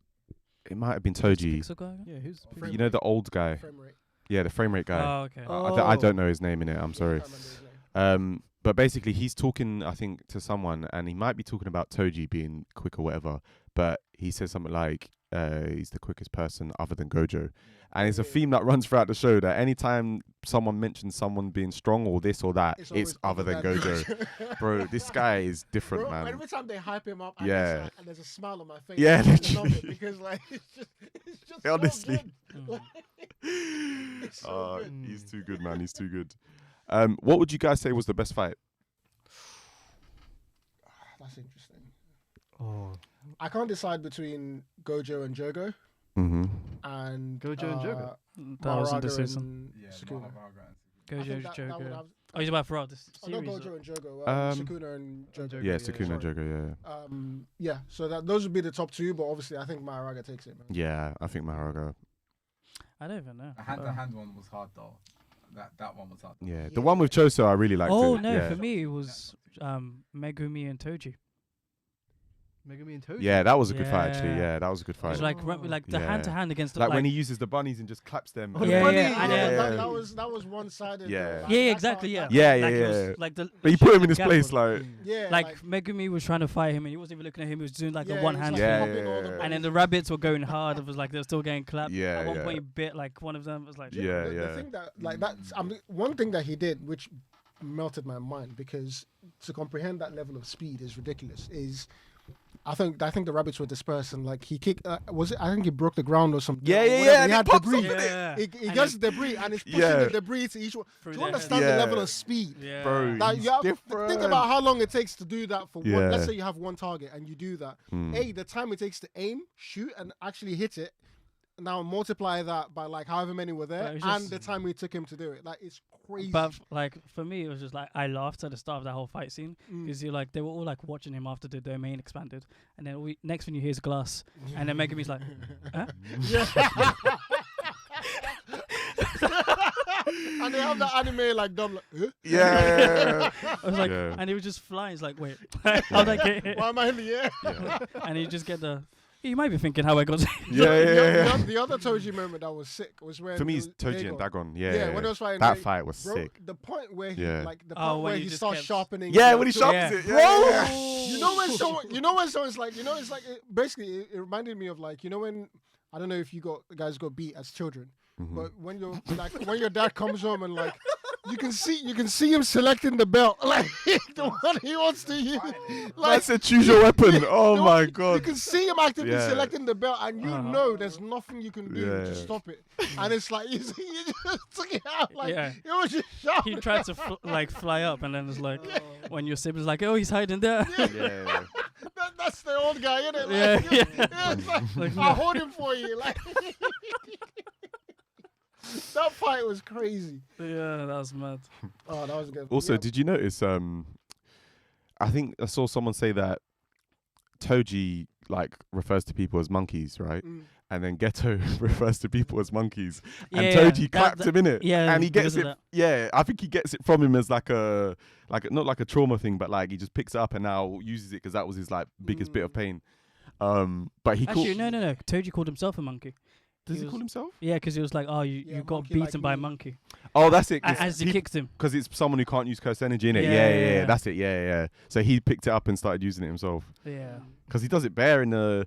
It might have been Toji. Pixel guy? Yeah, who's Frame You know the old guy. Frame rate. Yeah, the frame rate guy. Oh, okay. I don't know his name in it. I'm sorry. I can't remember his name. But basically, he's talking, I think, to someone, and he might be talking about Toji being quick or whatever. But he says something like, "He's the quickest person other than Gojo," and it's a theme that runs throughout the show. That anytime someone mentions someone being strong or this or that, it's always other than Gojo. Bro, this guy is different, Bro, man. every time they hype him up, Yeah. and there's a smile on my face. Yeah, I love literally. it because like it's just so Honestly. good. Like, it's so good. He's too good, man. He's too good. What would you guys say was the best fight? That's interesting. Oh, I can't decide between Gojo and Jogo Mm-hmm. and Gojo and Jogo? That was Maharaga indecisive. and Sukuna. I think Gojo's that Jogo. would have- Oh, he's about throughout this Oh, not series. Gojo and Jogo. Um, Sukuna and Jogo. Yeah, yeah, Sukuna and sorry. Jogo, yeah. Yeah, so those would be the top two, but obviously I think Maharaga takes it, man. Yeah, I think Maharaga. I don't even know. The hand one was hard though. That one was hard. Yeah, the one with Choso, I really liked Oh it. no, yeah. for me it was Megumi and Toji. Megumi and Toji. Yeah, that was a good fight actually. Yeah. Yeah, that was a good It fight. was like like the Yeah. hand to hand against the Like when he uses the bunnies and just claps them. Oh, Yeah, funny. yeah, I know. Yeah. That was one sided. Yeah. Yeah, exactly, yeah. Yeah, Like, yeah, it was yeah. like the But he put him in his gap place, was- like Yeah, like Megumi was trying to fight him and he wasn't even looking at him, he was doing like yeah, a one it was hand like Yeah, thing. popping all the yeah. And then the balls. rabbits were going hard. It was like they were still getting clapped. Yeah, At one yeah. point, he bit like one of them. It was like, Yeah, the yeah. thing that like that's one thing that he did, which melted my mind, because to comprehend that level of speed is ridiculous. I think the rabbits were dispersed and like he kicked. Was it? I think he broke the ground or something. Yeah, or yeah, whatever. yeah, and He it had pops debris. up, yeah. He And gets it- debris and he's pushing Yeah. the debris to each one. Through Do you their understand head. the level Yeah. of speed? Yeah. Bro, Like, he's you have, different. think about how long it takes to do that for one. Yeah. Let's say you have one target and you do that. Mm. The time it takes to aim, shoot, and actually hit it. Now multiply that by like however many were there, But it's and just- the time it took him to do it. Like it's crazy. But like for me, it was just like I laughed at the start of that whole fight scene because you like they were all like watching him after the domain expanded, and then next thing you hear is glass, and then Megumi's like, huh? And they have the anime like dumb, like, huh? Yeah. I was like, Yeah. and he was just flying. He's like, wait, how'd I get hit? Why am I in the air? Yeah. And you just get the. You might be thinking how I got. Yeah. The other Toji moment that was sick was when For me, it's it Toji was and Dagon. Dagon. Yeah. when it was fighting, That they- fight was bro, sick. the point where he Yeah. like the Oh, point when where he he just starts kept- sharpening. Yeah, the when he tool. sharpens it. Bro, Yeah. you know when someone's like, it's like basically it reminded me of like, when I don't know if you guys got beat as children, Mhm. but when when your dad comes home and like you can see him selecting the belt, like the one he wants to use. Like, That's a choose your weapon. Oh my you god. can see him actively Yeah. selecting the belt, and you know there's nothing you can do Yeah. to stop it. And it's like you just took it out, like Yeah. it was just sharp. He tried to fly up, and then it's like when your sibling's like, oh, he's hiding there. Yeah. That's the old guy, isn't it? Yeah, Like, yeah. it's like, Like, I'll hold him for you. Like that fight was crazy. Yeah, that was mad. Oh, that was good. Also, Yeah. did you notice? I think I saw someone say that Toji like refers to people as monkeys, right? And then Ghetto refers to people as monkeys. And Yeah, Toji clapped him in it. Yeah, And he gets because of it. that. Yeah, I think he gets it from him as like not like a trauma thing, but like he just picks it up and now uses it because that was his like biggest bit of pain. But he Actually, no. Toji called himself a monkey. Does he was- call himself? Yeah, because he was like, oh, you got monkey like beaten by a me. monkey. Oh, that's it. As he kicked him. Because it's someone who can't use curse energy in it. Yeah. That's it. Yeah. So he picked it up and started using it himself. Yeah. Because he does it bare in the.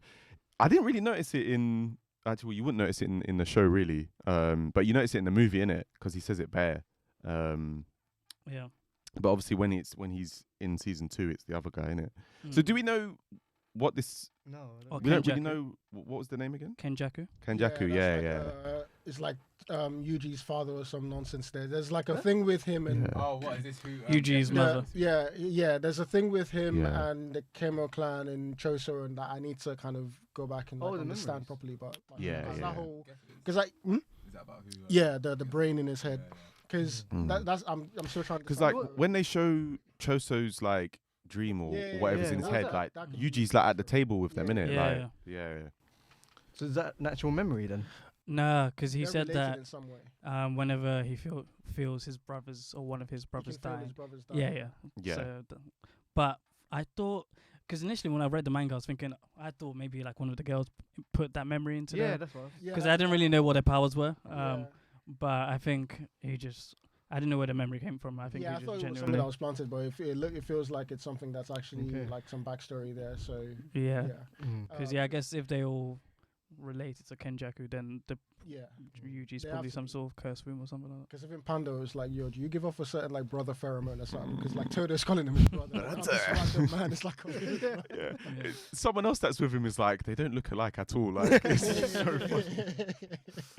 I didn't really notice it in. Actually, you wouldn't notice it in the show really. But you notice it in the movie, innit? Because he says it bare. Yeah. But obviously, when he's in season 2, it's the other guy, innit? Mm. So do we know what this? No. Or We don't really Kenjaku. know what was the name again? Kenjaku. Kenjaku. Yeah. It's like Yuji's father or some nonsense there. There's like a thing with him and Yeah. Oh, what is this? Who? Yuji's mother. yeah. There's a thing with him Yeah. and the Kemo clan and Choso, and that I need to kind of go back and Oh, like, the understand memories. properly. But like, Yeah, that yeah. whole because like Is that about who? yeah, the brain in his head. Because that's I'm still trying to. Because decide like what- when they show Choso's like dream or whatever's yeah. in his That head, was like that could Yuji's like at the table with them, Yeah. innit? Yeah, Like, yeah. So is that natural memory then? Nah, because he they're said related that in some way. whenever he feels his brothers or one of his He brothers can feel dying. his brothers Yeah, dying. Yeah. So, but I thought, because initially when I read the manga, I was thinking, I thought maybe like one of the girls put that memory into Yeah, there. that's what. Yeah, Because I didn't really know what their powers were. yeah. But I think I didn't know where the memory came from. I think Yeah, I he thought just it was something genuinely. that was planted, but it feels like it's something that's actually Okay. like some backstory there. So Yeah. Mm. Because I guess if they all related to Kenjaku, then the yeah. Yuji's They probably have to some be. sort of curse room or something like that. Because if in Panda it's like, yo, do you give off a certain like brother pheromone or something? Because like Todo's calling him his brother. Like, this random man, it's like, Yeah. Yeah. Someone else that's with him is like they don't look alike at all. Like it's just so funny.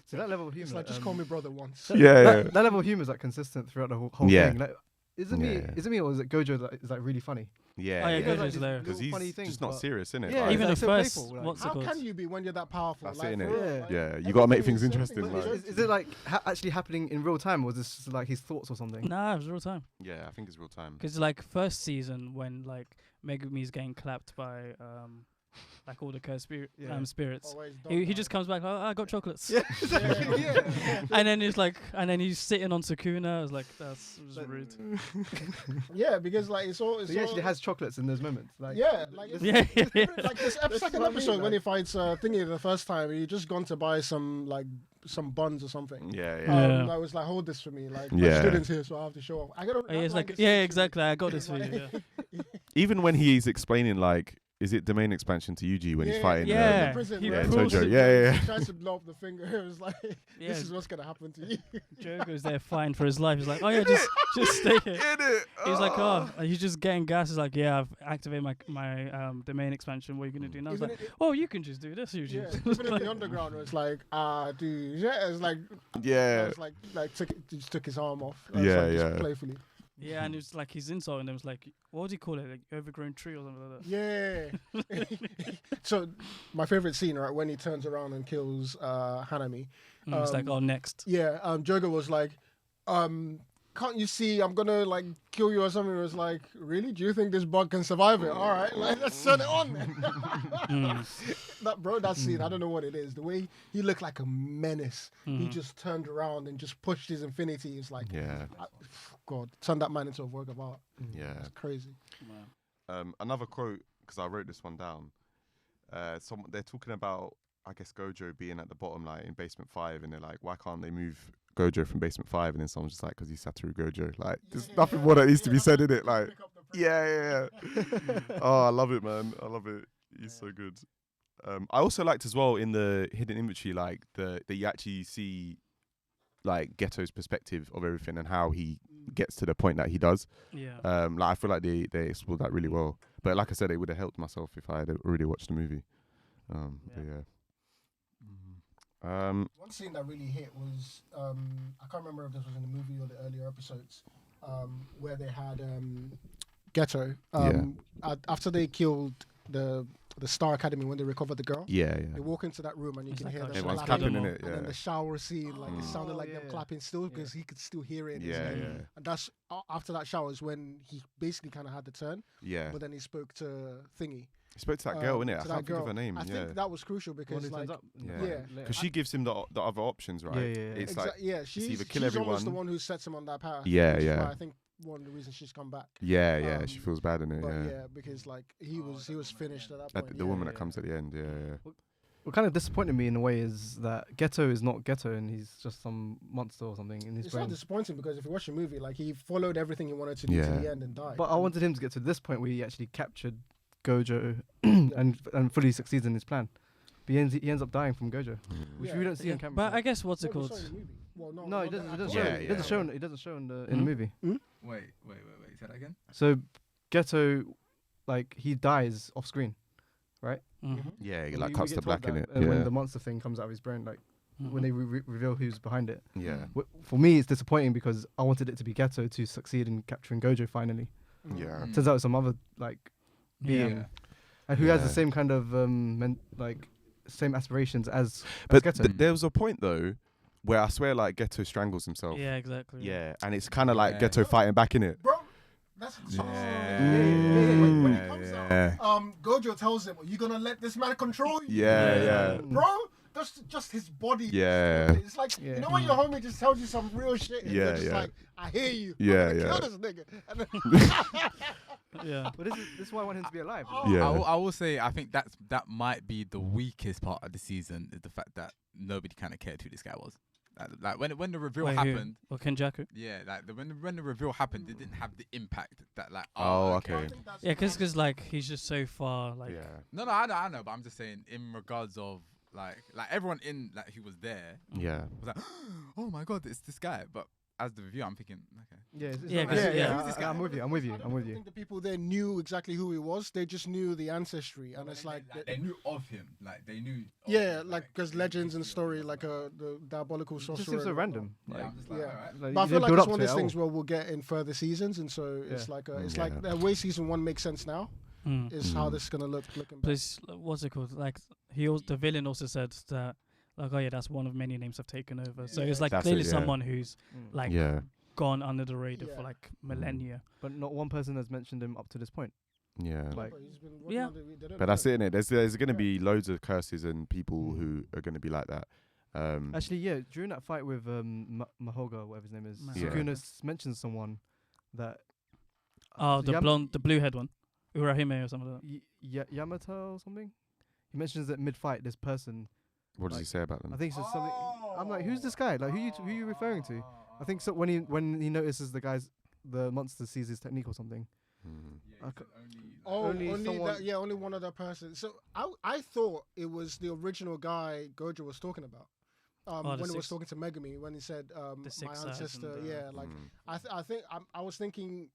So that level of humor. it's like just call me brother once. Yeah, that level of humor is like consistent throughout the whole Yeah. thing. Like, is it me or is it Gojo that is like really funny? Yeah. Oh, yeah, He does, Gojo's like, these there. Because little he's funny things, just not but- serious, innit? Yeah, Like, Even like, the so first, playful, like- what's it How called? can you be when you're that powerful? That's like, it, for innit? real, Yeah. like, Yeah, you gotta make everything things is interesting. simple, Like, Is it like actually happening in real time, or is this like his thoughts or something? Nah, it was real time. yeah, I think it's real time. Because like first season when like Megumi's getting clapped by like all the cursed Yeah. spirits. always He dog just comes back like, oh, I got chocolates. Yeah, exactly. Yeah. And then he's like, and then he's sitting on Sukuna. I was like, that's Like- rude. Yeah, because like it's all. It's So he all actually has chocolates in those moments. Like, yeah, like it's, Yeah, yeah, yeah. like this second what I mean, episode when like- he fights Thingy the first time, he just gone to buy some buns or something. Yeah, Yeah. I was like, hold this for me, like Yeah. my students here, so I have to show off. I got. Oh, yeah, it's like, yeah, exactly. I got this for you. Yeah. Even when he's explaining like, is it domain expansion to Yuji when he's fighting? Yeah. in prison, he Yeah, proves Tojo. it. Yeah. He tries to blow up the finger. It was like, Yeah. this is what's gonna happen to you. Jogo's there fine for his life. He's like, oh yeah, just stay here. Innit? He's like, oh, he's just getting gas. He's like, yeah, I've activated my domain expansion. What are you gonna do now? I was Even like, it- oh, you can just do this, Yuji. yeah, even in the underground, it was like, dude, yeah, it's like, Yeah. it was like just took his arm off. Yeah, like, just yeah. playfully. Yeah, and it's like he's insulting them. It's like, what would he call it? Like overgrown tree or something like that. Yeah. So my favorite scene, right, when he turns around and kills Hanami. And it's like, oh, next. Yeah, Jogo was like, can't you see I'm gonna like kill you or something? It was like, really? Do you think this bug can survive it? All right, like, let's turn it on. That scene, I don't know what it is. The way he looked like a menace. He just turned around and just pushed his infinity. It's like, God, turn that man into a work of art. Yeah, it's crazy. Another quote, because I wrote this one down. They're talking about, I guess, Gojo being at the bottom, like in basement 5, and they're like, why can't they move Gojo from basement 5? And then someone's just like, because he's Satoru Gojo. Like, there's nothing more that needs to be said in it. Like, yeah. Oh, I love it, man. I love it. He's so good. I also liked as well in the hidden inventory, like that you actually see like Ghetto's perspective of everything and how he gets to the point that he does. Yeah. Like I feel like they explored that really well. But like I said, it would have helped myself if I had already watched the movie. But yeah. One scene that really hit was I can't remember if this was in the movie or the earlier episodes, where they had Ghetto after they killed the Star Academy, when they recovered the girl. They walk into that room and you can hear them everyone's clapping clapping in it. and then the shower scene, like it sounded like them clapping still because he could still hear it in his head. And that's after that shower is when he basically kind of had the turn. But then he spoke to Thingy. He spoke to that girl, innit? I can't think of her name. I think that was crucial because, like, because she gives him the other options, right? It's like, she's everyone. almost the one who sets him on that path. I think one of the reasons she's come back. She feels bad in it. But because like he was finished at that point. The woman that comes at the end, What kind of disappointed me in a way is that Ghetto is not Ghetto and he's just some monster or something in his brain. It's not disappointing because if you watch the movie, like he followed everything he wanted to do to the end and died. But I wanted him to get to this point where he actually captured Gojo and fully succeeds in his plan. But he ends up dying from Gojo, which we don't see on camera. But I guess what's it called? No, he doesn't show. He doesn't show in the movie. Wait. Say that again. So Ghetto, like he dies off screen, right? Yeah, he like cuts to black in it. When the monster thing comes out of his brain, like when they reveal who's behind it. Yeah. For me, it's disappointing because I wanted it to be Ghetto to succeed in capturing Gojo finally. Yeah. Turns out it's some other like being, and who has the same kind of same aspirations as Ghetto. There was a point though where I swear like Ghetto strangles himself. Yeah, exactly. Yeah, and it's kind of like Ghetto fighting back in it. Bro, that's when he comes out, Gojo tells him, "Are you gonna let this man control you?" Bro, that's just his body. It's like you know when your homie just tells you some real shit. And you're just like, I hear you. Kill this nigga. But this is why I want him to be alive. I will say I think that might be the weakest part of the season is the fact that nobody kind of cared who this guy was. Like when the reveal happened, or Kenjaku? Yeah, like when the reveal happened, it didn't have the impact that like. Okay. Yeah, because like he's just so far like. Yeah. No, I know, but I'm just saying in regards of like everyone in like who was there. Yeah. Was like, oh my god, it's this guy. But as the reviewer, I'm thinking, okay. I'm with you. I don't think the people there knew exactly who he was. They just knew the ancestry, and it's like they knew of him. Like they knew. Because legends and story, like the diabolical sorcerer. It just seems so random. But I feel like it's one of these things where we'll get in further seasons, and so it's like the way season 1 makes sense now. Is how this is gonna look looking back. Plus, what's it called? Like the villain also said that. Like, oh yeah, that's one of many names I've taken over. So it's like clearly someone who's like gone under the radar for like millennia. But not one person has mentioned him up to this point. Yeah. Like, but that's it, innit? There's going to be loads of curses and people who are going to be like that. Actually, during that fight with Mahoga, whatever his name is, Sukuna mentions someone that. The blue head one, Urahime or something like that. Yamato or something. He mentions that mid-fight, this person. What does he say about them? I think it's something. I'm like, who's this guy? Like, who you referring to? I think so. When he notices the monster sees his technique or something. Only one other person. So I thought it was the original guy Gojo was talking about. When he was talking to Megumi, when he said my ancestor. I was thinking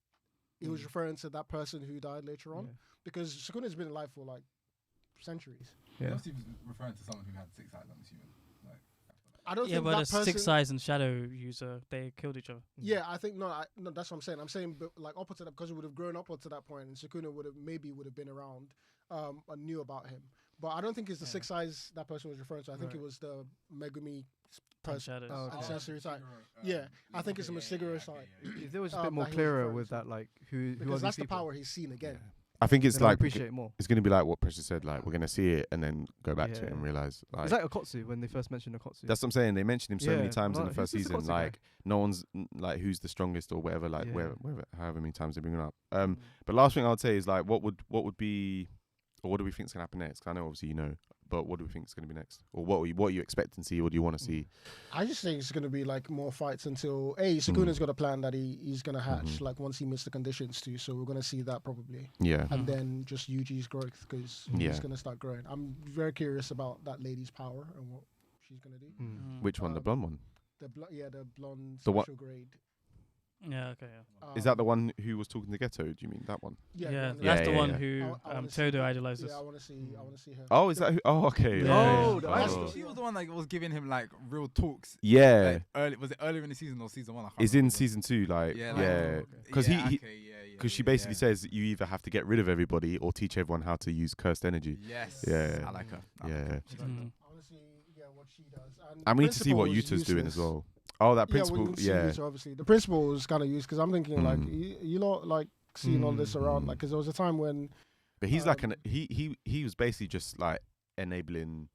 he was referring to that person who died later on because Sukuna's been alive for like centuries. He was referring to someone who had 6 eyes, I'm assuming. I don't think but that person... 6 eyes and shadow user, they killed each other. Yeah, I think no, that's what I'm saying. I'm saying like up to that because he would have grown up to that point, and Sukuna would have been around and knew about him. But I don't think it's the 6 eyes that person was referring to. I think it was the Megumi person. Shadows. And sensory side. Yeah, I think it's a Masiguro side. If there was a bit more that he was clearer referring with to. that, like who Because are that's these the people? power he's seen again. I think it's Then I like appreciate it more. it's going to be like what Precious said. Like we're going to see it and then go back to it Yeah. and realize. Like, It's like Okotsu when they first mentioned Okotsu. that's what I'm saying. They mentioned him so many Yeah, times in well, the first who's the season. Kotsu guy? Like no one's like who's the strongest or whatever. Like Yeah. wherever, however many times they bring it up. But last thing I would say is like what would be, or what do we think is going to happen next? 'Cause I know obviously you know, but what do we think is going to be next? Or what are you expecting to see? What do you want to see? I just think it's going to be like more fights until Sukuna's got a plan that he's going to hatch like once he meets the conditions too. So we're going to see that probably. Yeah. And then just Yuji's growth because Yeah. he's going to start growing. I'm very curious about that lady's power and what she's going to do. Which one? The blonde one? The blonde The what- special grade. Yeah, okay, Is that the one who was talking to Ghetto? Do you mean that one? yeah. the one That's that- the yeah, one yeah. who I wanna see Todo that. idolizes. Yeah, I want to see her. Oh, is that who? Oh, okay. Yeah. Oh, Yeah. I I just- think she was the one that was giving him like real talks. Yeah. Like, was it earlier in the season or season 1? I can't It's in remember. season 2, like, Yeah, yeah. like- Because yeah, he okay, yeah, because she yeah, basically yeah. says you either have to get rid of everybody or teach everyone how to use cursed energy. Yes. Yeah. I like her. I like Yeah. her. Mm. I want to see what she does. And we need to see what Principal Yuta's is doing as useless. well. Oh, that Yeah, we principal. need to see Yeah. Yuta, obviously. The principal is kind of used because I'm thinking like Mm. you lot like seeing all this around like because there was a time when But he's like he was basically just like enabling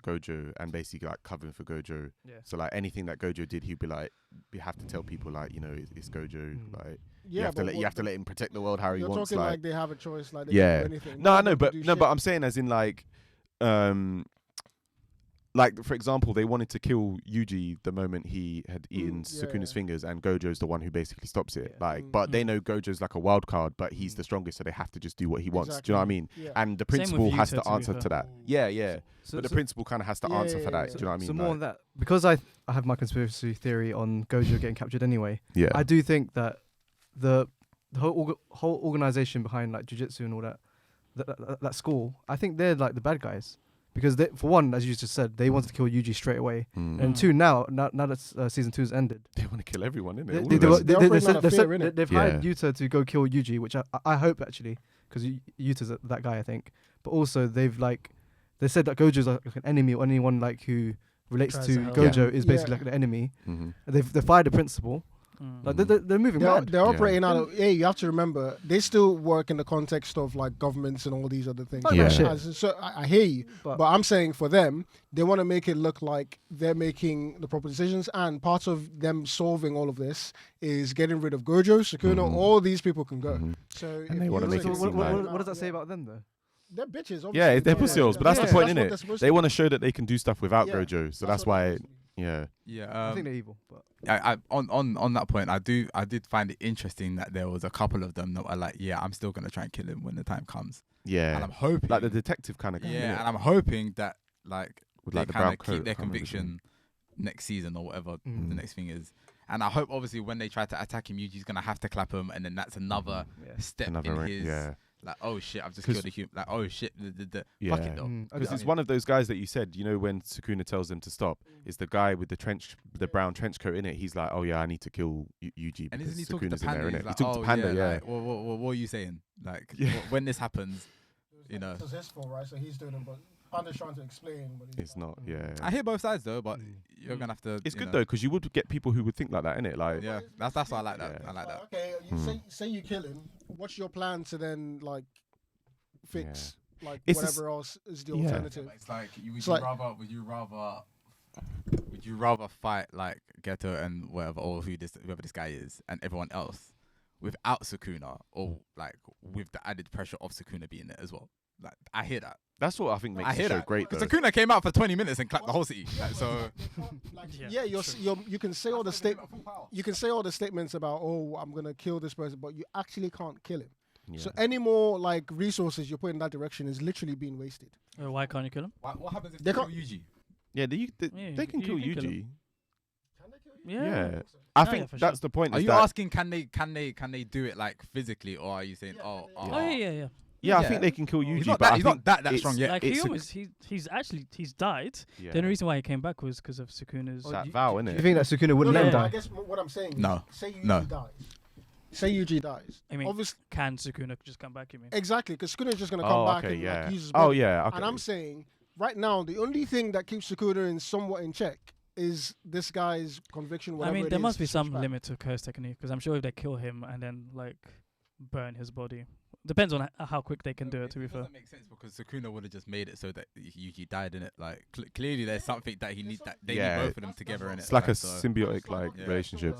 Gojo and basically like covering for Gojo. Yeah. So like anything that Gojo did, he'd be like, you have to tell people like, you know, it's Gojo. Like you have to but let him protect the world how he you're wants. talking like like they have a choice, like they Yeah. can do anything. no, I None of know, them but do no, shit. but I'm saying as in like for example, they wanted to kill Yuji the moment he had eaten Sukuna's fingers, and Gojo's the one who basically stops it. Yeah. Like, but they know Gojo's like a wild card, but he's the strongest, so they have to just do what he wants. Do you know what I mean? Yeah. And the Same with principal has Yuta, to to be answer fair. to that. Yeah, yeah. So, But the so- principal kind of has to answer for that. yeah, Do you know what I mean? So more Like, on that, because I have my conspiracy theory on Gojo getting captured anyway. yeah. I do think that the whole organization behind like jujitsu and all that school, I think they're like the bad guys because they, for one, as you just said, they wanted to kill Yuji straight away, and two, now that season 2 has ended, They want to kill everyone, innit? they, All they, of they, them. they, They're they, operating out of fear, innit? they've hired Yuta to go kill Yuji, which I hope actually, because Yuta's that guy, I think. But also they said that Gojo's like an enemy, or anyone like who relates Tries to to help. Gojo is Yeah. basically like an enemy. Mhm. They fired the principal. Like they're moving mad. They're operating out of. Yeah, you have to remember they still work in the context of like governments and all these other things. Fuck that Like, shit. so I hear you, But- but I'm saying for them, they want to make it look like they're making the proper decisions, and part of them solving all of this is getting rid of Gojo, Sukuna. All these people can go. So And if they wanna you make look it at So seem what, like- what does that say about them though? They're bitches. Yeah, Obviously. they're pussy-holes, but that's the Yeah, point, that's what innit? they're supposed They to want do. to show that they can do stuff without Yeah, Gojo, so that's what why. they're supposed to do. Yeah. Yeah. I think they're evil, but I on that point, I did find it interesting that there was a couple of them that were like, yeah, I'm still gonna try and kill him when the time comes, and Yeah. I'm hoping, Like the detective kind of guy. yeah, innit? and I'm hoping that like With they like the kind brown of coat. keep their I can't remember his name. conviction next season or whatever the Mm. next thing is. And I hope obviously when they try to attack him, Yuji's gonna have to clap him, and then that's another yeah. step Another in rank, his yeah. like, oh shit, I've just 'Cause- killed a human. Like, oh shit, fuck Yeah. it though. Because it's mean? one of those guys that you said, you know, when Sukuna tells them to stop, is the guy with the brown trench coat in it. He's like, oh yeah, I need to kill Yuji And because isn't he talking to Sukuna's in there, Panda? innit? He's like, He talked oh, to Panda, yeah. Like, what are you saying? Like, Yeah. when this happens, you know. It was his fault, right? So he's doing it, but Panda's trying to explain. But It's not, yeah. I hear both sides though, but you're gonna have to. It's you good know. though, because you would get people who would think like that, innit? Like, Yeah, that's why I like that. Yeah. I like that. Okay, you say you kill him. What's your plan to then like fix like It's whatever else is the Yeah. alternative? It's like, It's like- would you rather fight like Geto and whatever, or whoever this guy is, and everyone else without Sukuna, or like with the added pressure of Sukuna being there as well? Like, I hear that. that's what I think makes I the hear show that. great though. Sukuna came out for 20 minutes and clapped the whole city. Like, so Like, Yeah, you can say all the you can say all the statements about I'm gonna kill this person, but you actually can't kill him. Yeah. So any more like resources you put in that direction is literally being wasted. Why can't you kill him? what happens if They they kill can't- Yuji? Yeah, Yeah, they can you kill can kill Yuji. him. Yeah. Yeah. I Oh, think yeah, for that's sure. the point. Are is you that- asking can they do it like physically, or are you saying Oh yeah. Yeah, I Yeah. think they can kill Yuji. He's not but that. I He's think not that it's- strong yet. Like it's he a- almost he's died. Yeah. The only reason why he came back was because of Sukuna's. That vow, Do you innit? think that Sukuna wouldn't let him I die? guess what I'm saying. No. Say you No. dies. say Yuji dies. I mean, Obviously, can Sukuna just come back? You mean? exactly, because Sukuna is just gonna come back and like, use his body. Oh yeah. Okay. And I'm saying right now, the only thing that keeps Sukuna in somewhat in check is this guy's conviction. I mean, there must be some limit. limit to curse technique, because I'm sure if they kill him and then like burn his body, depends on how quick they can do it. To be fair, doesn't make sense because Sukuna would have just made it so that Yuji died in it. Like clearly, there's something that he needs that they need both of them together in it. It's like a so symbiotic relationship.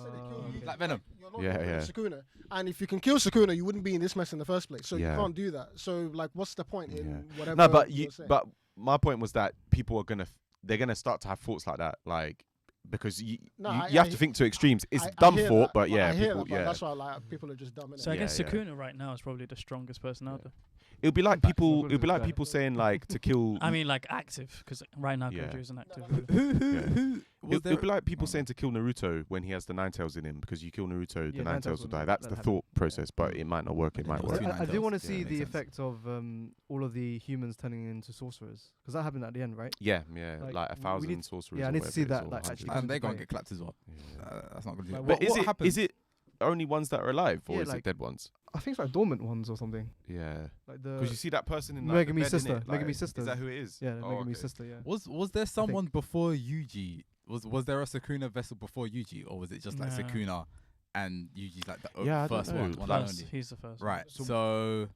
like Venom. Yeah. Sukuna. And if you can kill Sukuna, you wouldn't be in this mess in the first place. So Yeah. you can't do that. So like, what's the point in whatever? No, but you're saying? but my point was that people are they're gonna start to have thoughts like that, like because you have to think to extremes. It's dumb thought, but yeah, people, that's why like people are just dumb. so I Yeah, guess yeah. Sukuna right now is probably the strongest person out there. it'll be like people. It'll be like Yeah. people saying like to kill. I mean, like active, because right now Yeah. Gojo isn't active. Who was It'll be like people saying to kill Naruto when he has the nine tails in him, because you kill Naruto, the Yeah, nine tails will die. will That's that the happen. thought process, but it might not work. It might There was work. two I do want to Ninetales. see Yeah, the makes sense. effect of all of the humans turning into sorcerers, because that happened at the end, right? Yeah, Like, like we 1,000 need- sorcerers. yeah, I or need to see whatever it that, is, or like, 100. actually and they're gonna play. get clapped as well. Yeah. That's not gonna do. Like, it. But But what happens? is it only ones that are alive, or Yeah, is it like- dead ones? I think it's like dormant ones or something. Yeah, Like the because you see that person in like, the Megumi's bed, sister. innit? Like, Megumi's sister. Is that who it is? Yeah, Oh, Megumi's okay. sister. Yeah. Was there someone before Yuji? Was there a Sukuna vessel before Yuji, or was it just like Nah. Sukuna and Yuji's like the Yeah, I don't first know. one and First, only? he's the first. Right. So- So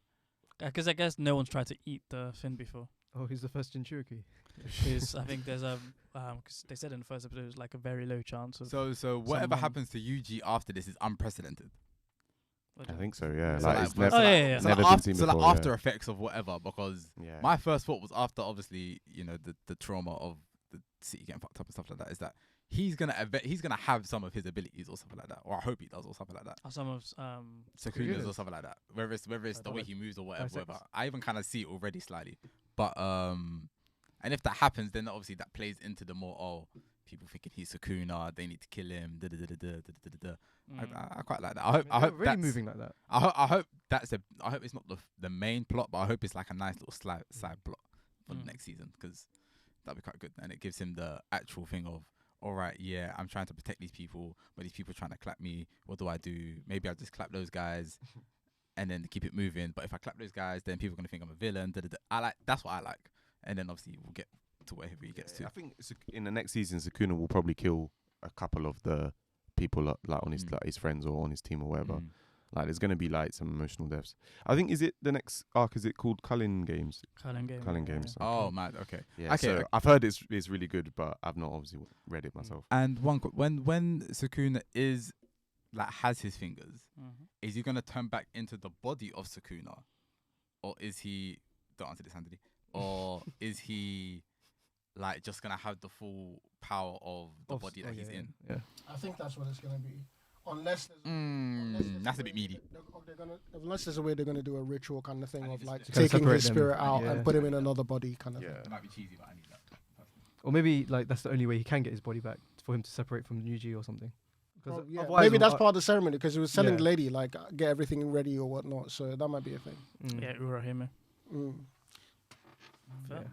Because I guess no one's tried to eat the fin before. Oh, he's the first Jinchuriki. I think there's a because they said in the first episode it was like a very low chance of. so whatever someone- happens to Yuji after this is unprecedented. I think so. Yeah, So like like, it's so never, Oh, yeah. So never like, been seen so like before. after effects of whatever, because yeah. my first thought was after obviously the trauma of the city getting fucked up and stuff like that is that he's gonna have some of his abilities or something like that, or I hope he does or something like that. Some of Sukuna's or something like that. Whether it's the way he moves or whatever. I even kind of see it already slightly. But and if that happens, then obviously that plays into the more people thinking he's Sukuna, they need to kill him. I quite like that. I hope really that's moving like that. I hope I hope it's not the main plot, but I hope it's like a nice little side plot for the next season, because that'd be quite good, and it gives him the actual thing of, all right, yeah, I'm trying to protect these people, but these people are trying to clap me. What do I do? Maybe I'll just clap those guys, and then keep it moving. But if I clap those guys, then people are gonna think I'm a villain. That's what I like, and then obviously we'll get to wherever he gets to. I think in the next season, Sukuna will probably kill a couple of the people like on his like his friends or on his team or whatever. Mm. Like there's gonna be like some emotional deaths. I think is it the next arc? Is it called Culling Games? Culling Game. Culling Games. Oh man, okay. Yeah. Okay, So okay. I've heard it's really good, but I've not obviously read it myself. And when Sukuna is like has his fingers, is he gonna turn back into the body of Sukuna, or is he? Don't answer this, Anthony. Or is he like just gonna have the full power of the body that he's in? Yeah. I think that's what it's gonna be, unless there's That's a bit meaty. unless there's a way they're gonna do a ritual kind of thing And of if like it's- Kinda taking his separate them. spirit out Yeah. and put him in another body kind of thing. It might be cheesy, but I need that. Or maybe like that's the only way he can get his body back, for him to separate from Yuji or something. Well, yeah. otherwise Maybe we'll- that's part of the ceremony, because he was telling the Yeah. lady like get everything ready or whatnot. So that might be a thing. Mm. Yeah, Urahime. Mm. Fair. Yeah.